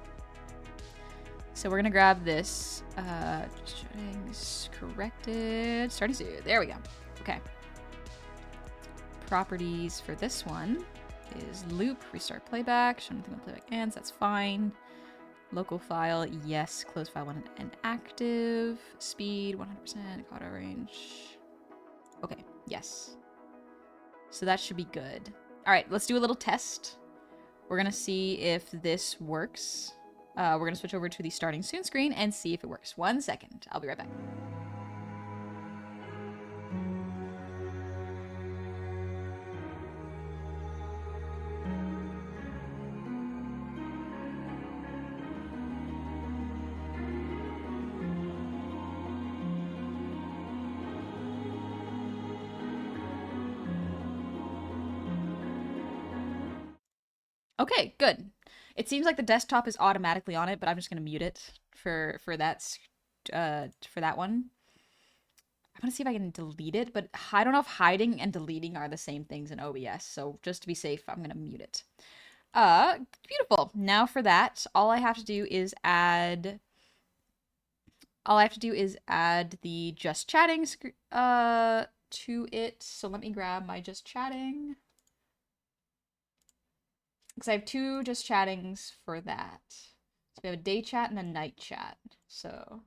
So we're gonna grab this. Corrected. Starting soon. There we go. Okay. Properties for this one is loop, restart playback, show nothing when playback ends, that's fine. Local file, yes. Close file when and active. Speed, 100%. Auto range. Okay, yes. So that should be good. Alright, let's do a little test. We're gonna see if this works. We're gonna switch over to the starting soon screen and see if it works. 1 second. I'll be right back. Okay, good. It seems like the desktop is automatically on it, but I'm just gonna mute it for that one. I want to see if I can delete it, but I don't know if hiding and deleting are the same things in OBS. So just to be safe, I'm gonna mute it. Beautiful. Now for that, all I have to do is add the just chatting to it. So let me grab my just chatting. Because I have 2 just chattings for that. So we have a day chat and a night chat. So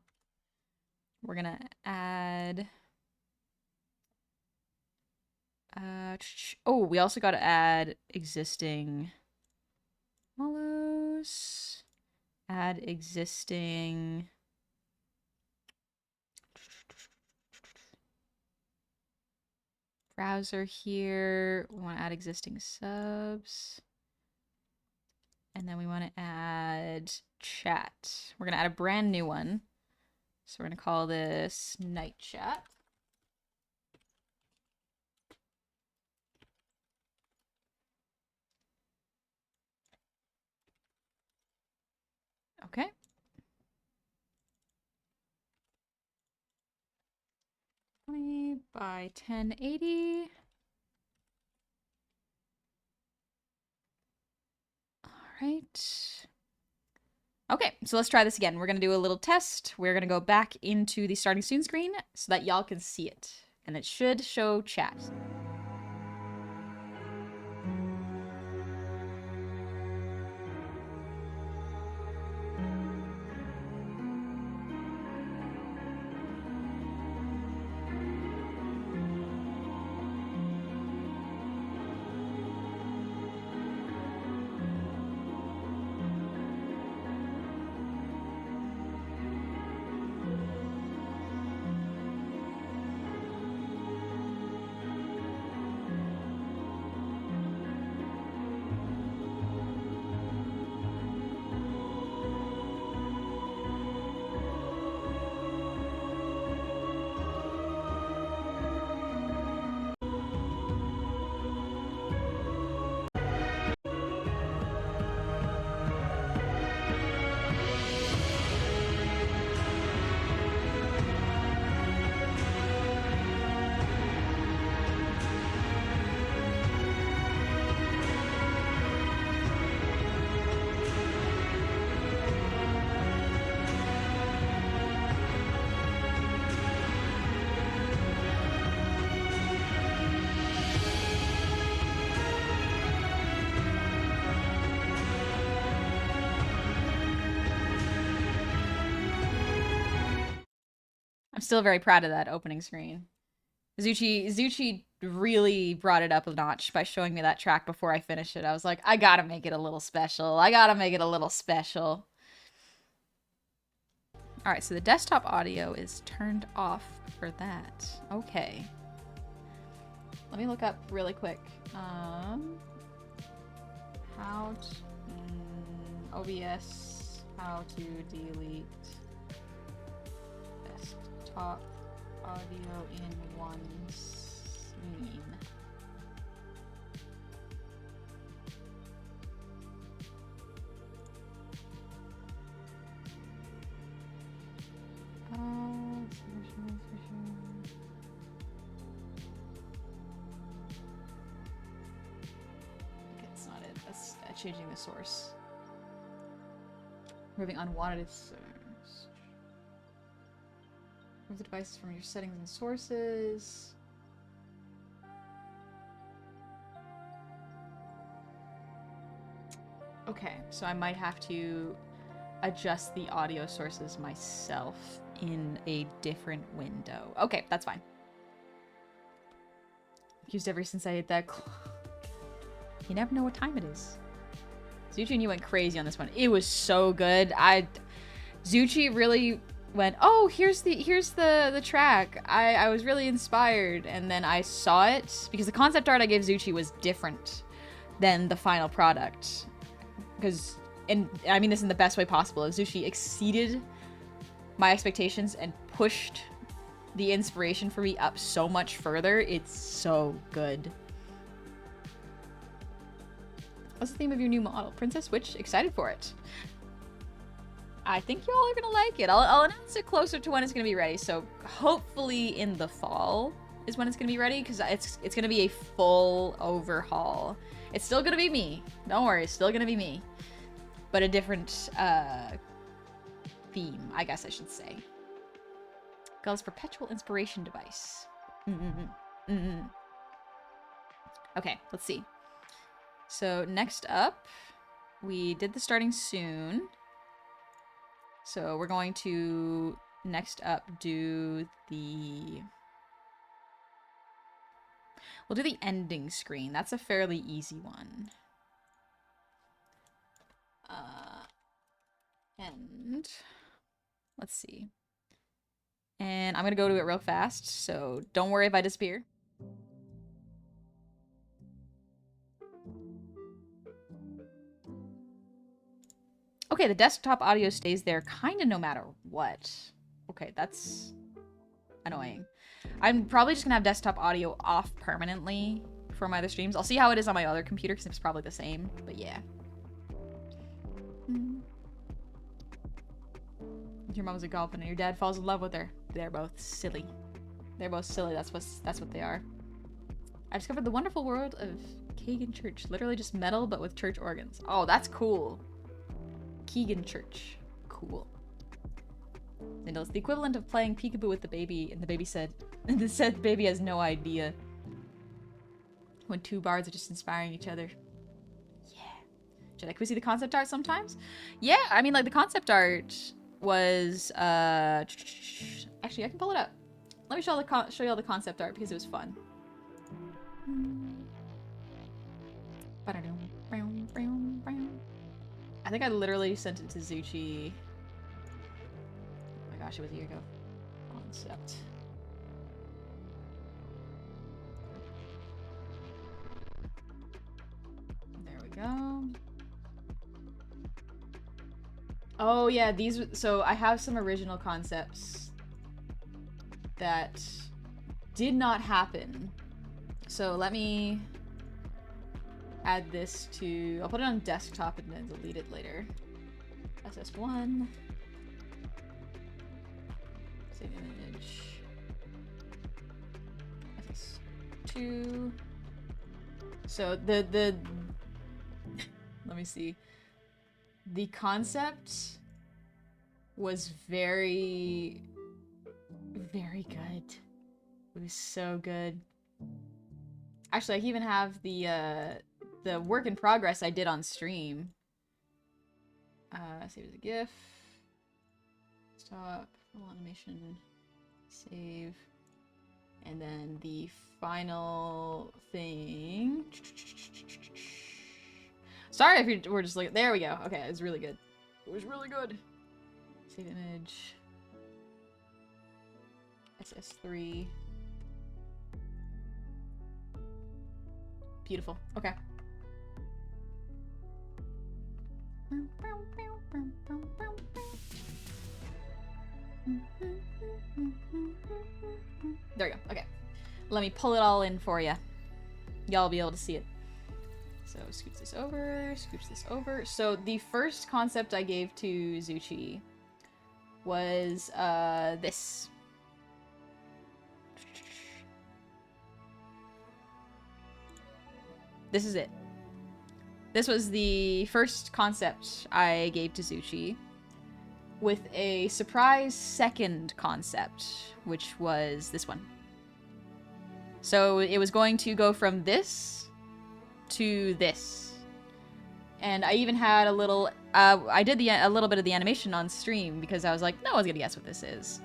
we're gonna add... oh, we also gotta add existing follows. Add existing... browser here. We want to add existing subs. And then we want to add chat. We're going to add a brand new one. So we're going to call this night chat. Okay. By 1080. All right. Okay, so let's try this again. We're going to do a little test. We're going to go back into the starting soon screen so that y'all can see it. and it should show chat. I'm still very proud of that opening screen. Zuchi really brought it up a notch by showing me that track before I finished it. I was like, I gotta make it a little special. I gotta make it a little special. Alright, so the desktop audio is turned off for that. Okay. Let me look up really quick. How to... OBS, how to delete desktop audio in one scene. Okay, that's not it. That's changing the source. Removing unwanted source. Remove the devices from your settings and sources. Okay, so I might have to adjust the audio sources myself in a different window. Okay, that's fine. Used ever since I hit that You never know what time it is. Zuchi and you went crazy on this one. It was so good. Zuchi really went, oh, here's the track. I was really inspired, and then I saw it because the concept art I gave Zuchi was different than the final product. Because, and I mean this in the best way possible, Zuchi exceeded my expectations and pushed the inspiration for me up so much further. It's so good. What's the theme of your new model? Princess Witch? Excited for it. I think y'all are gonna like it. I'll announce it closer to when it's gonna be ready. So hopefully in the fall is when it's gonna be ready, because it's gonna be a full overhaul. It's still gonna be me. Don't worry, it's still gonna be me. But a different theme, I guess I should say. Girl's perpetual inspiration device. Okay, let's see. So next up, we did the starting soon. So we're going to next up do the... We'll do the ending screen. That's a fairly easy one. And let's see. And I'm gonna go to it real fast, so don't worry if I disappear. Okay, the desktop audio stays there kind of no matter what. Okay, that's annoying. I'm probably just gonna have desktop audio off permanently for my other streams. I'll see how it is on my other computer because it's probably the same, but yeah. Your mom's a golfing and your dad falls in love with her. They're both silly. They're both silly. That's what they are. I discovered the wonderful world of Keegan Church. Literally just metal, but with church organs. Oh, that's cool. Keegan Church. Cool. You know, it's the equivalent of playing peekaboo with the baby, and the baby said, and it said the baby has no idea. When two bards are just inspiring each other. Yeah. Can we see the concept art sometimes? Yeah, I mean, like, the concept art was, actually, I can pull it up. Let me show you all the concept art because it was fun. I think I literally sent it to Zuchi. Oh my gosh, it was a year ago. Concept. There we go. Oh yeah, these, so I have some original concepts that did not happen. So let me add this to, I'll put it on desktop and then delete it later. SS1. Save image. SS2. So the let me see. The concept was very, very good. It was so good. Actually, I even have the work in progress I did on stream. Save as a GIF. Stop. Full animation. Save. And then the final thing. Sorry if we're just like, there we go. Okay, it was really good. It was really good. Save image. SS3. Beautiful. Okay. There we go. Okay. Let me pull it all in for you. Y'all will be able to see it. So scooch this over, scooch this over. So the first concept I gave to Zuchi was this. This is it. This was the first concept I gave to Zuchi, with a surprise second concept, which was this one. So it was going to go from this to this. And I even had a little, I did a little bit of the animation on stream because I was like, no one's gonna guess what this is.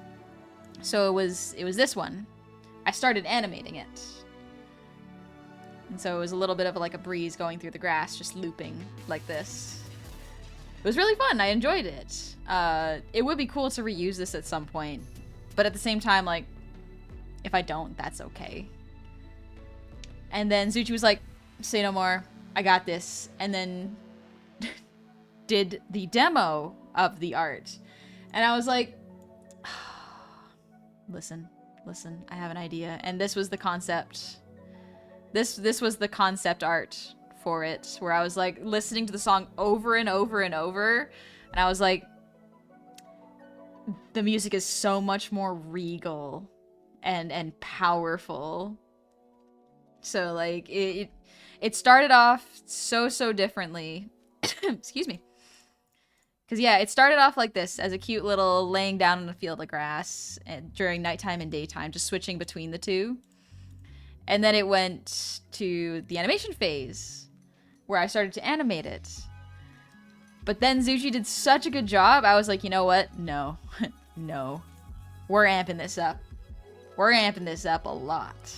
So it was this one. I started animating it. And so it was a little bit of like a breeze going through the grass, just looping like this. It was really fun. I enjoyed it. It would be cool to reuse this at some point. But at the same time, like, if I don't, that's okay. And then Zuchi was like, say no more. I got this. And then did the demo of the art. And I was like, listen, I have an idea. And this was the concept. This was the concept art for it, where I was like listening to the song over and over and over, and I was like, the music is so much more regal and powerful. So like it started off so differently. Excuse me. Because yeah, it started off like this, as a cute little laying down in a field of grass and during nighttime and daytime, just switching between the two. And then it went to the animation phase, where I started to animate it. But then Zuchi did such a good job, I was like, you know what? No. No. We're amping this up. We're amping this up a lot.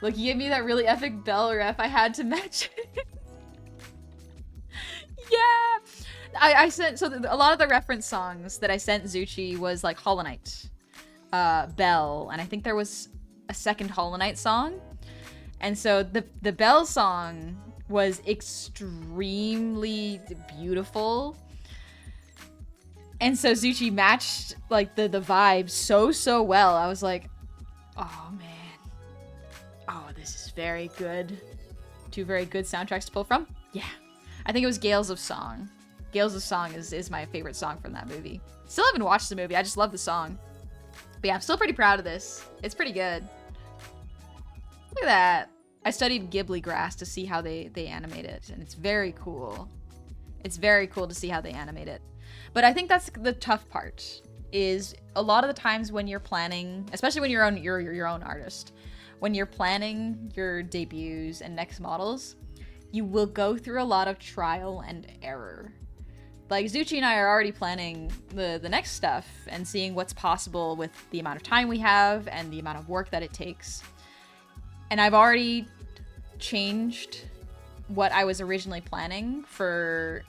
Look, you gave me that really epic bell ref. I had to match it. Yeah! I sent, so a lot of the reference songs that I sent Zuchi was like Hollow Knight, Bell, and I think there was a second Hollow Knight song. And so the Bell song was extremely beautiful. And so Zuchi matched like the vibe so well. I was like, oh man. Oh, this is very good. Two very good soundtracks to pull from. Yeah. I think it was Gales of Song. Gales of Song is my favorite song from that movie. Still haven't watched the movie. I just love the song. But yeah, I'm still pretty proud of this. It's pretty good. Look at that. I studied Ghibli grass to see how they animate it, and it's very cool. It's very cool to see how they animate it. But I think that's the tough part, is a lot of the times when you're planning, especially when you're your own artist, when you're planning your debuts and next models, you will go through a lot of trial and error. Like, Zuchi and I are already planning the next stuff and seeing what's possible with the amount of time we have and the amount of work that it takes. And I've already changed what I was originally planning for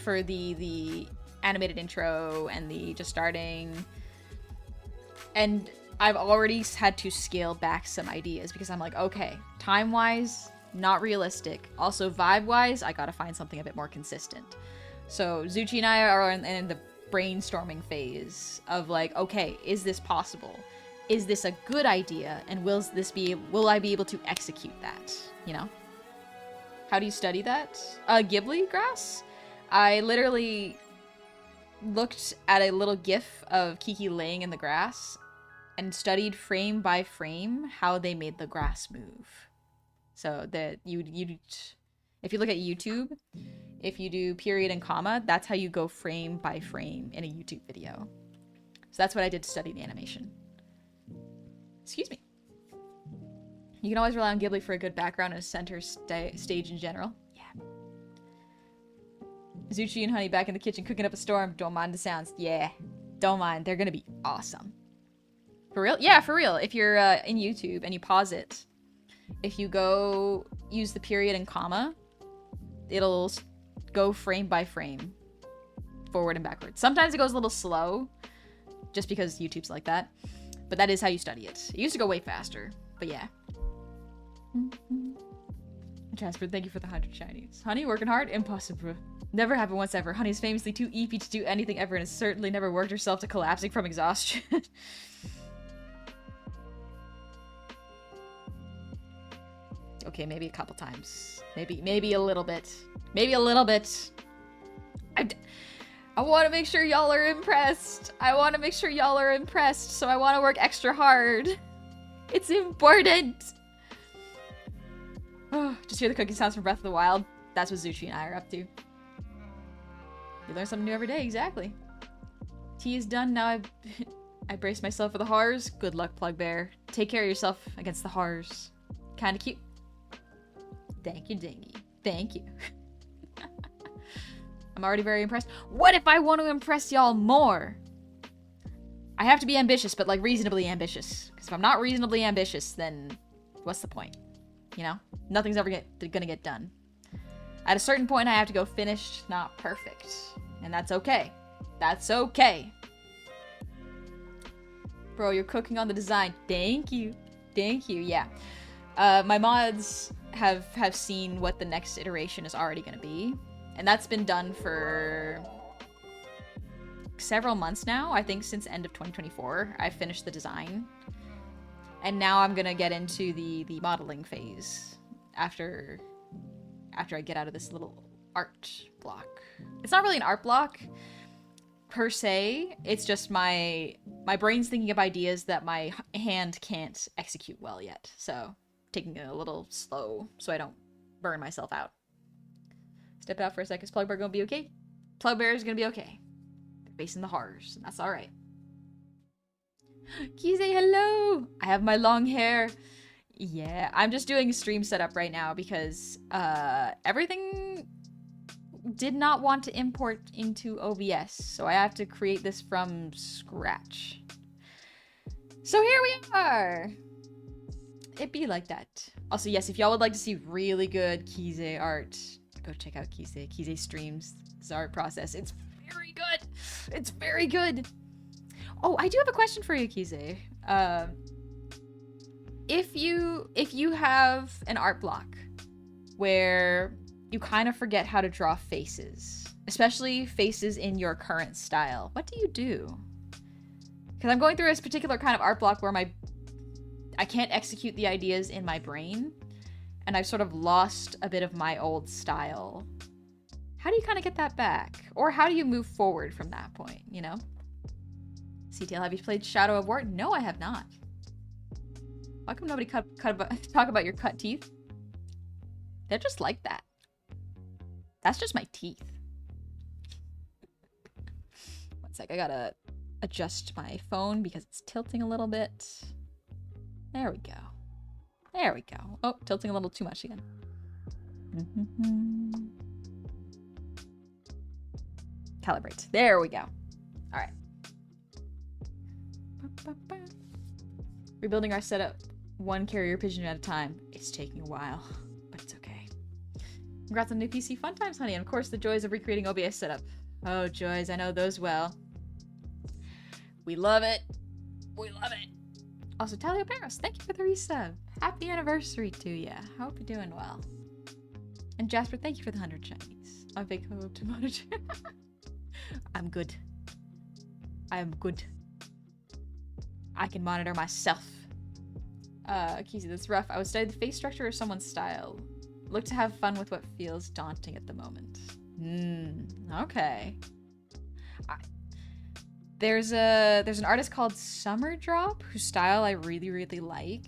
the animated intro and the just starting. And I've already had to scale back some ideas because I'm like, okay, time-wise, not realistic. Also, vibe-wise, I gotta find something a bit more consistent. So Zuchi and I are in the brainstorming phase of like, okay, is this possible? Is this a good idea? And will I be able to execute that? You know? How do you study that? Ghibli grass? I literally looked at a little gif of Kiki laying in the grass and studied frame by frame how they made the grass move. So that if you look at YouTube, if you do period and comma, that's how you go frame by frame in a YouTube video. So that's what I did to study the animation. Excuse me. You can always rely on Ghibli for a good background and a center stage in general. Yeah. Zuchi and Honey back in the kitchen cooking up a storm. Don't mind the sounds. Yeah. Don't mind. They're gonna be awesome. For real? Yeah, for real. If you're in YouTube and you pause it, if you go use the period and comma, it'll go frame by frame, forward and backwards. Sometimes it goes a little slow, just because YouTube's like that. But that is how you study it. It used to go way faster, but yeah. Jasper, thank you for the 100 Chinese. Honey, working hard? Impossible. Never happened once ever. Honey is famously too eepy to do anything ever and has certainly never worked herself to collapsing from exhaustion. Okay, maybe a couple times. Maybe a little bit. Maybe a little bit. I want to make sure y'all are impressed. So I want to work extra hard. It's important. Oh, just hear the cooking sounds from Breath of the Wild. That's what Zuchi and I are up to. You learn something new every day, exactly. Tea is done, now I brace myself for the horrors. Good luck, Plugbear. Take care of yourself against the horrors. Kinda cute. Thank you, Dingy. Thank you. I'm already very impressed. What if I want to impress y'all more? I have to be ambitious, but like reasonably ambitious. Because if I'm not reasonably ambitious, then what's the point? You know? Nothing's ever gonna get done. At a certain point, I have to go finished, not perfect. And that's okay. That's okay. Bro, you're cooking on the design. Thank you. Thank you, yeah. My mods have seen what the next iteration is already gonna be. And that's been done for several months now. I think since end of 2024, I finished the design. And now I'm gonna get into the modeling phase after I get out of this little art block. It's not really an art block per se. It's just my brain's thinking of ideas that my hand can't execute well yet. So taking it a little slow so I don't burn myself out. Step out for a second. Is Plugbear gonna be okay? Plugbear is gonna be okay. They're facing the horrors, and that's alright. Kize, hello! I have my long hair. Yeah, I'm just doing a stream setup right now because everything did not want to import into OBS, so I have to create this from scratch. So here we are! It be like that. Also, yes, if y'all would like to see really good Kize art, go check out Kize. Kize streams his art process. It's very good! It's very good! Oh, I do have a question for you, Kize. If you have an art block where you kind of forget how to draw faces, especially faces in your current style, what do you do? Because I'm going through this particular kind of art block where I can't execute the ideas in my brain, and I've sort of lost a bit of my old style. How do you kind of get that back? Or how do you move forward from that point, you know? CTL, have you played Shadow of War? No, I have not. Why come nobody talk about your cut teeth? They're just like that. That's just my teeth. sec. I gotta adjust my phone because it's tilting a little bit. There we go. There we go. Oh, tilting a little too much again. Calibrate. There we go. All right. Rebuilding our setup one carrier pigeon at a time. It's taking a while, but it's okay. Congrats on new PC fun times, honey, and of course the joys of recreating OBS setup. Oh, joys, I know those well. We love it. We love it. Also, Talio Peros, thank you for the resub. Happy anniversary to ya. Hope you're doing well. And Jasper, thank you for the 100 shinies. My big hope to monitor. I'm good. I am good. I can monitor myself. Kizzy, that's rough. I would study the face structure or someone's style. Look to have fun with what feels daunting at the moment. Okay. There's an artist called Summer Drop whose style I really, really like.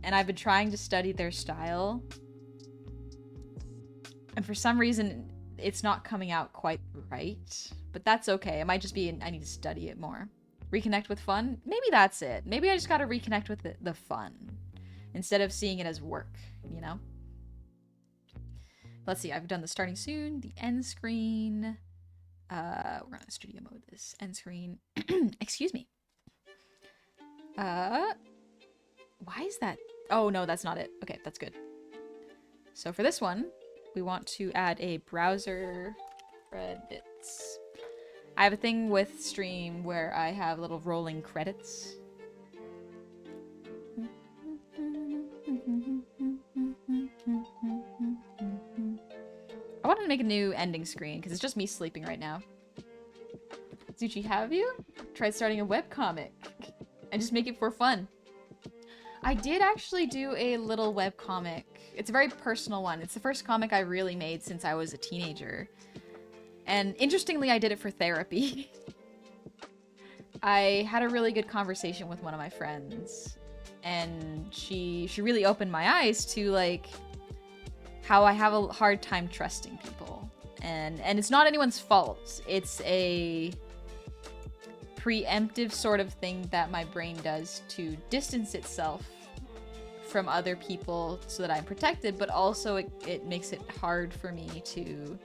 And I've been trying to study their style. And for some reason, it's not coming out quite right. But that's okay. It might just be I need to study it more. Reconnect with fun? Maybe that's it. Maybe I just gotta reconnect with the fun. Instead of seeing it as work, you know? Let's see, I've done the starting soon, the end screen. We're gonna studio mode this. End screen. Excuse me. Why is that? Oh no, that's not it. Okay, that's good. So for this one, we want to add a browser credits. I have a thing with Stream where I have little rolling credits. I wanted to make a new ending screen because it's just me sleeping right now. Zuchi, have you tried starting a webcomic and just make it for fun? I did actually do a little webcomic. It's a very personal one. It's the first comic I really made since I was a teenager. And interestingly, I did it for therapy. I had a really good conversation with one of my friends, and she really opened my eyes to like how I have a hard time trusting people. And it's not anyone's fault. It's a preemptive sort of thing that my brain does to distance itself from other people so that I'm protected, but also it makes it hard for me to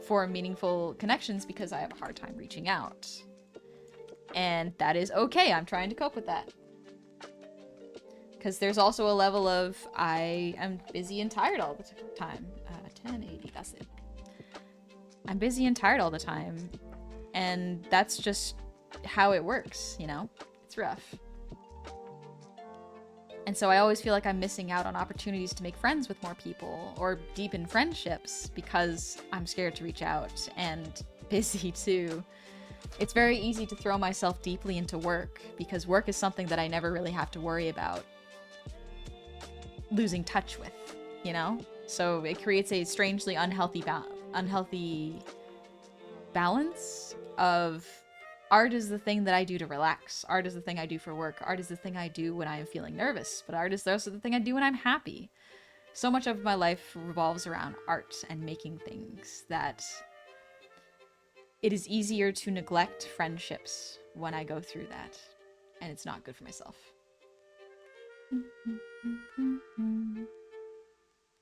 form meaningful connections because I have a hard time reaching out. And that is okay. I'm trying to cope with that. Because there's also a level of I am busy and tired all the time. 1080, that's it. I'm busy and tired all the time. And that's just how it works, you know? It's rough. And so I always feel like I'm missing out on opportunities to make friends with more people or deepen friendships because I'm scared to reach out and busy too. It's very easy to throw myself deeply into work because work is something that I never really have to worry about losing touch with, you know? So it creates a strangely unhealthy balance of art is the thing that I do to relax. Art is the thing I do for work. Art is the thing I do when I am feeling nervous. But art is also the thing I do when I'm happy. So much of my life revolves around art and making things that it is easier to neglect friendships when I go through that. And it's not good for myself.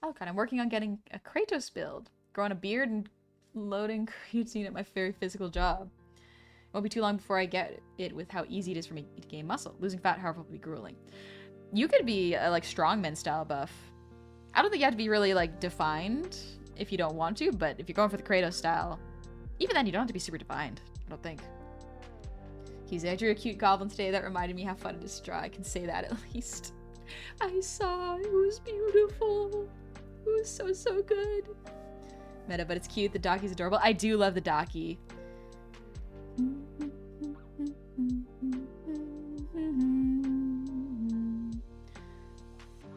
Oh god, I'm working on getting a Kratos build. Growing a beard and loading creatine at my very physical job. Won't be too long before I get it with how easy it is for me to gain muscle. Losing fat, however, will be grueling. You could be a, like, strongman style buff. I don't think you have to be really, like, defined if you don't want to, but if you're going for the Kratos style, even then you don't have to be super defined, I don't think. He's I drew a cute goblin today that reminded me how fun it is to draw. I can say that at least. I saw, it was beautiful. It was so, so good. Meta, but it's cute. The Daki's adorable. I do love the Daki.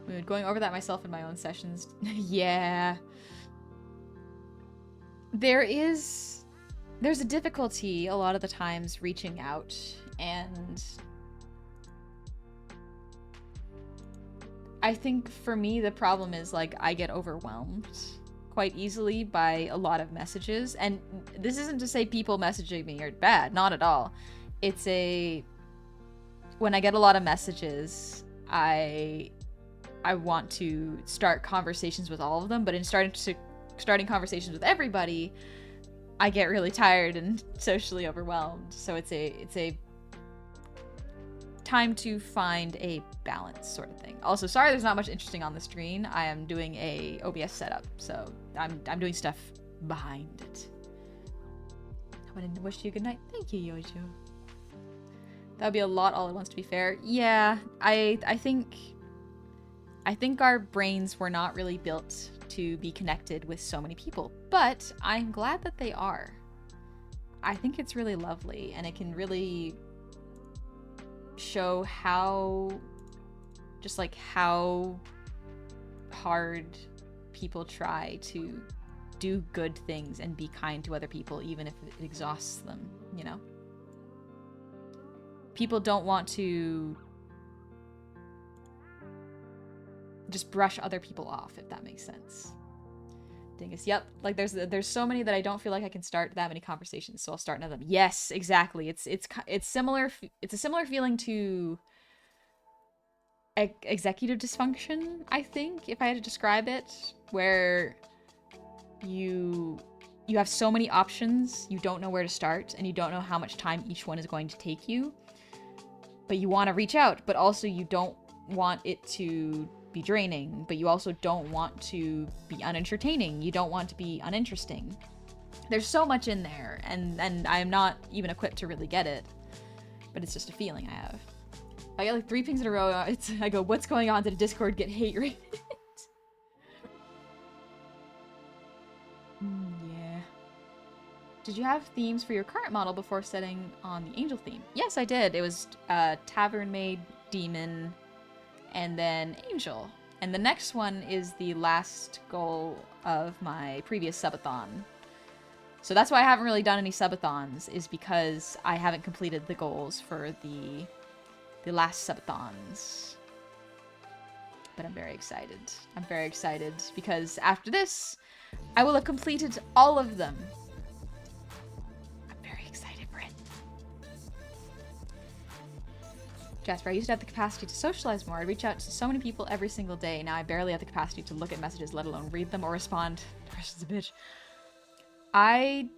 Mood. Going over that myself in my own sessions. Yeah. There's a difficulty a lot of the times reaching out, and I think for me the problem is like I get overwhelmed quite easily by a lot of messages. And this isn't to say people messaging me are bad, not at all. It's when I get a lot of messages, I want to start conversations with all of them, but in starting conversations with everybody, I get really tired and socially overwhelmed. So it's a time to find a balance sort of thing. Also, sorry there's not much interesting on the screen. I am doing a OBS setup, so I'm doing stuff behind it. I'm gonna wish you a good night. Thank you, Yojo. That would be a lot all at once, to be fair. Yeah, I think our brains were not really built to be connected with so many people, but I'm glad that they are. I think it's really lovely, and it can really show how hard people try to do good things and be kind to other people, even if it exhausts them, you know? People don't want to just brush other people off, if that makes sense. Dingus, yep. Like there's so many that I don't feel like I can start that many conversations, so I'll start another. Yes, exactly. It's similar. It's a similar feeling to executive dysfunction, I think, if I had to describe it, where you have so many options, you don't know where to start, and you don't know how much time each one is going to take you. But you want to reach out, but also you don't want it to be draining, but you also don't want to be unentertaining. You don't want to be uninteresting. There's so much in there, and I am not even equipped to really get it, but it's just a feeling I have. I get like 3 pings in a row. I go, what's going on? Did Discord get hate rated? Yeah. Did you have themes for your current model before setting on the angel theme? Yes, I did. It was Tavern Maid, Demon, and then Angel. And the next one is the last goal of my previous subathon. So that's why I haven't really done any subathons, is because I haven't completed the goals for the last subathons. But I'm very excited. I'm very excited because after this, I will have completed all of them. I'm very excited for it. Jasper, I used to have the capacity to socialize more. I reach out to so many people every single day. Now I barely have the capacity to look at messages, let alone read them or respond. Depression's a bitch. I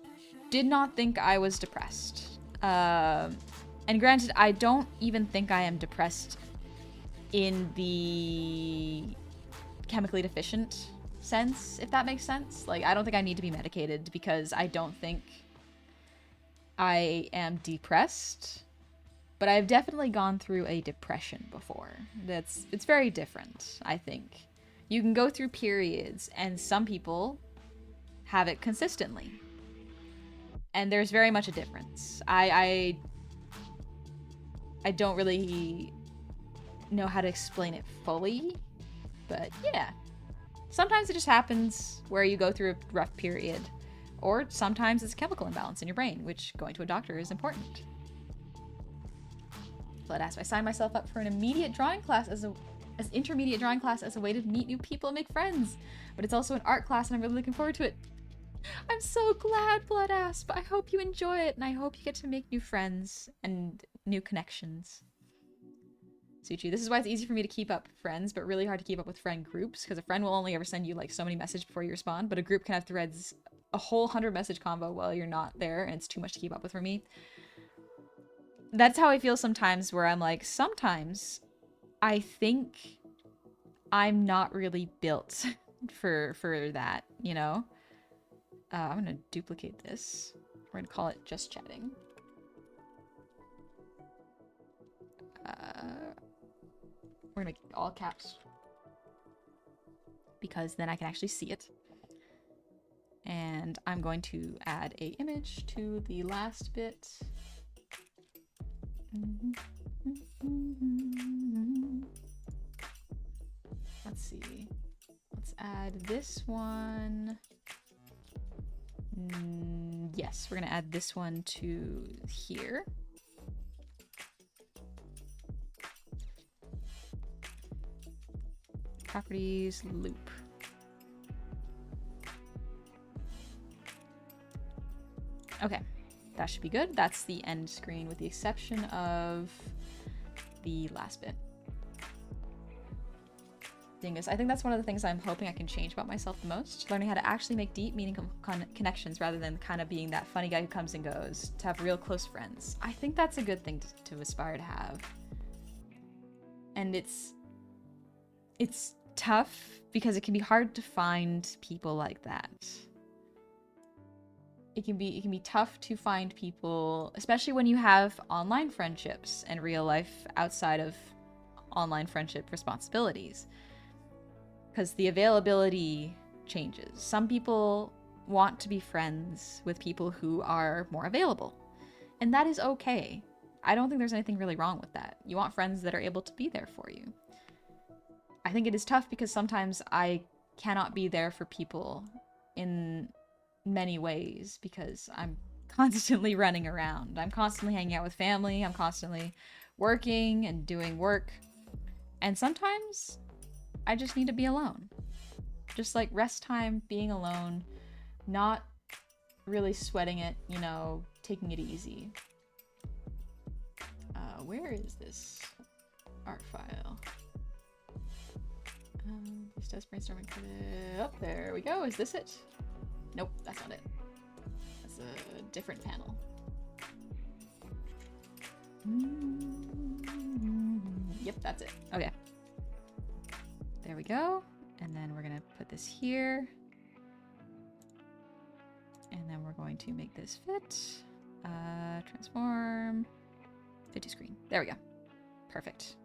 did not think I was depressed. And granted, I don't even think I am depressed in the chemically deficient sense, if that makes sense. Like, I don't think I need to be medicated because I don't think I am depressed. But I've definitely gone through a depression before. It's very different, I think. You can go through periods, and some people have it consistently. And there's very much a difference. I don't really know how to explain it fully, but yeah. Sometimes it just happens where you go through a rough period, or sometimes it's a chemical imbalance in your brain, which going to a doctor is important. Blood asked, I signed myself up for an immediate drawing class as intermediate drawing class as a way to meet new people and make friends, but it's also an art class and I'm really looking forward to it. I'm so glad, Blood Asp. I hope you enjoy it, and I hope you get to make new friends and new connections. Suchi, this is why it's easy for me to keep up friends, but really hard to keep up with friend groups, because a friend will only ever send you like so many messages before you respond, but a group can have threads, a whole 100 message combo while you're not there, and it's too much to keep up with for me. That's how I feel sometimes, where I'm like, sometimes I think I'm not really built for that, you know? I'm gonna duplicate this. We're gonna call it just chatting. We're gonna make it all caps, because then I can actually see it. And I'm going to add a image to the last bit. Let's see. Let's add this one. Yes, we're gonna add this one to here. Properties, loop. Okay, that should be good. That's the end screen with the exception of the last bit. Dingus. I think that's one of the things I'm hoping I can change about myself the most. Learning how to actually make deep, meaningful connections rather than kind of being that funny guy who comes and goes. To have real close friends. I think that's a good thing to aspire to have. And it's tough because it can be hard to find people like that. It can be tough to find people, especially when you have online friendships and real life outside of online friendship responsibilities. Because the availability changes. Some people want to be friends with people who are more available. And that is okay. I don't think there's anything really wrong with that. You want friends that are able to be there for you. I think it is tough because sometimes I cannot be there for people in many ways because I'm constantly running around. I'm constantly hanging out with family. I'm constantly working and doing work. And sometimes I just need to be alone. Just like rest time, being alone, not really sweating it, you know, taking it easy. Where is this art file? This does brainstorming for the... Oh, there we go. Is this it? Nope, that's not it. That's a different panel. Yep, that's it. Okay. There we go. And then we're gonna put this here. And then we're going to make this fit. Transform. Fit to screen. There we go. Perfect.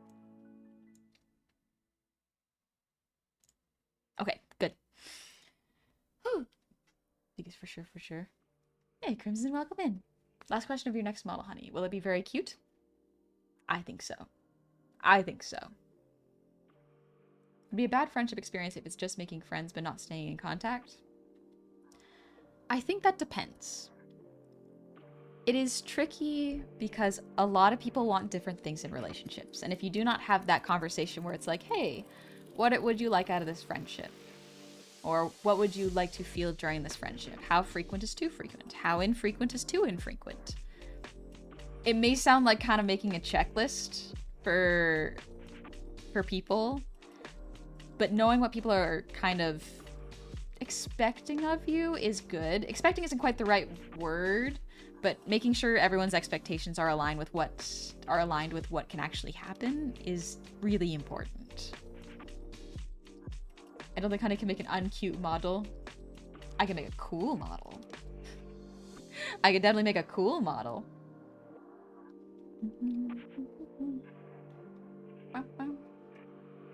Okay, good. Whew. Because for sure, for sure. Hey, Crimson, welcome in. Last question of your next model, honey. Will it be very cute? I think so. I think so. It'd be a bad friendship experience if it's just making friends but not staying in contact. I think that depends. It is tricky because a lot of people want different things in relationships. And if you do not have that conversation where it's like, hey, what would you like out of this friendship? Or what would you like to feel during this friendship? How frequent is too frequent? How infrequent is too infrequent? It may sound like kind of making a checklist for people, but knowing what people are kind of expecting of you is good. Expecting isn't quite the right word, but making sure everyone's expectations are aligned with what can actually happen is really important. I don't think honey can make an uncute model. I can make a cool model. I could definitely make a cool model.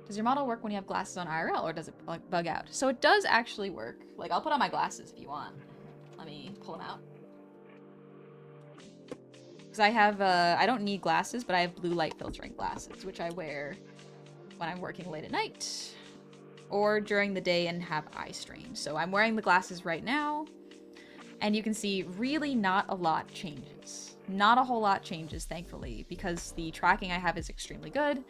Does your model work when you have glasses on IRL, or does it bug out? So it does actually work. Like, I'll put on my glasses if you want. Let me pull them out. Because I have, I don't need glasses, but I have blue light filtering glasses, which I wear when I'm working late at night or during the day and have eye strain. So I'm wearing the glasses right now, and you can see really not a lot changes. Not a whole lot changes, thankfully, because the tracking I have is extremely good.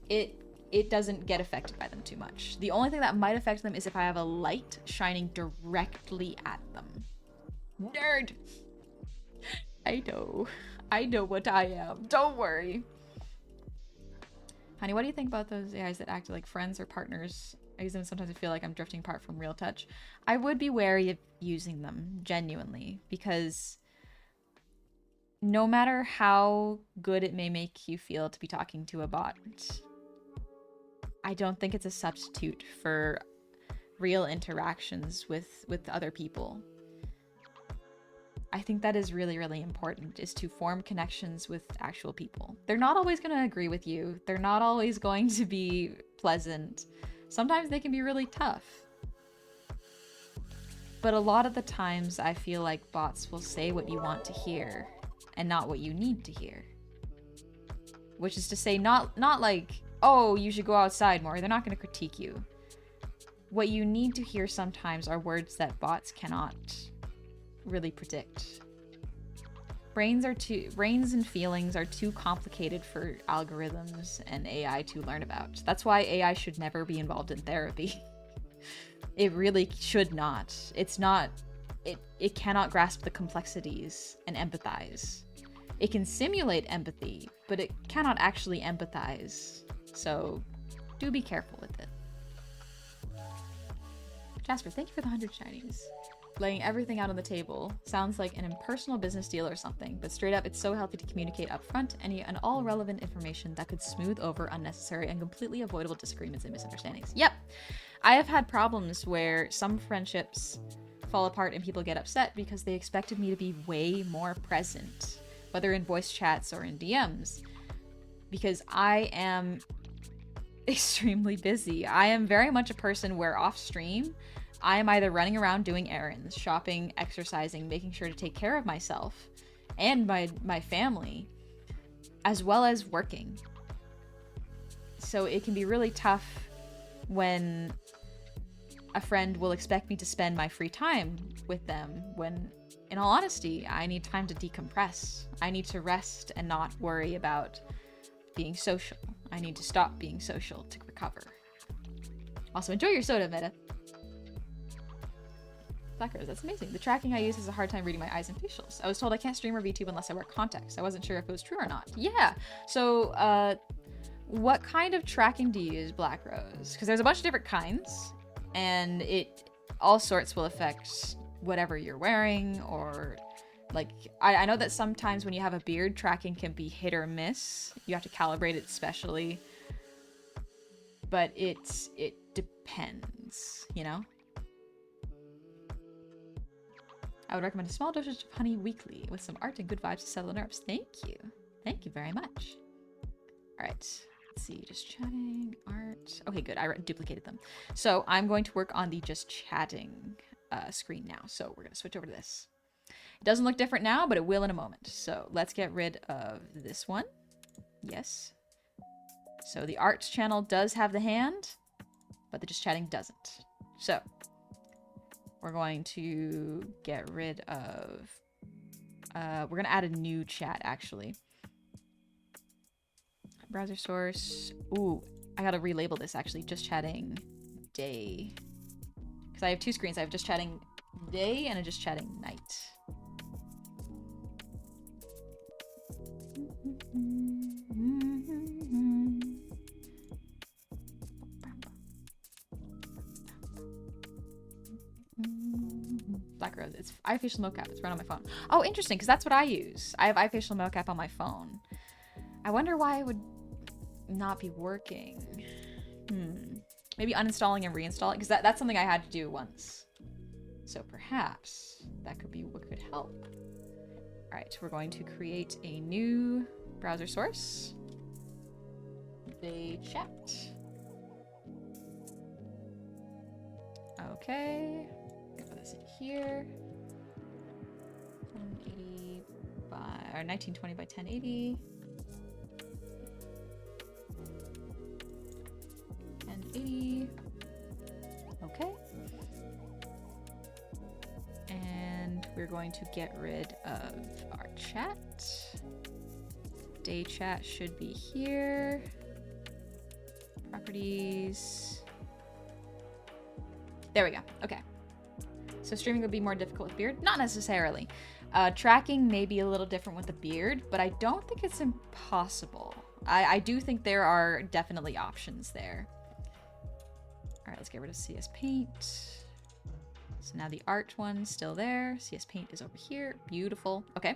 It doesn't get affected by them too much. The only thing that might affect them is if I have a light shining directly at them. Nerd! I know what I am. Don't worry. Honey, what do you think about those AIs that act like friends or partners? I use them sometimes. I feel like I'm drifting apart from real touch. I would be wary of using them, genuinely, because no matter how good it may make you feel to be talking to a bot, I don't think it's a substitute for real interactions with other people. I think that is really, really important, is to form connections with actual people. They're not always going to agree with you. They're not always going to be pleasant. Sometimes they can be really tough. But a lot of the times I feel like bots will say what you want to hear and not what you need to hear. Which is to say, not like, oh, you should go outside more. They're not going to critique you. What you need to hear sometimes are words that bots cannot really predict. Brains and feelings are too complicated for algorithms and AI to learn about. That's why AI should never be involved in therapy. It really should not. It's not it cannot grasp the complexities and empathize. It can simulate empathy, but it cannot actually empathize. So do be careful with it. Jasper, thank you for the 100 shinies. Laying everything out on the table sounds like an impersonal business deal or something, but straight up, it's so healthy to communicate upfront any and all relevant information that could smooth over unnecessary and completely avoidable disagreements and misunderstandings. Yep, I have had problems where some friendships fall apart and people get upset because they expected me to be way more present, whether in voice chats or in DMs, because I am extremely busy. I am very much a person where off stream, I am either running around doing errands, shopping, exercising, making sure to take care of myself and my family, as well as working. So it can be really tough when a friend will expect me to spend my free time with them when, in all honesty, I need time to decompress. I need to rest and not worry about being social. I need to stop being social to recover. Also, enjoy your soda, Meta. Black Rose, that's amazing. The tracking I use has a hard time reading my eyes and facials. I was told I can't stream or VTube unless I wear contacts. I wasn't sure if it was true or not. Yeah. So, what kind of tracking do you use, Black Rose? Because there's a bunch of different kinds, and all sorts will affect whatever you're wearing, or like, I know that sometimes when you have a beard, tracking can be hit or miss. You have to calibrate it specially, but it depends, you know? I would recommend a small dosage of honey weekly with some art and good vibes to settle the nerves. Thank you. Thank you very much. All right. Let's see. Just chatting, art. Okay, good. I duplicated them. So I'm going to work on the just chatting screen now. So we're going to switch over to this. It doesn't look different now, but it will in a moment. So let's get rid of this one. Yes. So the art channel does have the hand, but the just chatting doesn't. So we're going to get rid of, we're going to add a new chat, actually. Browser source. Ooh, I got to relabel this, actually. Just chatting day. Because I have two screens. I have just chatting day and a just chatting night. Black Rose. It's eye facial mocap. It's run on my phone. Oh, interesting, because that's what I use. I have eye facial mocap on my phone. I wonder why it would not be working. Maybe uninstalling and reinstalling, because that's something I had to do once. So perhaps that could be what could help. All right, we're going to create a new browser source. They chat. Okay. Put this in here. 1080 by, or 1920 by 1080. 1080. Okay. And we're going to get rid of our chat. Day chat should be here. Properties. There we go. Okay. So streaming would be more difficult with beard? Not necessarily. Tracking may be a little different with the beard, but I don't think it's impossible. I do think there are definitely options there. All right, let's get rid of CS Paint. So now the art one's still there. CS Paint is over here. Beautiful. Okay.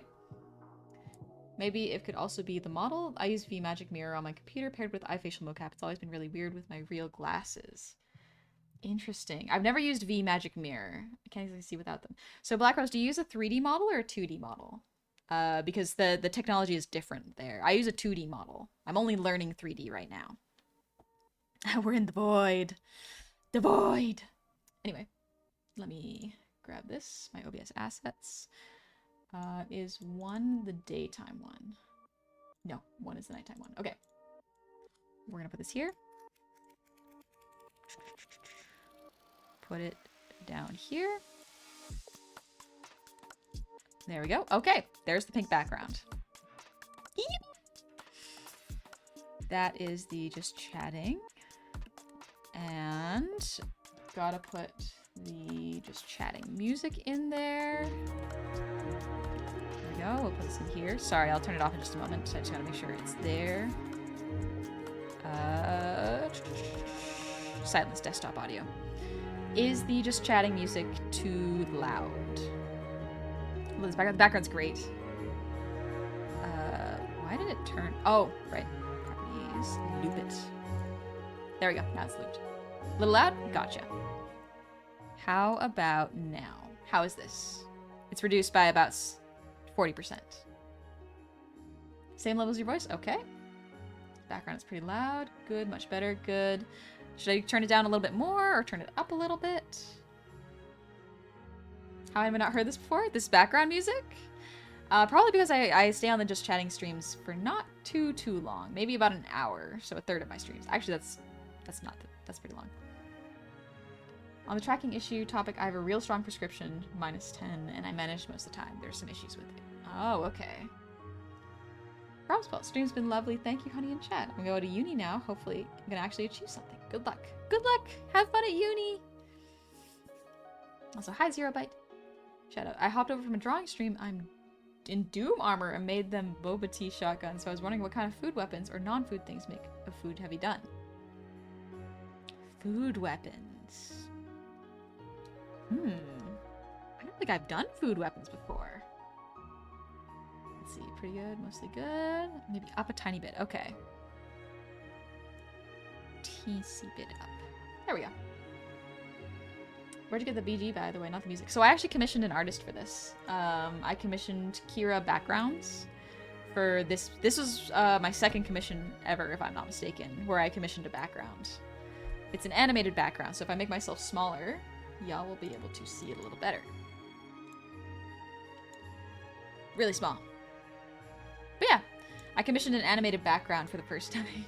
Maybe it could also be the model. I use VMagic Mirror on my computer paired with iFacial mocap. It's always been really weird with my real glasses. Interesting. I've never used VMagic Mirror. I can't exactly see without them. So Black Rose, do you use a 3D model or a 2D model? Because the technology is different there. I use a 2D model. I'm only learning 3D right now. We're in the void. The void! Anyway, let me grab this. My OBS assets. Is 1 the daytime one? No, 1 is the nighttime one. Okay. We're gonna put this here. Put it down here. There we go. Okay, there's the pink background. That is the just chatting. And gotta put the just chatting music in there. There we go. We'll put this in here. Sorry, I'll turn it off in just a moment. I just gotta make sure it's there. Silence desktop audio. Is the just chatting music too loud? Well, the background's great. Why did it turn? Oh, right. Properties. Loop it. There we go. Now it's looped. A little loud? Gotcha. How about now? How is this? It's reduced by about 40%. Same level as your voice? Okay. Background is pretty loud. Good. Much better. Good. Should I turn it down a little bit more or turn it up a little bit? How have I not heard this before? This background music? Probably because I stay on the just chatting streams for not too long. Maybe about an hour, so a third of my streams. Actually, that's pretty long. On the tracking issue topic, I have a real strong prescription, -10, and I manage most of the time. There's some issues with it. Oh, okay. Well, stream's been lovely. Thank you, honey, in chat. I'm gonna go to uni now. Hopefully, I'm gonna actually achieve something. Good luck. Good luck. Have fun at uni. Also, hi, Zero Byte. Shout out. I hopped over from a drawing stream. I'm in Doom armor and made them boba tea shotguns. So I was wondering what kind of food weapons or non-food things make a food heavy done. Food weapons. I don't think I've done food weapons before. Let's see. Pretty good. Mostly good. Maybe up a tiny bit. Okay. TC bit up. There we go. Where'd you get the BG, by the way, not the music? So I actually commissioned an artist for this. I commissioned Kira backgrounds for this. This was my second commission ever, if I'm not mistaken, where I commissioned a background. It's an animated background, so if I make myself smaller, y'all will be able to see it a little better. Really small. But yeah, I commissioned an animated background for the first time.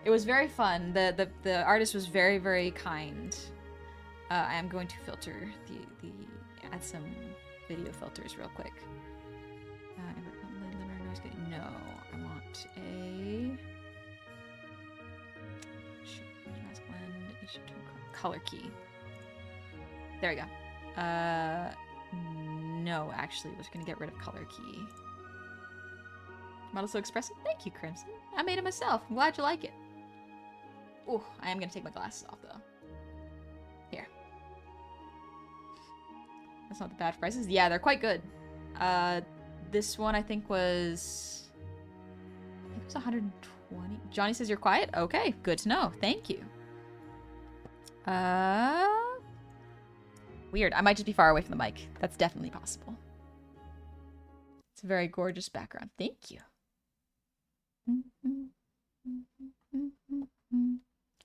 It was very fun. The artist was very, very kind. I am going to filter add some video filters real quick. No, I want a color key. There we go. No, actually, we're just gonna get rid of color key. Model so expressive. Thank you, Crimson. I made it myself. I'm glad you like it. Oh, I am gonna take my glasses off though. Here. That's not the bad prices. Yeah, they're quite good. This one I think was 120. Johnny says you're quiet? Okay, good to know. Thank you. Weird. I might just be far away from the mic. That's definitely possible. It's a very gorgeous background. Thank you.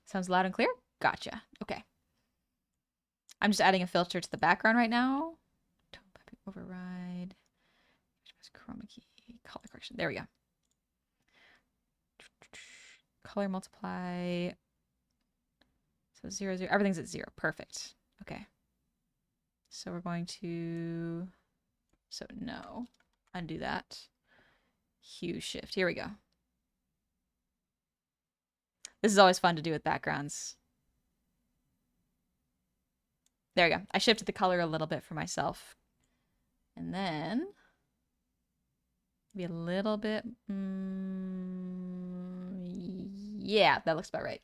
Sounds loud and clear? Gotcha. Okay. I'm just adding a filter to the background right now. Override. Chroma key. Color correction. There we go. Color multiply. So 0, 0. Everything's at 0. Perfect. Okay. So we're going to... So no. Undo that. Hue shift. Here we go. This is always fun to do with backgrounds. There we go. I shifted the color a little bit for myself. And then... Maybe a little bit... yeah, that looks about right.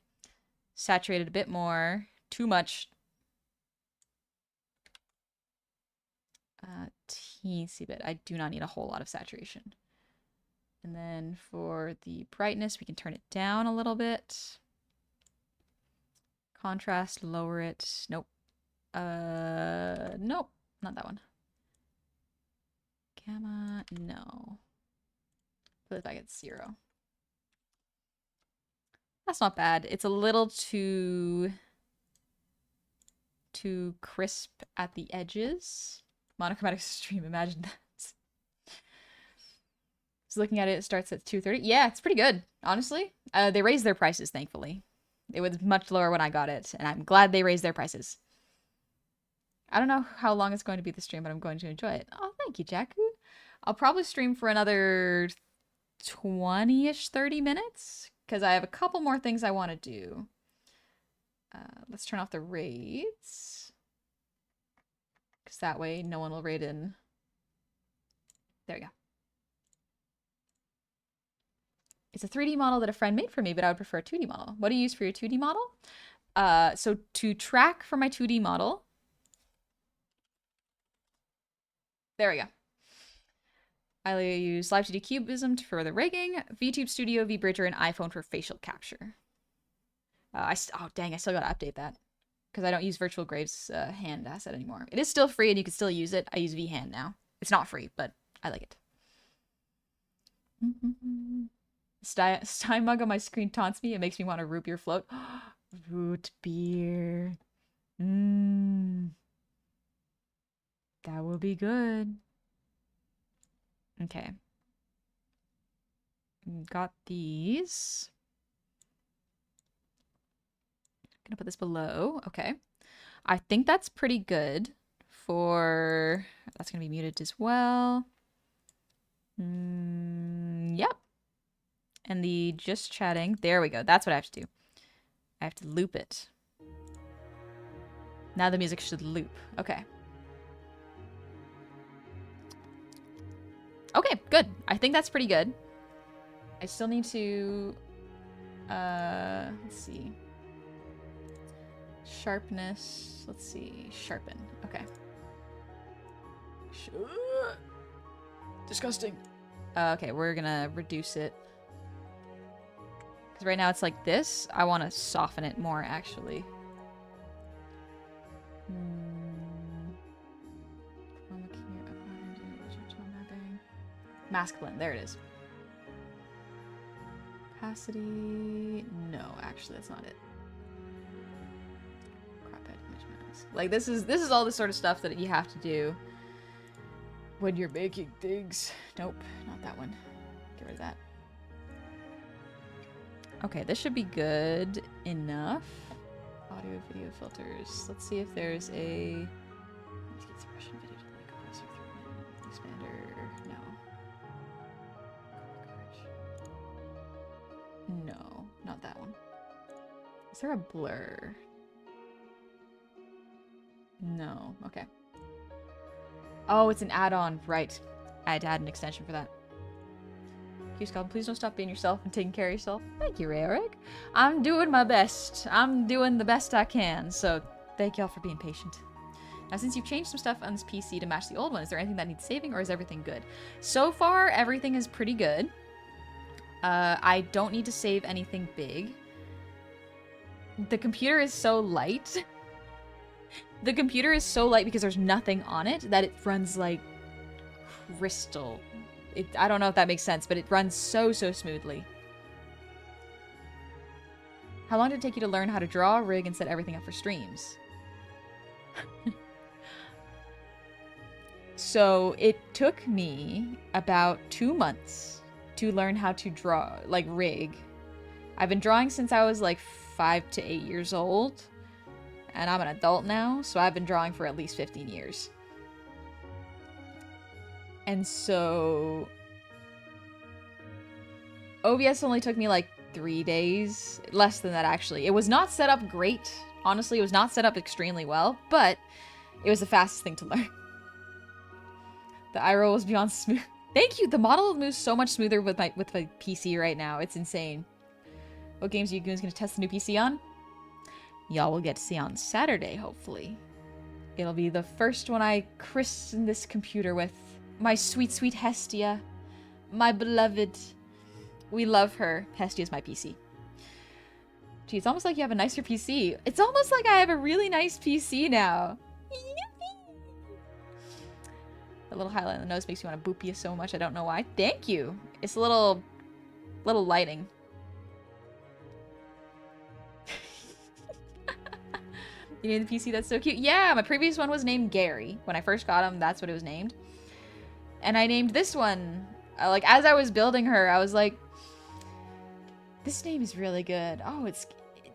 Saturated a bit more. Too much. Teensy bit. I do not need a whole lot of saturation. And then for the brightness, we can turn it down a little bit. Contrast, lower it. Nope. Nope. Not that one. Gamma, no. Put it back at 0. That's not bad. It's a little too crisp at the edges. Monochromatic stream, imagine that. So looking at it, it starts at 230. Yeah, it's pretty good, honestly. They raised their prices, thankfully. It was much lower when I got it, and I'm glad they raised their prices. I don't know how long it's going to be the stream, but I'm going to enjoy it. Oh, thank you, Jakku. I'll probably stream for another 20-ish, 30 minutes, because I have a couple more things I want to do. Let's turn off the raids. Because that way no one will raid in. There we go. It's a 3D model that a friend made for me, but I would prefer a 2D model. What do you use for your 2D model? So to track for my 2D model. There we go. I use Live 2D Cubism for the rigging, VTube Studio, VBridger, and iPhone for facial capture. Oh, dang, I still gotta update that. Because I don't use Virtual Graves hand asset anymore. It is still free and you can still use it. I use VHand now. It's not free, but I like it. Stein mug on my screen taunts me. It makes me want a root beer float. Root beer. That will be good. Okay. Got these. Gonna put this below. Okay. I think that's pretty good for... That's gonna be muted as well. Yep. And the just chatting. There we go. That's what I have to do. I have to loop it. Now the music should loop. Okay. Okay, good. I think that's pretty good. I still need to... let's see. Sharpness. Let's see. Sharpen. Okay. Disgusting. Okay, we're gonna reduce it. Because right now it's like this. I want to soften it more, actually. Mask blend. There it is. Opacity. No, actually, that's not it. Crop head image mask. Like this is all the sort of stuff that you have to do when you're making things. Nope, not that one. Get rid of that. Okay, this should be good enough. Audio, video filters. Let's see if there's a... Let's get suppression video delay compressor through expander. No. No, not that one. Is there a blur? No. Okay. Oh, it's an add-on. Right. I had to add an extension for that. Q-Scald, please don't stop being yourself and taking care of yourself. Thank you, Eric. I'm doing my best. I'm doing the best I can, so thank y'all for being patient. Now, since you've changed some stuff on this PC to match the old one, is there anything that needs saving, or is everything good? So far, everything is pretty good. I don't need to save anything big. The computer is so light. The computer is so light because there's nothing on it that it runs like crystal. I don't know if that makes sense, but it runs so smoothly. How long did it take you to learn how to draw, rig, and set everything up for streams? So it took me about 2 months to learn how to draw, like rig. I've been drawing since I was like 5 to 8 years old, and I'm an adult now, so I've been drawing for at least 15 years. And so OBS only took me like 3 days, less than that actually. It was not set up great. Honestly, it was not set up extremely well, but it was the fastest thing to learn. The eye roll was beyond smooth. Thank you. The model moves so much smoother with my PC right now. It's insane. What games are you goons gonna test the new PC on? Y'all will get to see on Saturday, hopefully. It'll be the first one I christen this computer with. My sweet, sweet Hestia. My beloved. We love her. Hestia's my PC. Gee, it's almost like you have a nicer PC. It's almost like I have a really nice PC now. The little highlight on the nose makes me want to boop you so much. I don't know why. Thank you. It's a little lighting. You named the PC? That's so cute. Yeah, my previous one was named Gary. When I first got him, that's what it was named. And I named this one, like, as I was building her, I was like, this name is really good. Oh,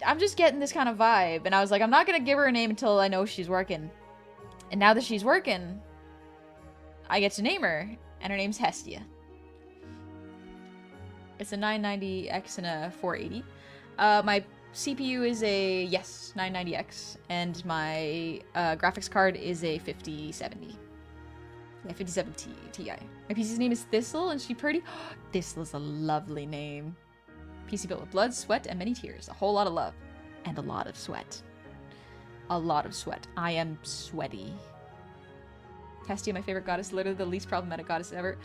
I'm just getting this kind of vibe. And I was like, I'm not going to give her a name until I know she's working. And now that she's working, I get to name her. And her name's Hestia. It's a 990X and a 480. My CPU is a, yes, 990X, and my graphics card is a 5070. Yeah, 57 Ti. My PC's name is Thistle, and she pretty. Thistle is a lovely name. PC built with blood, sweat, and many tears. A whole lot of love. And a lot of sweat. A lot of sweat. I am sweaty. Hestia, my favorite goddess, literally the least problematic goddess ever.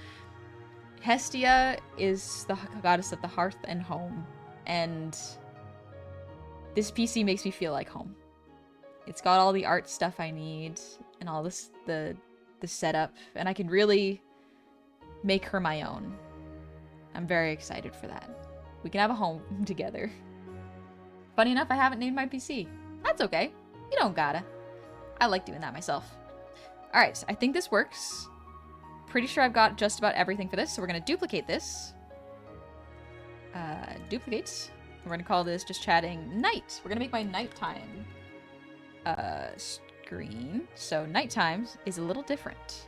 Hestia is the goddess of the hearth and home. And this PC makes me feel like home. It's got all the art stuff I need and all this, the setup, and I can really make her my own. I'm very excited for that. We can have a home together. Funny enough, I haven't named my PC. That's okay. You don't gotta. I like doing that myself. Alright, so I think this works. Pretty sure I've got just about everything for this, so we're gonna duplicate this. Duplicate. We're gonna call this just chatting night. We're gonna make my nighttime screen. So nighttime is a little different.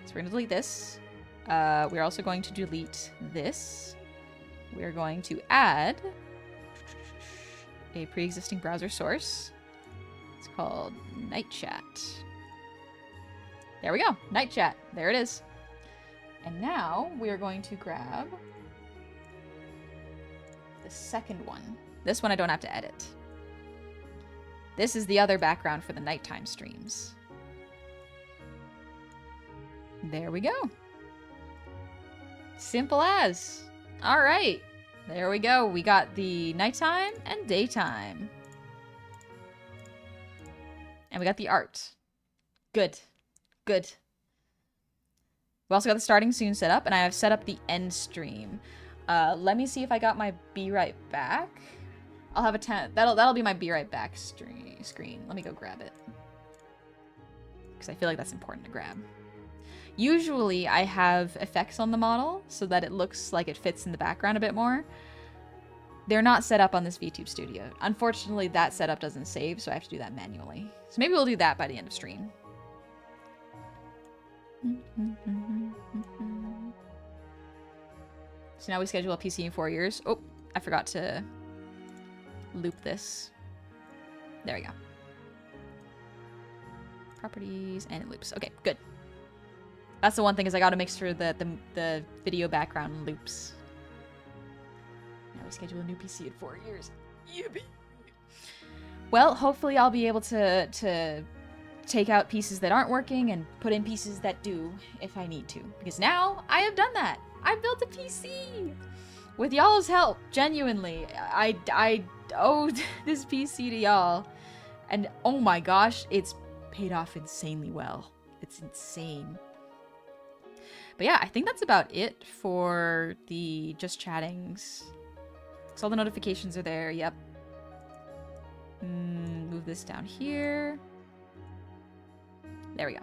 So we're gonna delete this. We're also going to delete this. We're going to add a pre-existing browser source. It's called Night Chat. There we go. Night Chat. There it is. And now we are going to grab the second one. This one I don't have to edit. This is the other background for the nighttime streams. There we go. Simple as. All right. There we go. We got the nighttime and daytime. And we got the art. Good. Good. We also got the starting soon set up, and I have set up the end stream. Let me see if I got my be right back. I'll have a 10. That'll be my be right back screen. Let me go grab it. Because I feel like that's important to grab. Usually I have effects on the model so that it looks like it fits in the background a bit more. They're not set up on this VTube Studio. Unfortunately, that setup doesn't save, so I have to do that manually. So maybe we'll do that by the end of stream. So now we schedule a PC in 4 years. Oh, I forgot to loop this. There we go. Properties, and it loops. Okay, good. That's the one thing, is I gotta make sure that the video background loops. Now we schedule a new PC in 4 years. Yippee! Well, hopefully I'll be able to take out pieces that aren't working and put in pieces that do if I need to. Because now I have done that. I built a PC! With y'all's help, genuinely. I owe this PC to y'all. And oh my gosh, it's paid off insanely well. It's insane. But yeah, I think that's about it for the just chattings. So all the notifications are there, yep. Move this down here. There we go.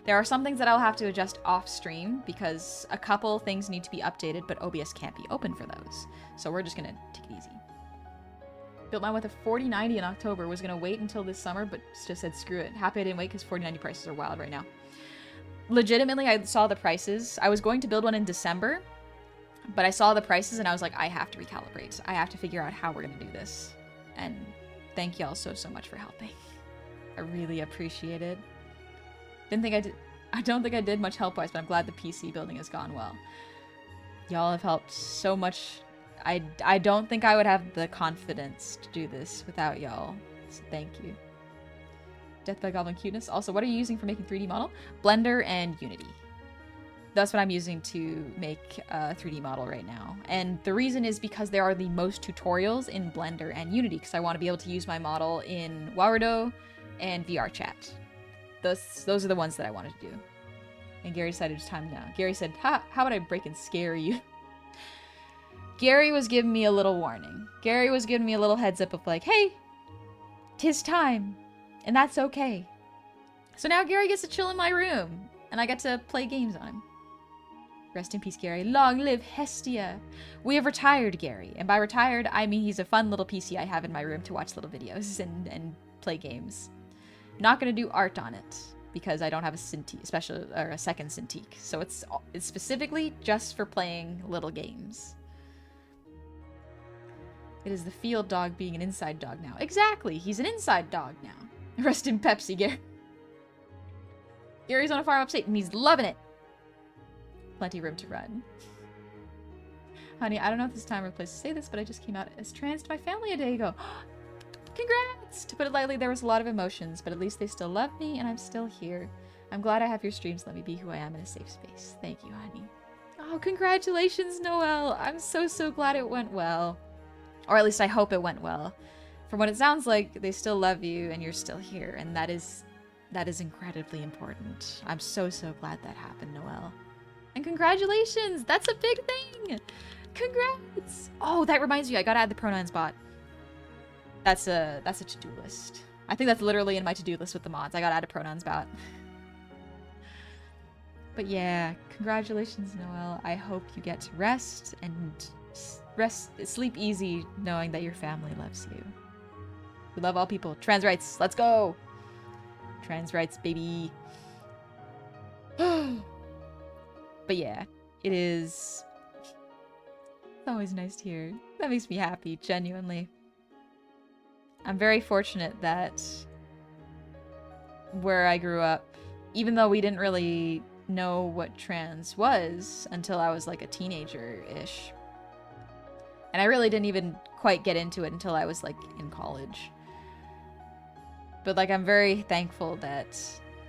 There are some things that I'll have to adjust off stream because a couple things need to be updated, but OBS can't be open for those. So we're just gonna take it easy. Built mine with a 4090 in October. Was gonna wait until this summer, but just said screw it. Happy I didn't wait because 4090 prices are wild right now. Legitimately, I saw the prices. I was going to build one in December, but I saw the prices and I was like, I have to recalibrate. I have to figure out how we're gonna do this. And thank y'all so much for helping. I really appreciate it. I don't think I did much help-wise, but I'm glad the PC building has gone well. Y'all have helped so much. I don't think I would have the confidence to do this without y'all. So thank you. Death by Goblin Cuteness. Also, what are you using for making 3D model? Blender and Unity. That's what I'm using to make a 3D model right now. And the reason is because there are the most tutorials in Blender and Unity, because I want to be able to use my model in Warudo and VR chat. Those are the ones that I wanted to do. And Gary decided it's time now. Gary said, how about I break and scare you? Gary was giving me a little warning. Gary was giving me a little heads up of like, hey, 'tis time. And that's okay. So now Gary gets to chill in my room. And I get to play games on him. Rest in peace, Gary. Long live Hestia. We have retired Gary. And by retired, I mean he's a fun little PC I have in my room to watch little videos and play games. Not going to do art on it because I don't have a Cintiq, or a second Cintiq. So it's specifically just for playing little games. It is the field dog being an inside dog now. Exactly. He's an inside dog now. Rest in Pepsi, Gary. Gary's on a farm upstate and he's loving it. Plenty of room to run. Honey, I don't know if this is time or place to say this, but I just came out as trans to my family a day ago. Congrats! To put it lightly, there was a lot of emotions, but at least they still love me and I'm still here. I'm glad I have your streams let me be who I am in a safe space. Thank you, honey. Oh, congratulations, Noelle. I'm so, so glad it went well. Or at least I hope it went well. From what it sounds like, they still love you and you're still here, and that is incredibly important. I'm so, so glad that happened, Noelle. And congratulations! That's a big thing! Congrats! Oh, that reminds me, I gotta add the pronouns bot. That's a to-do list. I think that's literally in my to-do list with the mods. I gotta add a pronouns bot. But yeah, congratulations, Noelle. I hope you get to rest and sleep easy knowing that your family loves you. We love all people. Trans rights, let's go! Trans rights, baby. But yeah, it is... It's always nice to hear. That makes me happy, genuinely. I'm very fortunate that where I grew up, even though we didn't really know what trans was until I was like a teenager-ish. And I really didn't even quite get into it until I was like in college. But like, I'm very thankful that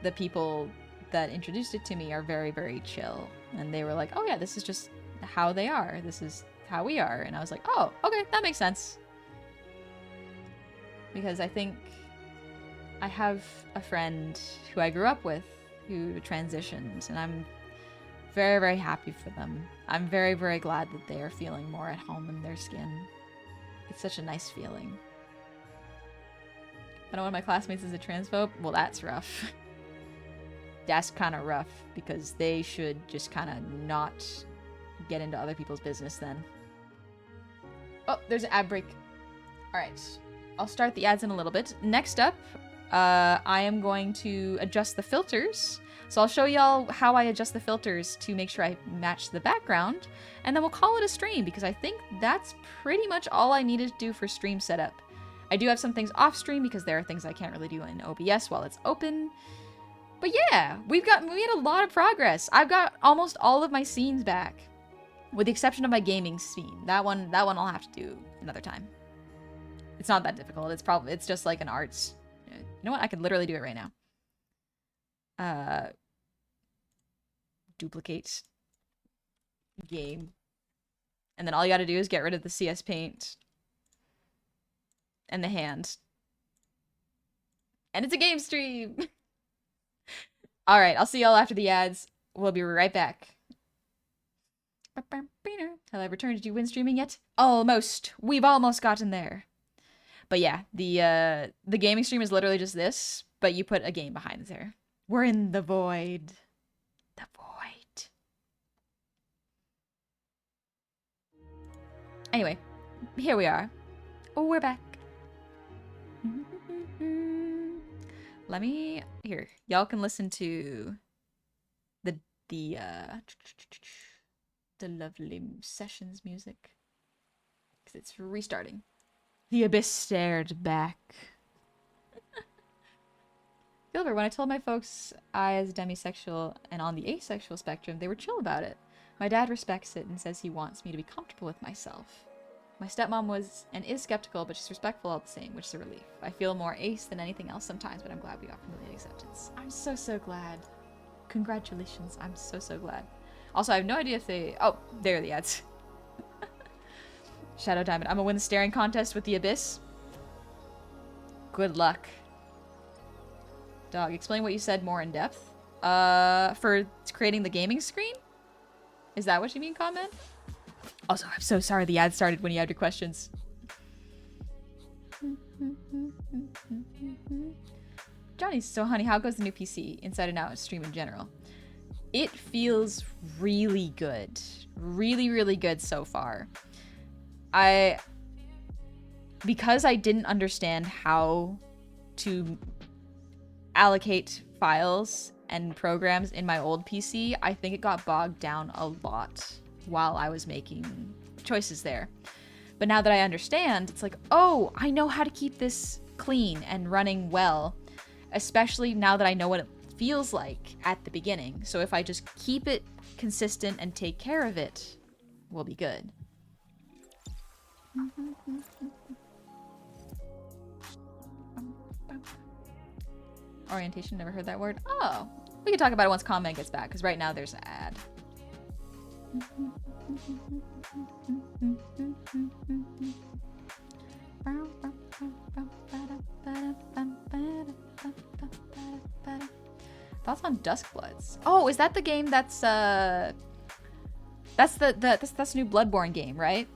the people that introduced it to me are very, very chill. And they were like, oh yeah, this is just how they are. This is how we are. And I was like, oh, okay, that makes sense. Because I think I have a friend who I grew up with who transitioned, and I'm very, very happy for them. I'm very, very glad that they are feeling more at home in their skin. It's such a nice feeling. I know one of my classmates is a transphobe. Well, that's rough. That's kind of rough, because they should just kind of not get into other people's business then. Oh, there's an ad break. Alright. I'll start the ads in a little bit. Next up, I am going to adjust the filters. So I'll show y'all how I adjust the filters to make sure I match the background. And then we'll call it a stream, because I think that's pretty much all I needed to do for stream setup. I do have some things off stream because there are things I can't really do in OBS while it's open. But yeah, we made a lot of progress. I've got almost all of my scenes back, with the exception of my gaming scene. That one I'll have to do another time. It's not that difficult. It's just like an arts. You know what? I could literally do it right now. Duplicate game. And then all you gotta do is get rid of the CS Paint and the hand. And it's a game stream! Alright, I'll see y'all after the ads. We'll be right back. Have I returned? Did you win streaming yet? Almost. We've almost gotten there. But yeah, the gaming stream is literally just this, but you put a game behind there. We're in the void. The void. Anyway, here we are. Oh, we're back. Let me... Here, y'all can listen to the lovely sessions music. Because it's restarting. The abyss stared back. Gilbert, when I told my folks I was demisexual and on the asexual spectrum, they were chill about it. My dad respects it and says he wants me to be comfortable with myself. My stepmom was and is skeptical, but she's respectful all the same, which is a relief. I feel more ace than anything else sometimes, but I'm glad we offer complete acceptance. I'm so, so glad. Congratulations. I'm so, so glad. Also, I have no idea if they... Oh, there are the ads. Shadow Diamond. I'm gonna win the staring contest with the Abyss. Good luck. Dog, explain what you said more in depth. For creating the gaming screen? Is that what you mean, comment? Also, I'm so sorry the ad started when you had your questions. Johnny, so honey, how goes the new PC? Inside and out, stream in general. It feels really good. Really, really good so far. Because I didn't understand how to allocate files and programs in my old PC, I think it got bogged down a lot while I was making choices there. But now that I understand, it's like, oh, I know how to keep this clean and running well, especially now that I know what it feels like at the beginning. So if I just keep it consistent and take care of it, we'll be good. Orientation, never heard that word. Oh, we can talk about it once comment gets back, because right now there's an ad. Thoughts on Duskbloods? Oh, is that the game that's the new Bloodborne game, right?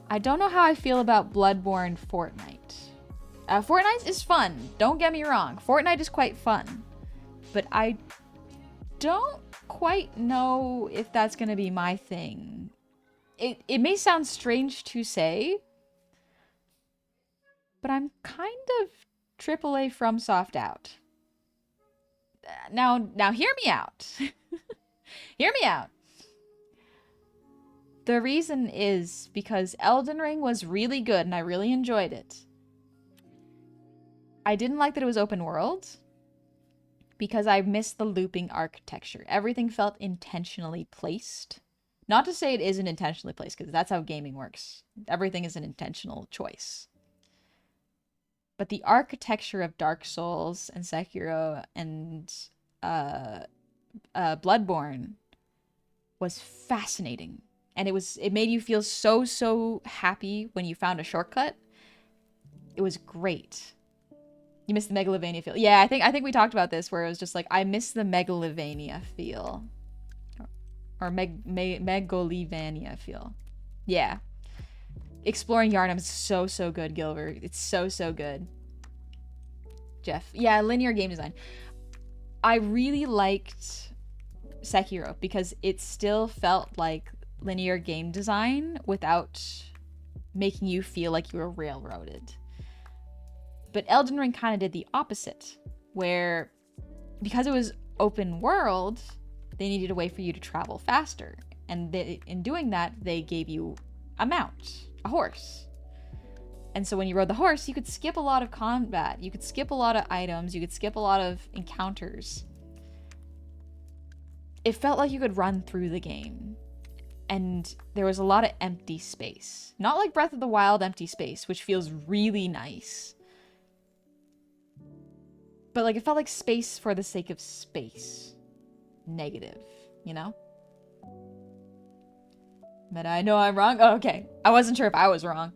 I don't know how I feel about Bloodborne Fortnite. Fortnite is fun. Don't get me wrong. Fortnite is quite fun. But I don't quite know if that's going to be my thing. It may sound strange to say, but I'm kind of AAA FromSoft out. Now hear me out. Hear me out. The reason is because Elden Ring was really good and I really enjoyed it. I didn't like that it was open world because I missed the looping architecture. Everything felt intentionally placed. Not to say it isn't intentionally placed, because that's how gaming works. Everything is an intentional choice. But the architecture of Dark Souls and Sekiro and Bloodborne was fascinating. And it made you feel so happy when you found a shortcut. It was great. You missed the Megalovania feel. Yeah, I think we talked about this, where it was just like, I miss the Megalovania feel. Or Megalivania feel. Yeah. Exploring Yharnam is so good, Gilbert. It's so good. Jeff. Yeah, linear game design. I really liked Sekiro because it still felt like linear game design without making you feel like you were railroaded. But Elden Ring kind of did the opposite, where because it was open world, they needed a way for you to travel faster. And in doing that, they gave you a mount, a horse. And so when you rode the horse, you could skip a lot of combat. You could skip a lot of items. You could skip a lot of encounters. It felt like you could run through the game. And there was a lot of empty space. Not like Breath of the Wild empty space, which feels really nice. But like, it felt like space for the sake of space. Negative, you know? But I know I'm wrong. Oh, okay. I wasn't sure if I was wrong.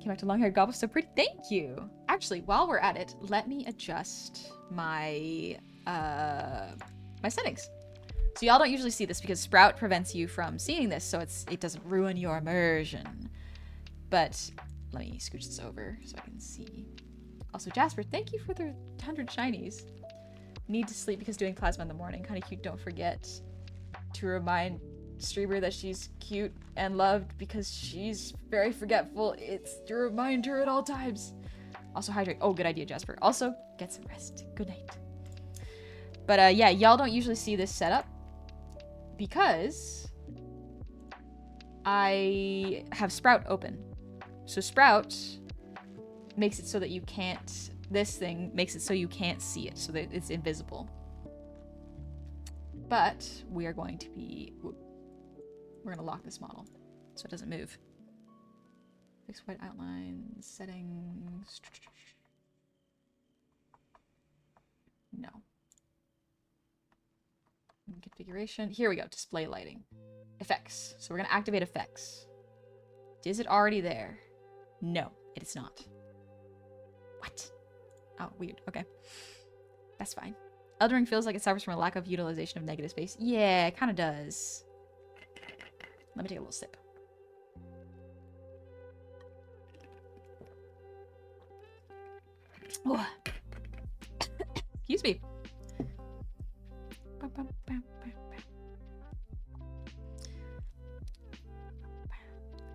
Came back to long-haired goblin, so pretty. Thank you. Actually, while we're at it, let me adjust my my settings. So y'all don't usually see this because Sprout prevents you from seeing this, so it doesn't ruin your immersion. But let me scooch this over so I can see. Also, Jasper, thank you for the 100 shinies. Need to sleep because doing plasma in the morning. Kind of cute. Don't forget to remind streamer that she's cute and loved because she's very forgetful. It's to remind her at all times. Also hydrate. Oh, good idea, Jasper. Also, get some rest. Good night. But yeah, y'all don't usually see this setup because I have Sprout open. So Sprout makes it so that you can't, this thing makes it so you can't see it, so that it's invisible. But we are going to be, we're going to lock this model so it doesn't move. Fix white outline, settings. No. Configuration. Here we go. Display lighting. Effects. So we're going to activate effects. Is it already there? No, it is not. What? Oh, weird. Okay. That's fine. Elden Ring feels like it suffers from a lack of utilization of negative space. Yeah, it kind of does. Let me take a little sip. Oh. Excuse me.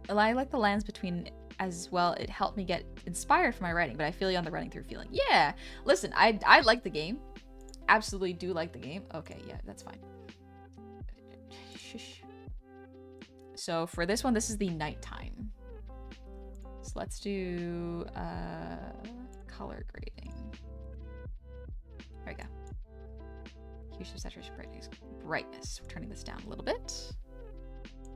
I like the lines between as well. It helped me get inspired for my writing, but I feel you on the running through feeling. Yeah, listen, I like the game. Absolutely do like the game. Okay, yeah, that's fine. Shush. So for this one, this is the nighttime. So let's do color grading. There we go. Hue, saturation, brightness. Brightness. We're turning this down a little bit.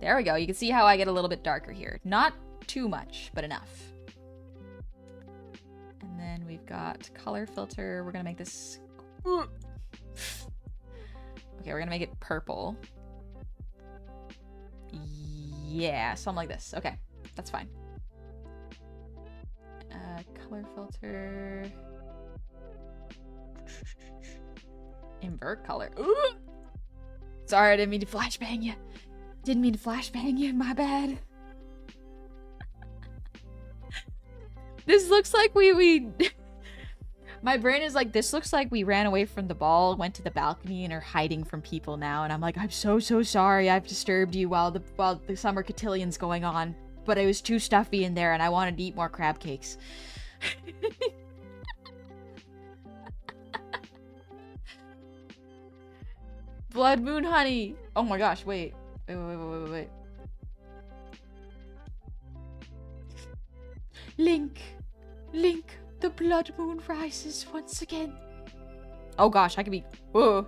There we go. You can see how I get a little bit darker here. Not too much, but enough. And then we've got color filter. We're gonna make this. Okay, we're gonna make it purple. Yeah, something like this. Okay, that's fine. Color filter. Invert color. Ooh! Sorry, I didn't mean to flashbang you. Didn't mean to flashbang you. My bad. This looks like we My brain is like, this looks like we ran away from the ball, went to the balcony, and are hiding from people now. And I'm like, I'm so sorry I've disturbed you while the summer cotilion's going on. But it was too stuffy in there and I wanted to eat more crab cakes. Blood moon honey. Oh my gosh, wait. Wait. Link, the blood moon rises once again. Oh gosh, I could be. Whoa.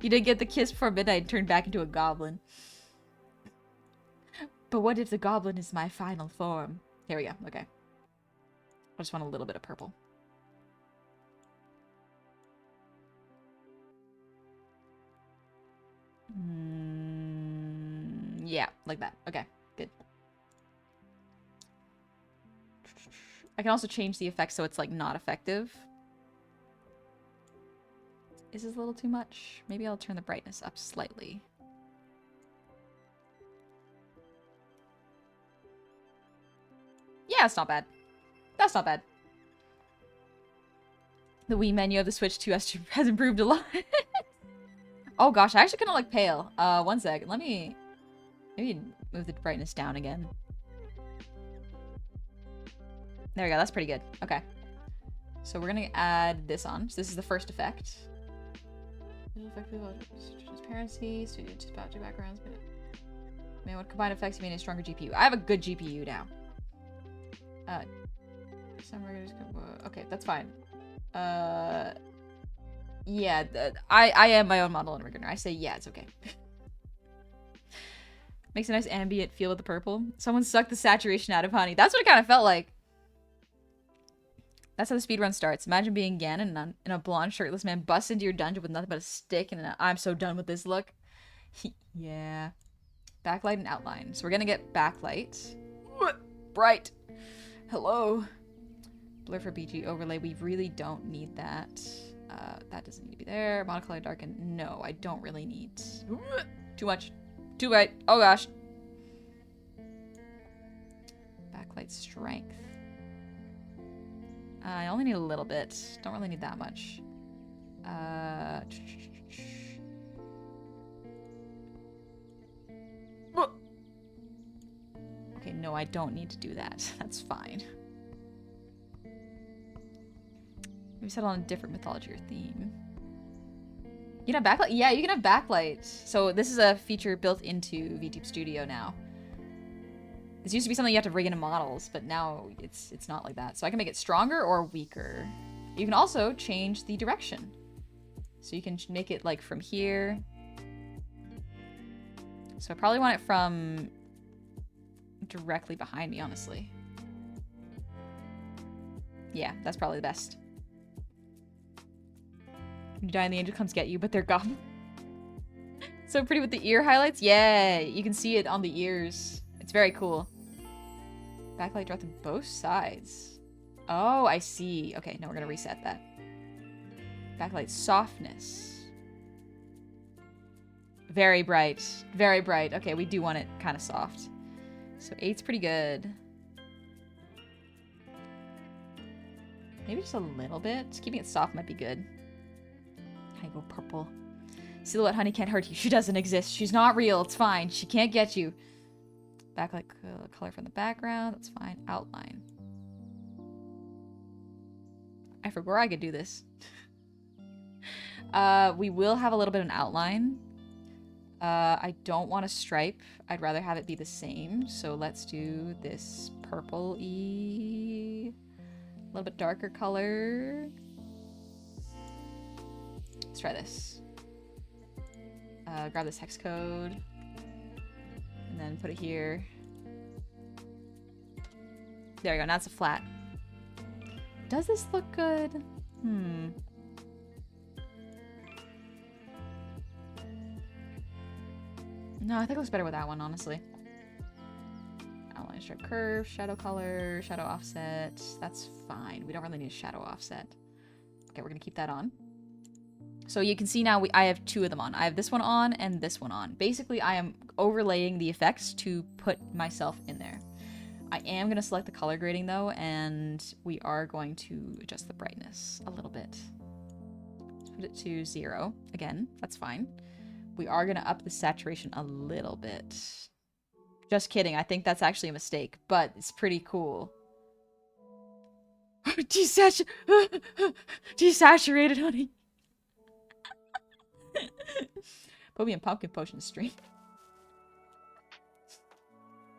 You didn't get the kiss before midnight and turned back into a goblin. But what if the goblin is my final form? Here we go. Okay. I just want a little bit of purple. Yeah, like that. Okay, good. I can also change the effect so it's like not effective. Is this a little too much? Maybe I'll turn the brightness up slightly. Yeah, it's not bad. That's not bad. The Wii menu of the Switch 2 has improved a lot. Oh gosh, I actually kind of like pale. One second. Let me maybe move the brightness down again. There we go. That's pretty good. Okay. So we're gonna add this on. So this is the first effect. Transparency, studio to backgrounds. Man, what combined effects you mean a stronger GPU? I have a good GPU now. Okay, that's fine. Yeah, I am my own model and rigger. I say yeah, it's okay. Makes a nice ambient feel with the purple. Someone sucked the saturation out of honey. That's what it kind of felt like. That's how the speedrun starts. Imagine being Ganon and a blonde shirtless man busts into your dungeon with nothing but a stick and I'm so done with this look. Yeah. Backlight and outline. So we're gonna get backlight. Bright. Hello. Blur for BG overlay. We really don't need that. That doesn't need to be there. Monocolor darken. No, I don't really need. Too much. Too bright. Oh gosh. Backlight strength. I only need a little bit. Don't really need that much. Okay, no, I don't need to do that. That's fine. Maybe settle on a different mythology or theme. You can have backlight? Yeah, you can have backlight. So this is a feature built into VTube Studio now. This used to be something you have to rig into models, but now it's not like that. So I can make it stronger or weaker. You can also change the direction. So you can make it like from here. So I probably want it from directly behind me, honestly. Yeah, that's probably the best. You die and the angel comes get you, but they're gone. So pretty with the ear highlights. Yeah, you can see it on the ears. It's very cool. Backlight dropped on both sides. Oh, I see. Okay, now we're gonna reset that. Backlight softness. Very bright. Very bright. Okay, we do want it kind of soft. So 8's pretty good. Maybe just a little bit. Keeping it soft might be good. I go purple. Silhouette honey can't hurt you. She doesn't exist. She's not real. It's fine. She can't get you. Backlight color from the background. That's fine. Outline. I forgot I could do this. We will have a little bit of an outline. I don't want a stripe. I'd rather have it be the same. So let's do this purple-y, a little bit darker color. Let's try this. Grab this hex code and then put it here. There we go. Now it's a flat. Does this look good? No, I think it looks better with that one, honestly. Outline, stripe, curve, shadow color, shadow offset. That's fine. We don't really need a shadow offset. Okay, we're gonna keep that on. So you can see now I have two of them on. I have this one on and this one on. Basically, I am overlaying the effects to put myself in there. I am going to select the color grading though, and we are going to adjust the brightness a little bit. Let's put it to 0. Again, that's fine. We are going to up the saturation a little bit. Just kidding. I think that's actually a mistake, but it's pretty cool. Desaturated, honey. Put me in pumpkin potion stream.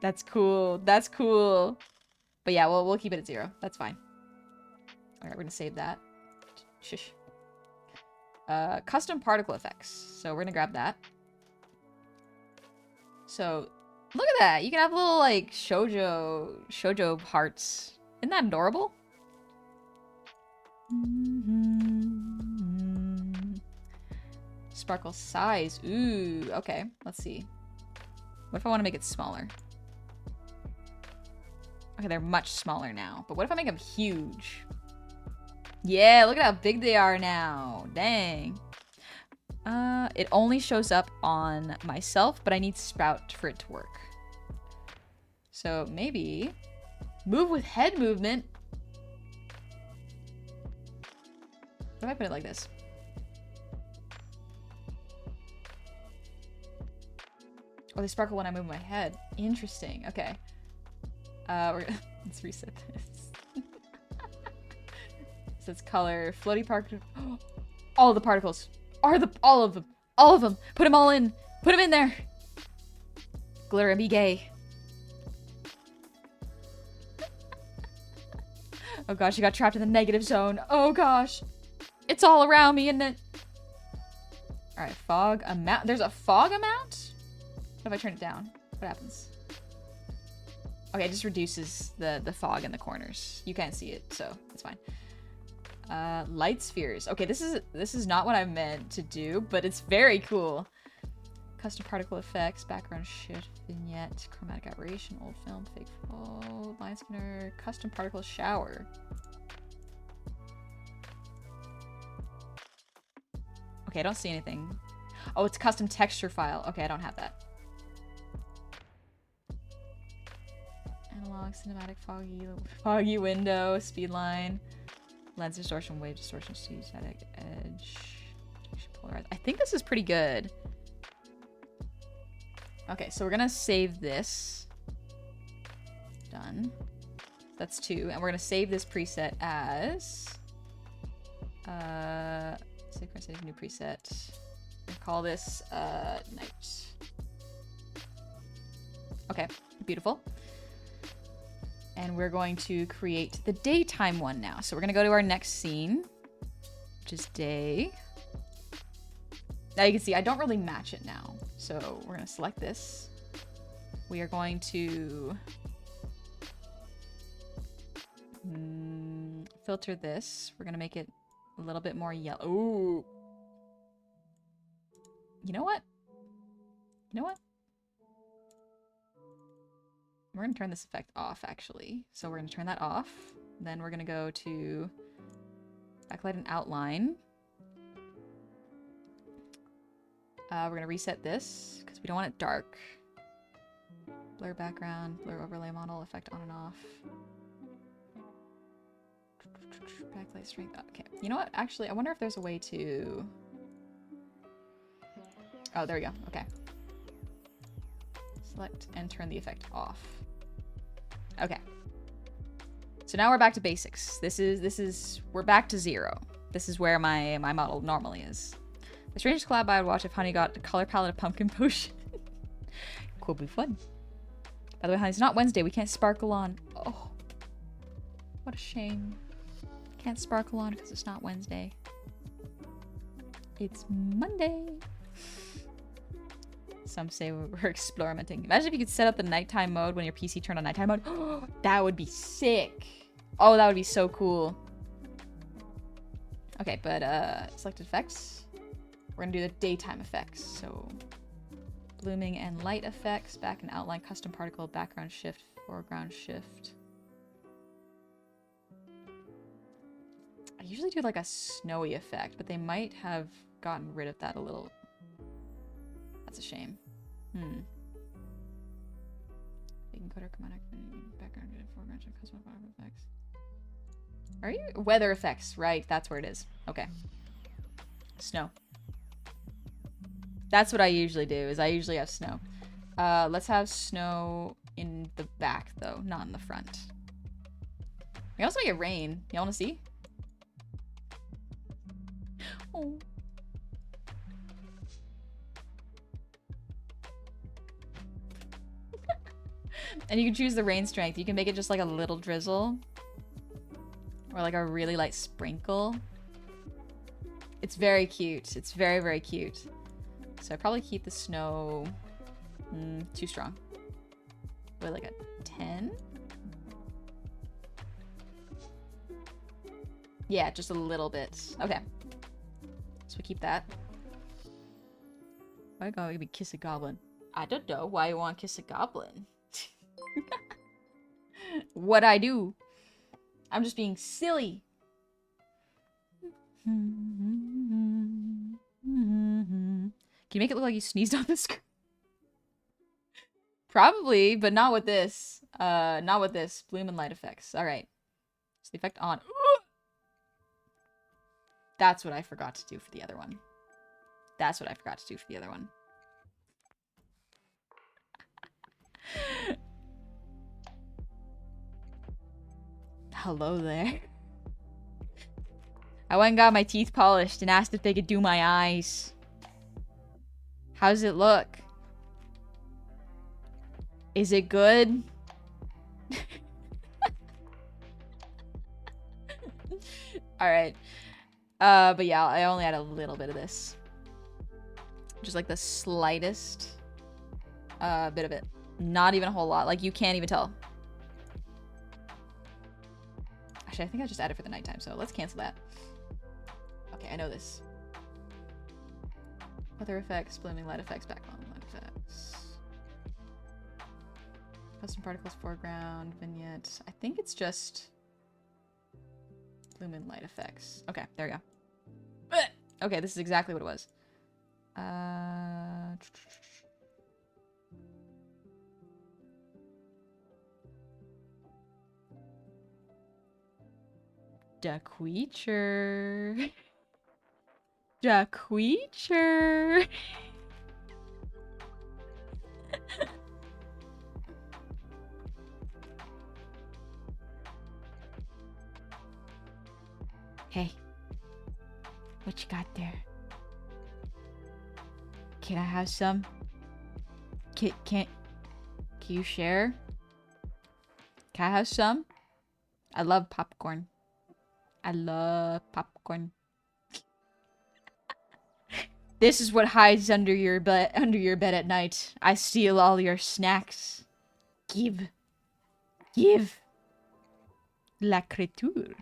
That's cool. That's cool. But yeah, we'll keep it at 0. That's fine. All right, we're gonna save that. Shush. Custom particle effects. So we're gonna grab that. So look at that. You can have little like shoujo hearts. Isn't that adorable? Sparkle size. Ooh, okay. Let's see. What if I want to make it smaller? Okay, they're much smaller now. But what if I make them huge? Yeah, look at how big they are now. Dang. It only shows up on myself, but I need Sprout for it to work. So maybe move with head movement. What if I put it like this? Oh, they sparkle when I move my head. Interesting. Okay. Let's reset this. So it's color, floaty particle. All the particles are all of them. All of them. Put them all in. Put them in there. Glitter and be gay. Oh gosh, you got trapped in the negative zone. Oh gosh. It's all around me, isn't it? All right, fog amount. There's a fog amount? What if I turn it down? What happens? Okay, it just reduces the fog in the corners. You can't see it, so it's fine. Light spheres. Okay, this is not what I meant to do, but it's very cool. Custom particle effects, background shift, vignette, chromatic aberration, old film, fake fold, line spinner, custom particle shower. Okay, I don't see anything. Oh, it's custom texture file. Okay, I don't have that. Analog, cinematic, foggy window, speed line, lens distortion, wave distortion, static edge, polarize. I think this is pretty good. Okay, so we're gonna save this. Done. That's 2, and we're gonna save this preset as save new preset. And call this night. Okay, beautiful. And we're going to create the daytime one now. So we're gonna go to our next scene, which is day. Now you can see I don't really match it now. So we're gonna select this. We are going to filter this. We're gonna make it a little bit more yellow. Ooh. You know what? You know what? We're gonna turn this effect off, actually. So we're gonna turn that off. Then we're gonna go to backlight and outline. We're gonna reset this because we don't want it dark. Blur background, blur overlay model, effect on and off. Backlight strength. Okay. You know what? Actually, I wonder if there's a way to. Oh, there we go. Okay. Select and turn the effect off. Okay. So now we're back to basics. We're back to 0. This is where my model normally is. The strangest collab I would watch if Honey got a color palette of pumpkin potion. Could be fun. By the way, Honey, it's not Wednesday. We can't sparkle on. Oh, what a shame. Can't sparkle on because it's not Wednesday. It's Monday. Some say we're experimenting. Imagine if you could set up the nighttime mode when your PC turned on nighttime mode. That would be sick. Oh, that would be so cool. Okay, but selected effects. We're gonna do the daytime effects. So blooming and light effects, back and outline, custom particle, background shift, foreground shift. I usually do like a snowy effect, but they might have gotten rid of that a little. That's a shame. Baking coder, command, background, foreground, custom particle effects. Are you weather effects? Right, that's where it is. Okay. Snow. That's what I usually do. Is I usually have snow. Let's have snow in the back though, not in the front. We also get rain. You want to see? Oh. And you can choose the rain strength. You can make it just like a little drizzle. Or like a really light sprinkle. It's very cute. It's very, very cute. So I probably keep the snow too strong. What, like a 10? Yeah, just a little bit. Okay. So we keep that. Why gotta be kiss a goblin? I don't know why you want to kiss a goblin. What I do? I'm just being silly. Can you make it look like you sneezed on the screen? Probably, but not with this. Not with this. Bloom and light effects. Alright. So the effect on. That's what I forgot to do for the other one. That's what I forgot to do for the other one. Hello there. I went and got my teeth polished and asked if they could do my eyes. How's it look? Is it good? Alright. But yeah, I only had a little bit of this. Just like the slightest bit of it. Not even a whole lot. Like, you can't even tell. Actually, I think I just added for the nighttime, so let's cancel that. Okay, I know this. Weather effects, blooming light effects, background light effects. Custom particles, foreground, vignette. I think it's just blooming light effects. Okay, there we go. Okay, this is exactly what it was. Da creature. Da creature. Hey, what you got there? Can I have some? Can you share? Can I have some? I love popcorn. I love popcorn. This is what hides under your bed at night. I steal all your snacks. Give. Give. La créature.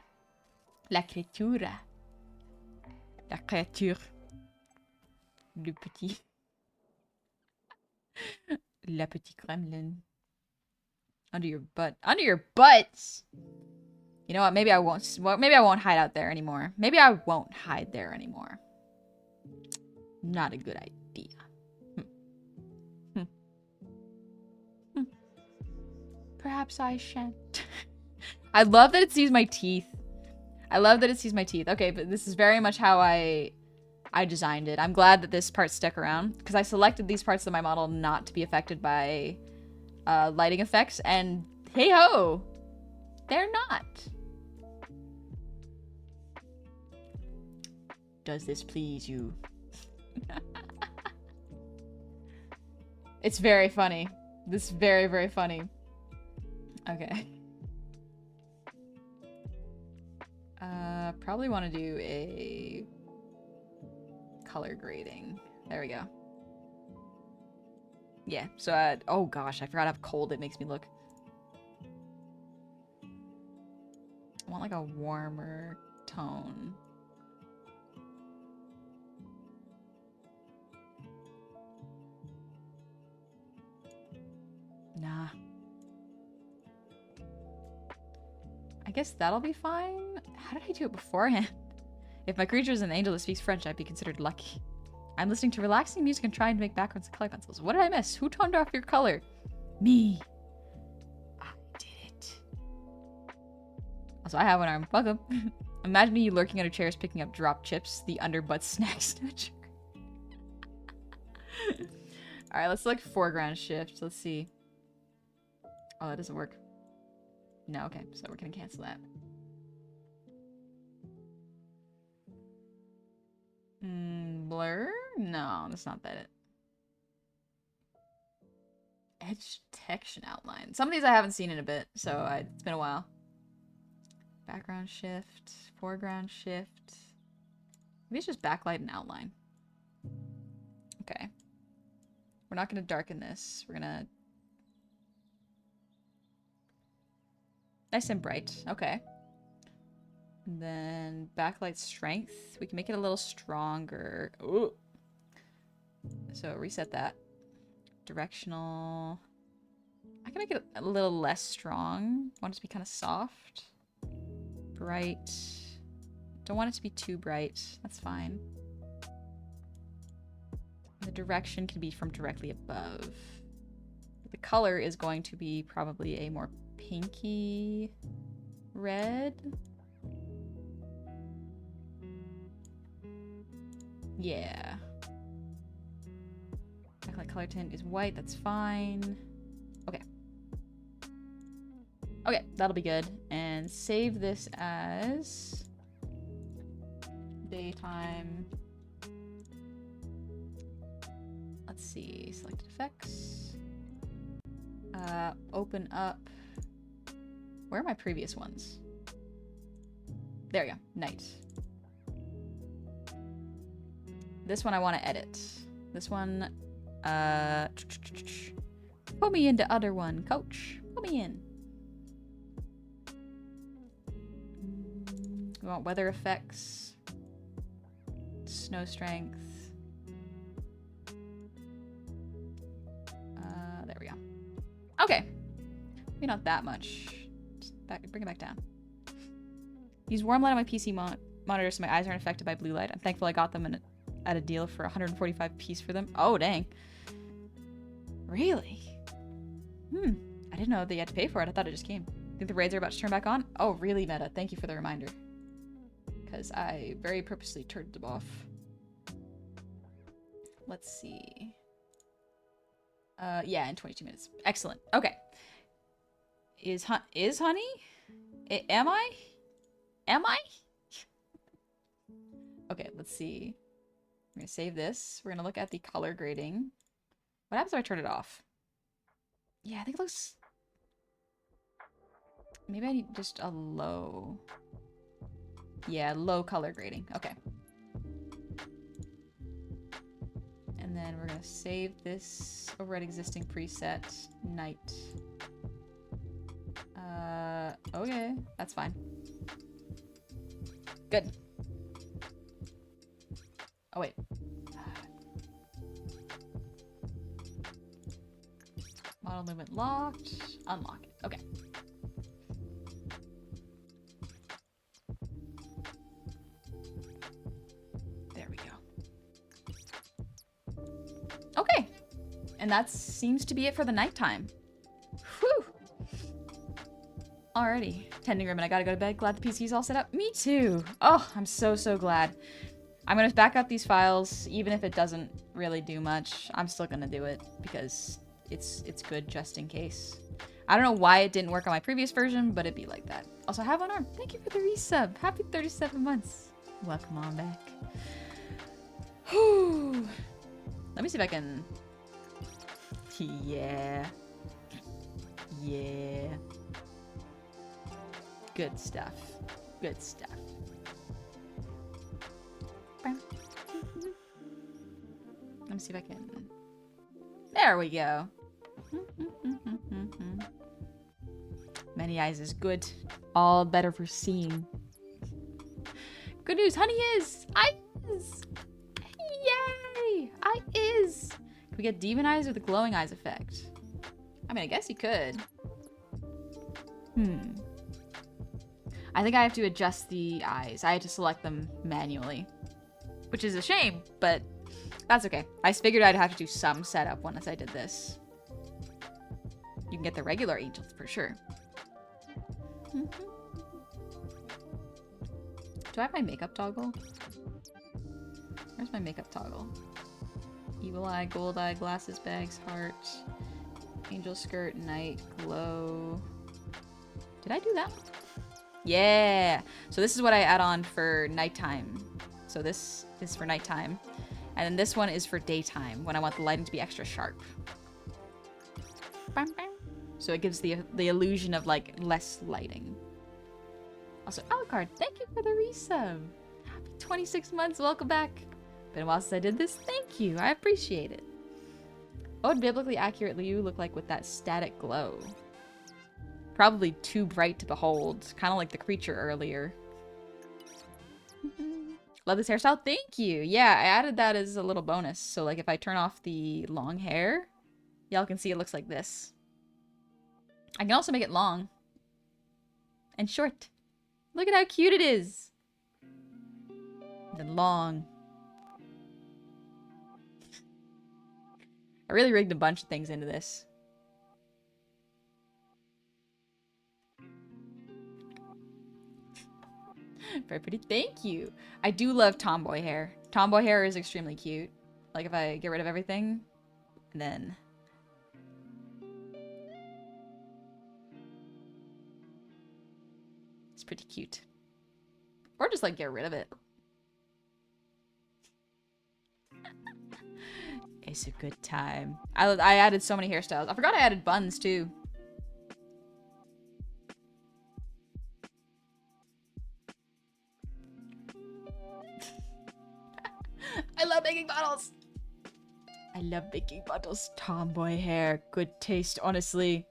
La créatura. La créature. Le petit. La petite gremlin. Under your butt. Under your butts! You know what? Maybe I won't. Well, maybe I won't hide out there anymore. Maybe I won't hide there anymore. Not a good idea. Perhaps I shan't. I love that it sees my teeth. I love that it sees my teeth. Okay, but this is very much how I designed it. I'm glad that this part stuck around because I selected these parts of my model not to be affected by lighting effects, and hey ho, they're not. Does this please you? It's very funny. This is very, very funny. Okay. Probably want to do a color grading. There we go. Yeah, so, oh gosh, I forgot how cold it makes me look. I want like a warmer tone. Nah. I guess that'll be fine. How did I do it beforehand? If my creature is an angel that speaks French, I'd be considered lucky. I'm listening to relaxing music and trying to make backgrounds and color pencils. What did I miss? Who toned off your color? Me. I did it. Also, I have one arm. Welcome. Imagine you lurking under chairs picking up drop chips, the underbutt snack snatcher. Alright, let's select foreground shift. Let's see. Oh, that doesn't work. No, okay, so we're gonna cancel that. Blur? No, that's not that. Edge detection outline. Some of these I haven't seen in a bit, so it's been a while. Background shift, foreground shift. Maybe it's just backlight and outline. Okay. We're not gonna darken this. We're gonna... Nice and bright. Okay. And then backlight strength. We can make it a little stronger. Ooh. So reset that. Directional. I can make it a little less strong. I want it to be kind of soft. Bright. Don't want it to be too bright. That's fine. The direction can be from directly above. The color is going to be probably a more pinky red. Yeah. Backlight color tint is white. That's fine. Okay. Okay, that'll be good. And save this as daytime. Let's see. Selected effects. Open up. Where are my previous ones? There we go. Night. This one I want to edit. This one, put me into other one, coach. Put me in. We want weather effects. Snow strength. There we go. Okay. Maybe not that much. Just bring it back down. Use warm light on my PC monitor so my eyes aren't affected by blue light. I'm thankful I got them at a deal for 145 piece for them. Oh, dang. Really? I didn't know that you had to pay for it. I thought it just came. Think the raids are about to turn back on? Oh, really, Meta? Thank you for the reminder. Because I very purposely turned them off. Let's see. Yeah, in 22 minutes. Excellent. Okay. Is honey? Am I? Am I? Okay, let's see. We're gonna save this. We're gonna look at the color grading. What happens if I turn it off? Yeah, I think it looks... Maybe I need just a low... Yeah, low color grading. Okay. And then we're gonna save this over at existing preset. Night. Okay. That's fine. Good. Oh, wait. Model movement locked. Unlock it. Okay. There we go. Okay. And that seems to be it for the nighttime. Whew. Alrighty. Tending room and I gotta go to bed. Glad the PC's all set up. Me too. Oh, I'm so, so glad. I'm gonna back up these files, even if it doesn't really do much. I'm still gonna do it because it's good just in case. I don't know why it didn't work on my previous version, but it'd be like that. Also, I have one arm. Thank you for the resub. Happy 37 months. Welcome on back. Whew. Let me see if I can... Yeah. Yeah. Good stuff. Good stuff. Let me see if I can... There we go. Many eyes is good. All better for seeing. Good news, honey is! I is! Yay! I is! Can we get demon eyes or the glowing eyes effect? I mean, I guess you could. I think I have to adjust the eyes. I had to select them manually. Which is a shame, but that's okay. I figured I'd have to do some setup once I did this. You can get the regular angels for sure. Do I have my makeup toggle? Where's my makeup toggle? Evil eye, gold eye, glasses, bags, heart, angel skirt, night, glow. Did I do that? Yeah! So this is what I add on for nighttime. So this is for nighttime. And then this one is for daytime, when I want the lighting to be extra sharp. So it gives the illusion of, like, less lighting. Also, Alucard, thank you for the resub. Happy 26 months, welcome back. Been a while since I did this, thank you, I appreciate it. What would biblically accurate Liu look like with that static glow? Probably too bright to behold, kind of like the creature earlier. Love this hairstyle, thank you. Yeah, I added that as a little bonus. So like if I turn off the long hair, y'all can see it looks like this. I can also make it long. And short. Look at how cute it is. And long. I really rigged a bunch of things into this. Very pretty. Thank you. I do love tomboy hair. Tomboy hair is extremely cute. Like if I get rid of everything, and then... It's pretty cute. Or just like get rid of it. It's a good time. I added so many hairstyles. I forgot I added buns too. I love making bottles. I love making bottles. Tomboy hair. Good taste, honestly.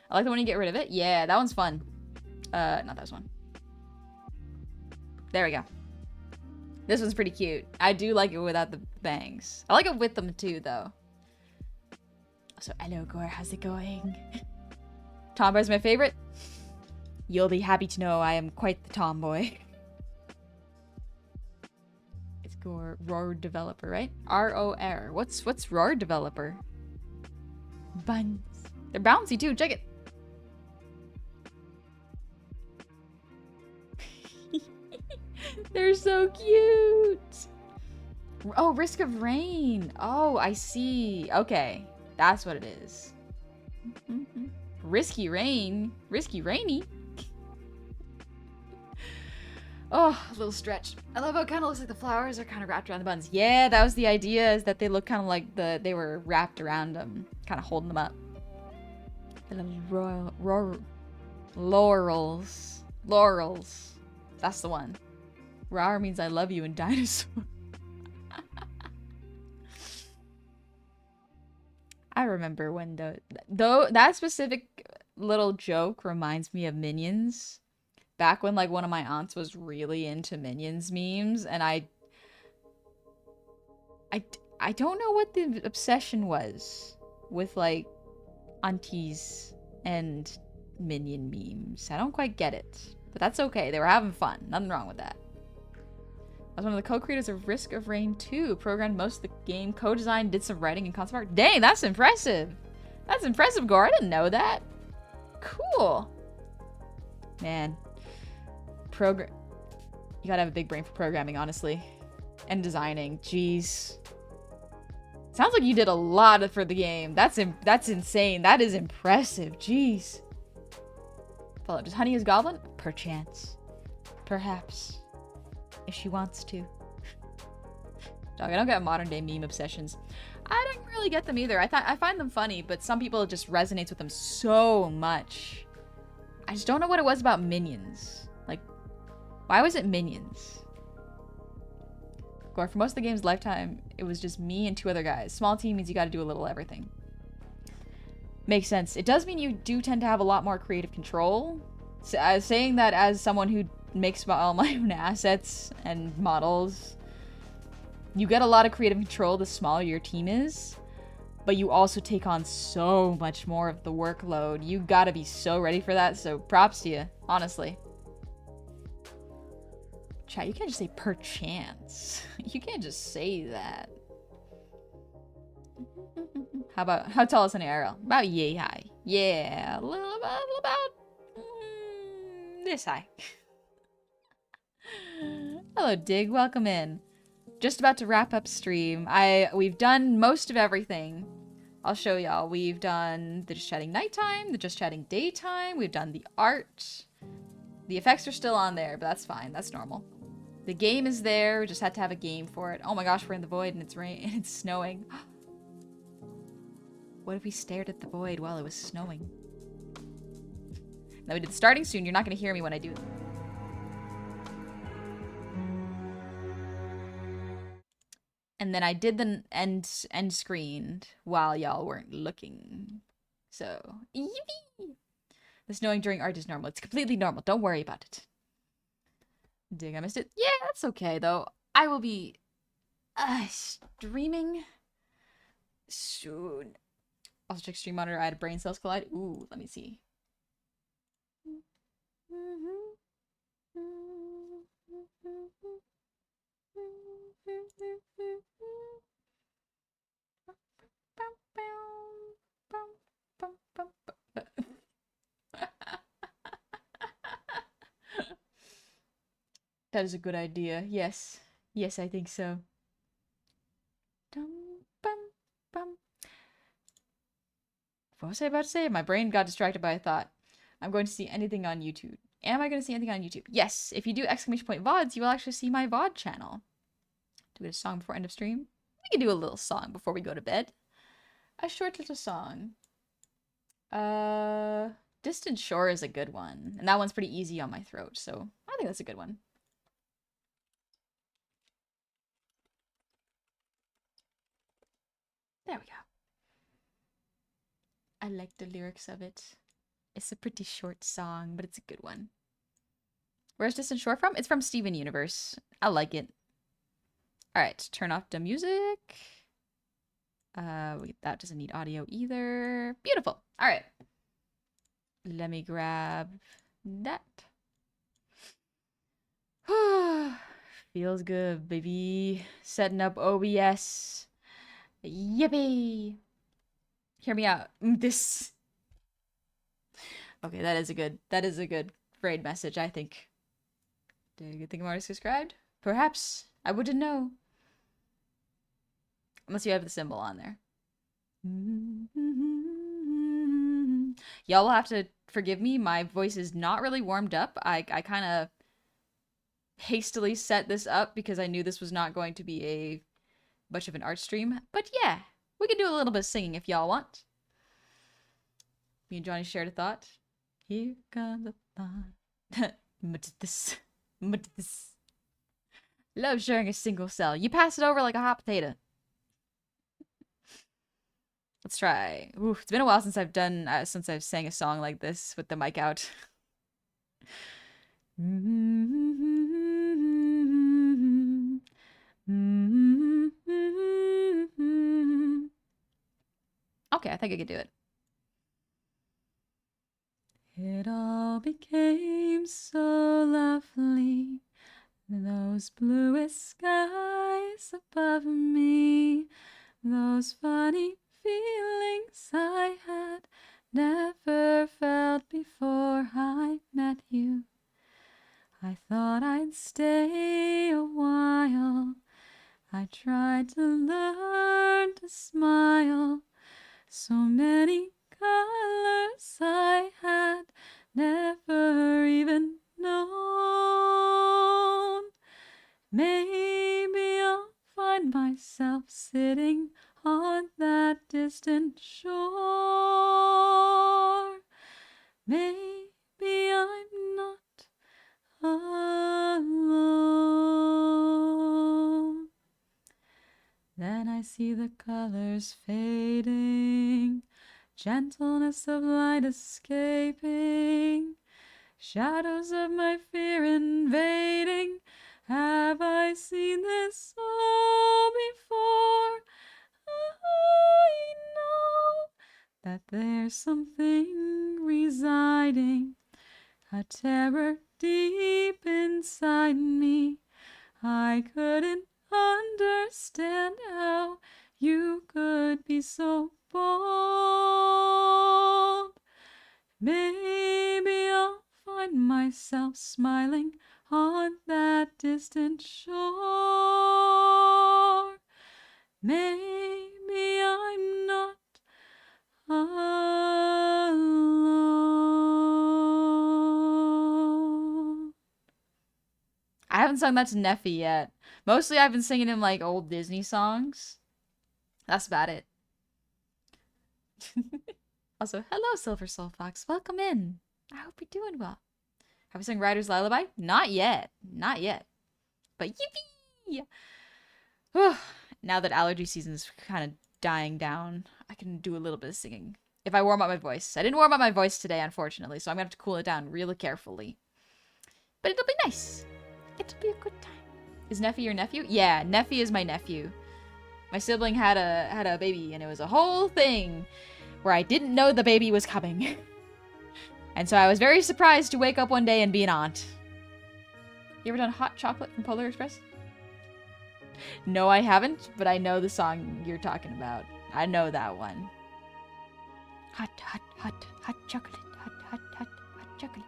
I like the one you get rid of it. Yeah, that one's fun. Not this one. There we go. This one's pretty cute. I do like it without the bangs. I like it with them too, though. So, hello, Gore. How's it going? Tomboy's my favorite. You'll be happy to know I am quite the tomboy. It's Gore. ROR developer, right? R-O-R. What's ROR developer? Buns. They're bouncy too. Check it. They're so cute. Oh, Risk of Rain. Oh, I see. Okay. That's what it is. Risky Rain. Risky Rainy. Oh, a little stretch. I love how it kind of looks like the flowers are kind of wrapped around the buns. Yeah, that was the idea, is that they look kind of like they were wrapped around them, kind of holding them up. The little laurels. Laurels. That's the one. Rar means I love you in dinosaur. I remember when though that specific little joke reminds me of Minions. Back when like one of my aunts was really into Minions memes, and I don't know what the obsession was with like aunties and Minion memes. I don't quite get it, but that's okay. They were having fun. Nothing wrong with that. I was one of the co-creators of Risk of Rain 2. Programmed most of the game, co-designed, did some writing and concept art. Dang, that's impressive. That's impressive, Gore. I didn't know that. Cool. Man. You gotta have a big brain for programming, honestly. And designing. Jeez. Sounds like you did a lot for the game. That's insane. That is impressive. Jeez. Follow up. Does Honey is Goblin? Perchance. Perhaps. If she wants to. Dog, I don't get modern day meme obsessions. I don't really get them either. I find them funny, but some people it just resonates with them so much. I just don't know what it was about Minions. Like, why was it Minions? Gore, for most of the game's lifetime, it was just me and 2 other guys. Small team means you gotta do a little everything. Makes sense. It does mean you do tend to have a lot more creative control. So, saying that as someone who makes all my own assets and models, you get a lot of creative control the smaller your team is, but you also take on so much more of the workload. You gotta be so ready for that, so props to you, honestly. Chat, you can't just say perchance. You can't just say that. How tall is an arrow? About yay high. Yeah, a little about this high. Hello, Dig. Welcome in. Just about to wrap up stream. We've done most of everything. I'll show y'all. We've done the just chatting nighttime, the just chatting daytime. We've done the art. The effects are still on there, but that's fine. That's normal. The game is there. We just had to have a game for it. Oh my gosh, we're in the void and it's rain and it's snowing. What if we stared at the void while it was snowing? Now we did the starting soon. You're not going to hear me when I do it. And then I did the end screened while y'all weren't looking. So, yippee! The snowing during art is normal. It's completely normal. Don't worry about it. Dig, I missed it. Yeah, that's okay, though. I will be streaming soon. Also check stream monitor. I had a brain cells collide. Ooh, let me see. That is a good idea. Yes. Yes, I think so. What was I about to say? My brain got distracted by a thought. I'm going to see anything on YouTube. Am I going to see anything on YouTube? Yes. If you do exclamation point VODs, you will actually see my VOD channel. Do a song before end of stream? We can do a little song before we go to bed. A short little song. Distant Shore is a good one. And that one's pretty easy on my throat, so I think that's a good one. There we go. I like the lyrics of it. It's a pretty short song, but it's a good one. Where's Distant Shore from? It's from Steven Universe. I like it. Alright, turn off the music. That doesn't need audio either. Beautiful. Alright. Let me grab that. Feels good, baby. Setting up OBS. Yippee! Hear me out. This. Okay, that is a good braid message, I think. Do you think I'm already subscribed? Perhaps. I wouldn't know. Unless you have the symbol on there. Y'all will have to forgive me. My voice is not really warmed up. I kind of hastily set this up because I knew this was not going to be a much of an art stream. But yeah, we can do a little bit of singing if y'all want. Me and Johnny shared a thought. Here comes a thought. this. Love sharing a single cell. You pass it over like a hot potato. Let's try. Ooh, it's been a while since I've done, since I've sang a song like this with the mic out. Okay, I think I could do it. It all became so lovely, those bluest skies above me, those funny feelings I had never felt before I met you. I thought I'd stay a while. I tried to learn to smile. So many colors I had never even known. Maybe I'll find myself sitting on that distant shore. Maybe I'm not alone. Then I see the colors fading, gentleness of light escaping, shadows of my fear invading. Have I seen this all before? I know that there's something residing, a terror deep inside me. I couldn't understand how you could be so bold. Maybe I'll find myself smiling on that distant shore. Maybe I'm not alone. I haven't sung that to Neffy yet. Mostly I've been singing him like old Disney songs. That's about it. Also, hello, Silver Soul Fox. Welcome in. I hope you're doing well. Have we sung Rider's Lullaby? Not yet. Not yet. But yippee! Now that allergy season's kind of dying down, I can do a little bit of singing. If I warm up my voice. I didn't warm up my voice today, unfortunately, so I'm going to have to cool it down really carefully. But it'll be nice. It'll be a good time. Is Neffy your nephew? Yeah, Neffy is my nephew. My sibling had a baby, and it was a whole thing where I didn't know the baby was coming. And so I was very surprised to wake up one day and be an aunt. You ever done hot chocolate from Polar Express? No, I haven't, but I know the song you're talking about. I know that one. Hot, hot, hot, hot chocolate. Hot, hot, hot, hot chocolate.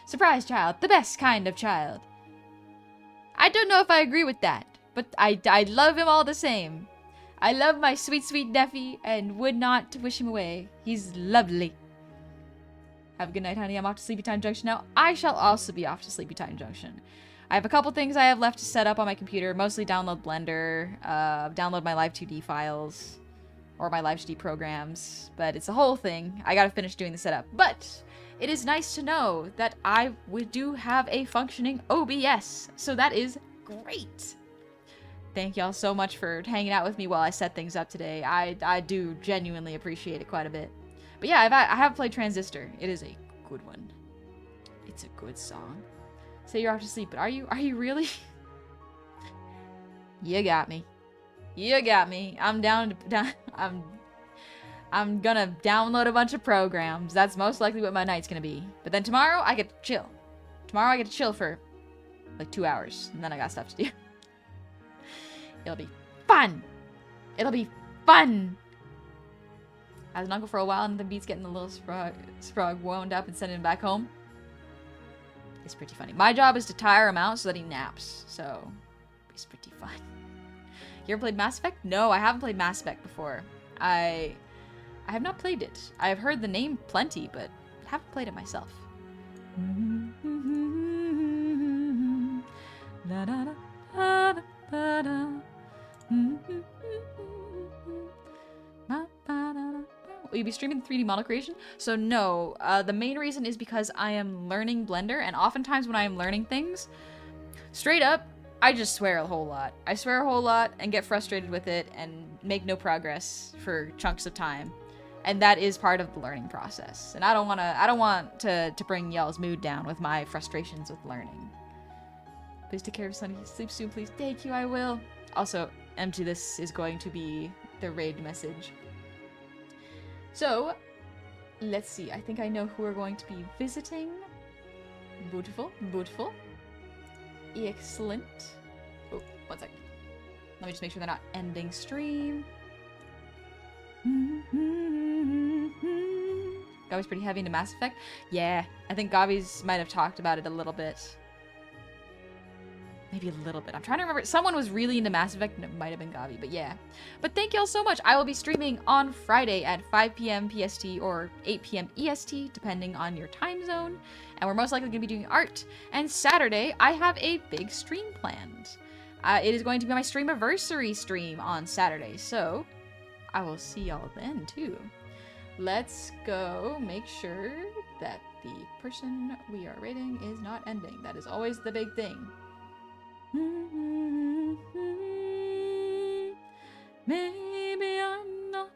Surprise child. The best kind of child. I don't know if I agree with that, but I love him all the same. I love my sweet, sweet Neffy and would not wish him away. He's lovely. Have a good night, honey. I'm off to Sleepy Time Junction now. I shall also be off to Sleepy Time Junction. I have a couple things I have left to set up on my computer. Mostly download Blender, download my Live 2D files, or my Live 2D programs. But it's a whole thing. I gotta finish doing the setup. But it is nice to know that I do have a functioning OBS. So that is great. Thank y'all so much for hanging out with me while I set things up today. I do genuinely appreciate it quite a bit. But yeah, I have played Transistor. It is a good one. It's a good song. Say you're off to sleep, but are you really? You got me. You got me. I'm I'm gonna download a bunch of programs. That's most likely what my night's gonna be. But then tomorrow I get to chill. Tomorrow I get to chill for like 2 hours, and then I got stuff to do. It'll be fun. It'll be fun. I was an uncle for a while, and the beat's getting a little sprog wound up and sending him back home. It's pretty funny. My job is to tire him out so that he naps. So it's pretty fun. You ever played Mass Effect? No, I haven't played Mass Effect before. I have not played it. I have heard the name plenty, but haven't played it myself. Will you be streaming 3D model creation? So no, the main reason is because I am learning Blender, and oftentimes when I am learning things, straight up, I just swear a whole lot. I swear a whole lot and get frustrated with it and make no progress for chunks of time. And that is part of the learning process. And I don't want to bring y'all's mood down with my frustrations with learning. Please take care of Sunny. Sleep soon, please. Thank you, I will. Also, empty, this is going to be the raid message. So, let's see. I think I know who we're going to be visiting. Beautiful, beautiful. Excellent. Oh, 1 sec. Let me just make sure they're not ending stream. Gavi's pretty heavy into Mass Effect. Yeah, I think Gavi's might have talked about it a little bit. Maybe a little bit. I'm trying to remember. Someone was really into Mass Effect, and it might have been Gavi, but yeah. But thank y'all so much. I will be streaming on Friday at 5 p.m. PST or 8 p.m. EST, depending on your time zone. And we're most likely going to be doing art. And Saturday, I have a big stream planned. It is going to be my streamiversary stream on Saturday, so I will see y'all then too. Let's go make sure that the person we are rating is not ending. That is always the big thing. Maybe I'm not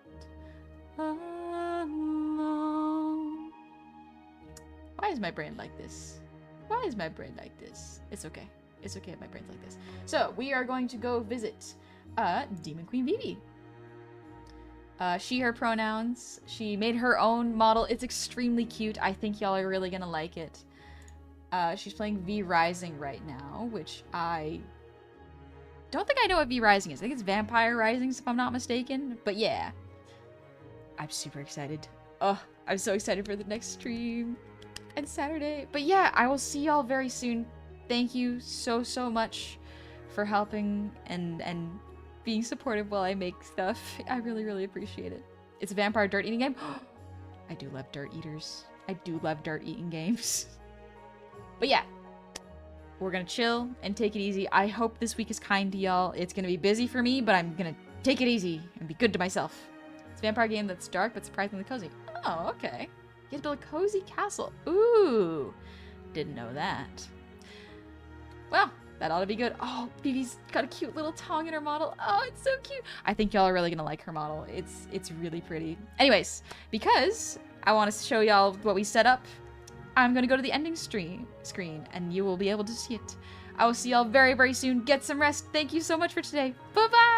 alone. Why is my brain like this? Why is my brain like this? It's okay. It's okay if my brain's like this. So, we are going to go visit Demon Queen Vivi. She, her pronouns. She made her own model. It's extremely cute. I think y'all are really gonna like it. She's playing V Rising right now, which I don't think I know what V Rising is. I think it's Vampire Risings, if I'm not mistaken. But yeah. I'm super excited. Oh, I'm so excited for the next stream. And Saturday. But yeah, I will see y'all very soon. Thank you so much for helping and being supportive while I make stuff. I really appreciate it. It's a vampire dirt eating game. I do love dirt eaters. I do love dirt eating games. But yeah, we're gonna chill and take it easy. I hope this week is kind to y'all. It's gonna be busy for me, but I'm gonna take it easy and be good to myself. It's a vampire game that's dark but surprisingly cozy. Oh, okay. You have to build a cozy castle. Ooh, didn't know that. Well, that ought to be good. Oh, Vivi's got a cute little tongue in her model. Oh, it's so cute. I think y'all are really gonna like her model. It's really pretty. Anyways, because I want to show y'all what we set up, I'm gonna go to the ending screen and you will be able to see it. I will see y'all very soon. Get some rest. Thank you so much for today. Bye-bye!